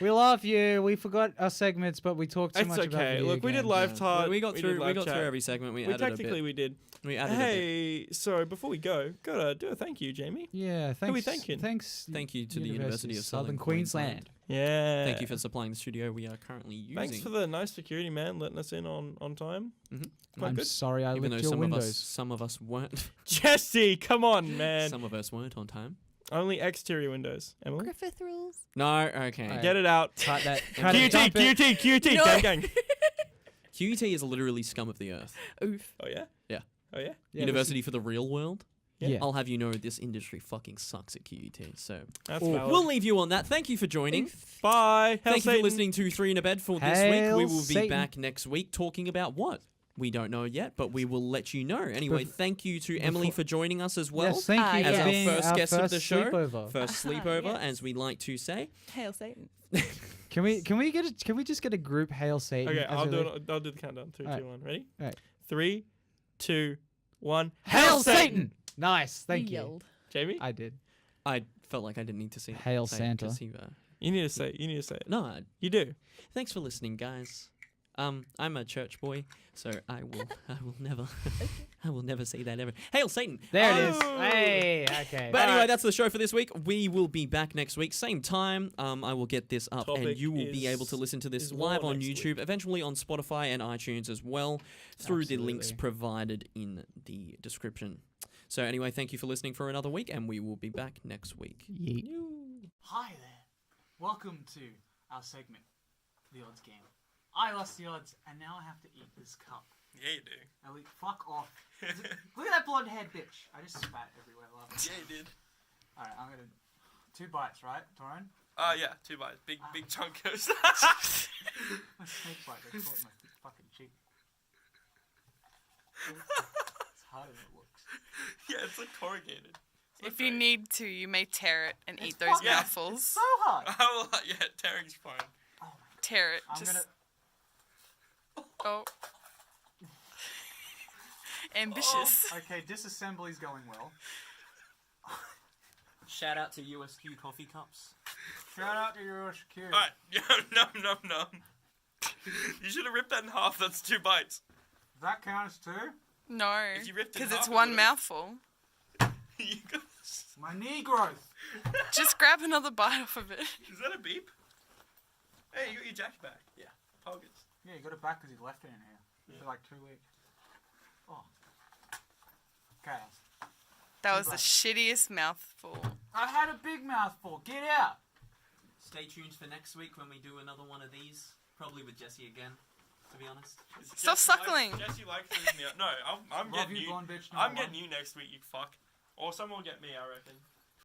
We love you. We forgot our segments, but we talked too It's much about okay. video Look, we did games. live Yeah. talk. We got did through. We live got chat. through every segment. We We added a technically bit. we did. We added a bit. Hey, so before we go, gotta do a thank you, Jamie. Yeah, Who we thanks. thanking? Thanks. Thank you to the University of Southern Southern Queensland. Yeah. Thank you for supplying the studio we are currently using. Thanks for the nice security man letting us in on time. Quite I'm good. sorry I Even though licked your windows. some of us weren't. Jesse, come on, man. Some of us weren't on time. Only exterior windows. Emily, Griffith rules. No, okay. Alright. get it out. Cut that. Cut QT, it. Dump it. QT, No. gang, gang. QET is literally scum of the earth. Oof. Oh yeah. Yeah. Oh yeah. Yeah, University for the real world. Yeah. I'll have you know this industry fucking sucks at QET. So That's Oh. valid. we'll leave you on that. Thank you for joining. Bye. Hail Thank you Satan. for listening to 3 in a Bed for this week. Hail We will be Satan. back next week talking about what? We don't know yet, but we will let you know. Anyway, thank you to Emily for joining us as well. Yes, thank you As for our being first our guest of first the show. sleepover. First sleepover, Yes. as we like to say. Hail Satan. Can we just get a group Hail Satan? Okay, as I'll we do leave? it. I'll do the countdown. 3, Alright. 2, 1. Ready? Alright. 3, 2, 1. Hail Satan! Nice, thank He you. yelled. Jamie, I did. I felt like I didn't need to say Hail say it Santa. 'cause he, you need to say it. You need to say it. no, You do. thanks for listening, guys. I'm a church boy, so I will never say that ever. Hail Satan! There it is. Oh. Hey, okay. But anyway, Alright. that's the show for this week. We will be back next week, same time. I will get this up, and Topic you will be is- able to listen to this is war live on next YouTube, eventually on Spotify and iTunes as well, through the links Absolutely. provided in the description. So anyway, thank you for listening for another week, and we will be back next week. Yeet. Hi there. Welcome to our segment, The Odds Game. I lost the odds, and now I have to eat this cup. Yeah, you do. Ellie, fuck off. Look at that blonde haired bitch. I just spat everywhere. Love. Yeah, you did. Alright, I'm gonna. 2 bites, right, Torin? Yeah, 2 bites. Big chunkers. My snake bite, they caught my fucking cheek. It's harder than it looks. Yeah, it's like corrugated. If you need to, you may tear it and It's eat those fucking- mouthfuls. So hard! Oh, yeah, tearing's fine. Oh my Tear it. I'm Just gonna. oh. Ambitious. Okay, disassembly's going well. Shout out to USQ coffee cups. Shout out to your SQ. Alright, no. You should have ripped that in half. That's 2 bites. That counts too? No, If you ripped it because in it's half, it one would've- mouthful. You got- My knee growth. Just grab another bite off of it. Is that a beep? Hey, you got your jacket back. Yeah. Poggers. Yeah, you got it back because you left it in here for like 2 weeks. Oh. Chaos. That was the Right. shittiest mouthful I had a big mouthful. Get out. Stay tuned for next week when we do another one of these. Probably with Jesse again, to be honest. Stop suckling. Jesse likes leaving me out. No, I'm Love getting you, you. blonde bitch. I'm getting you next week, you fuck. Or someone will get me, I reckon.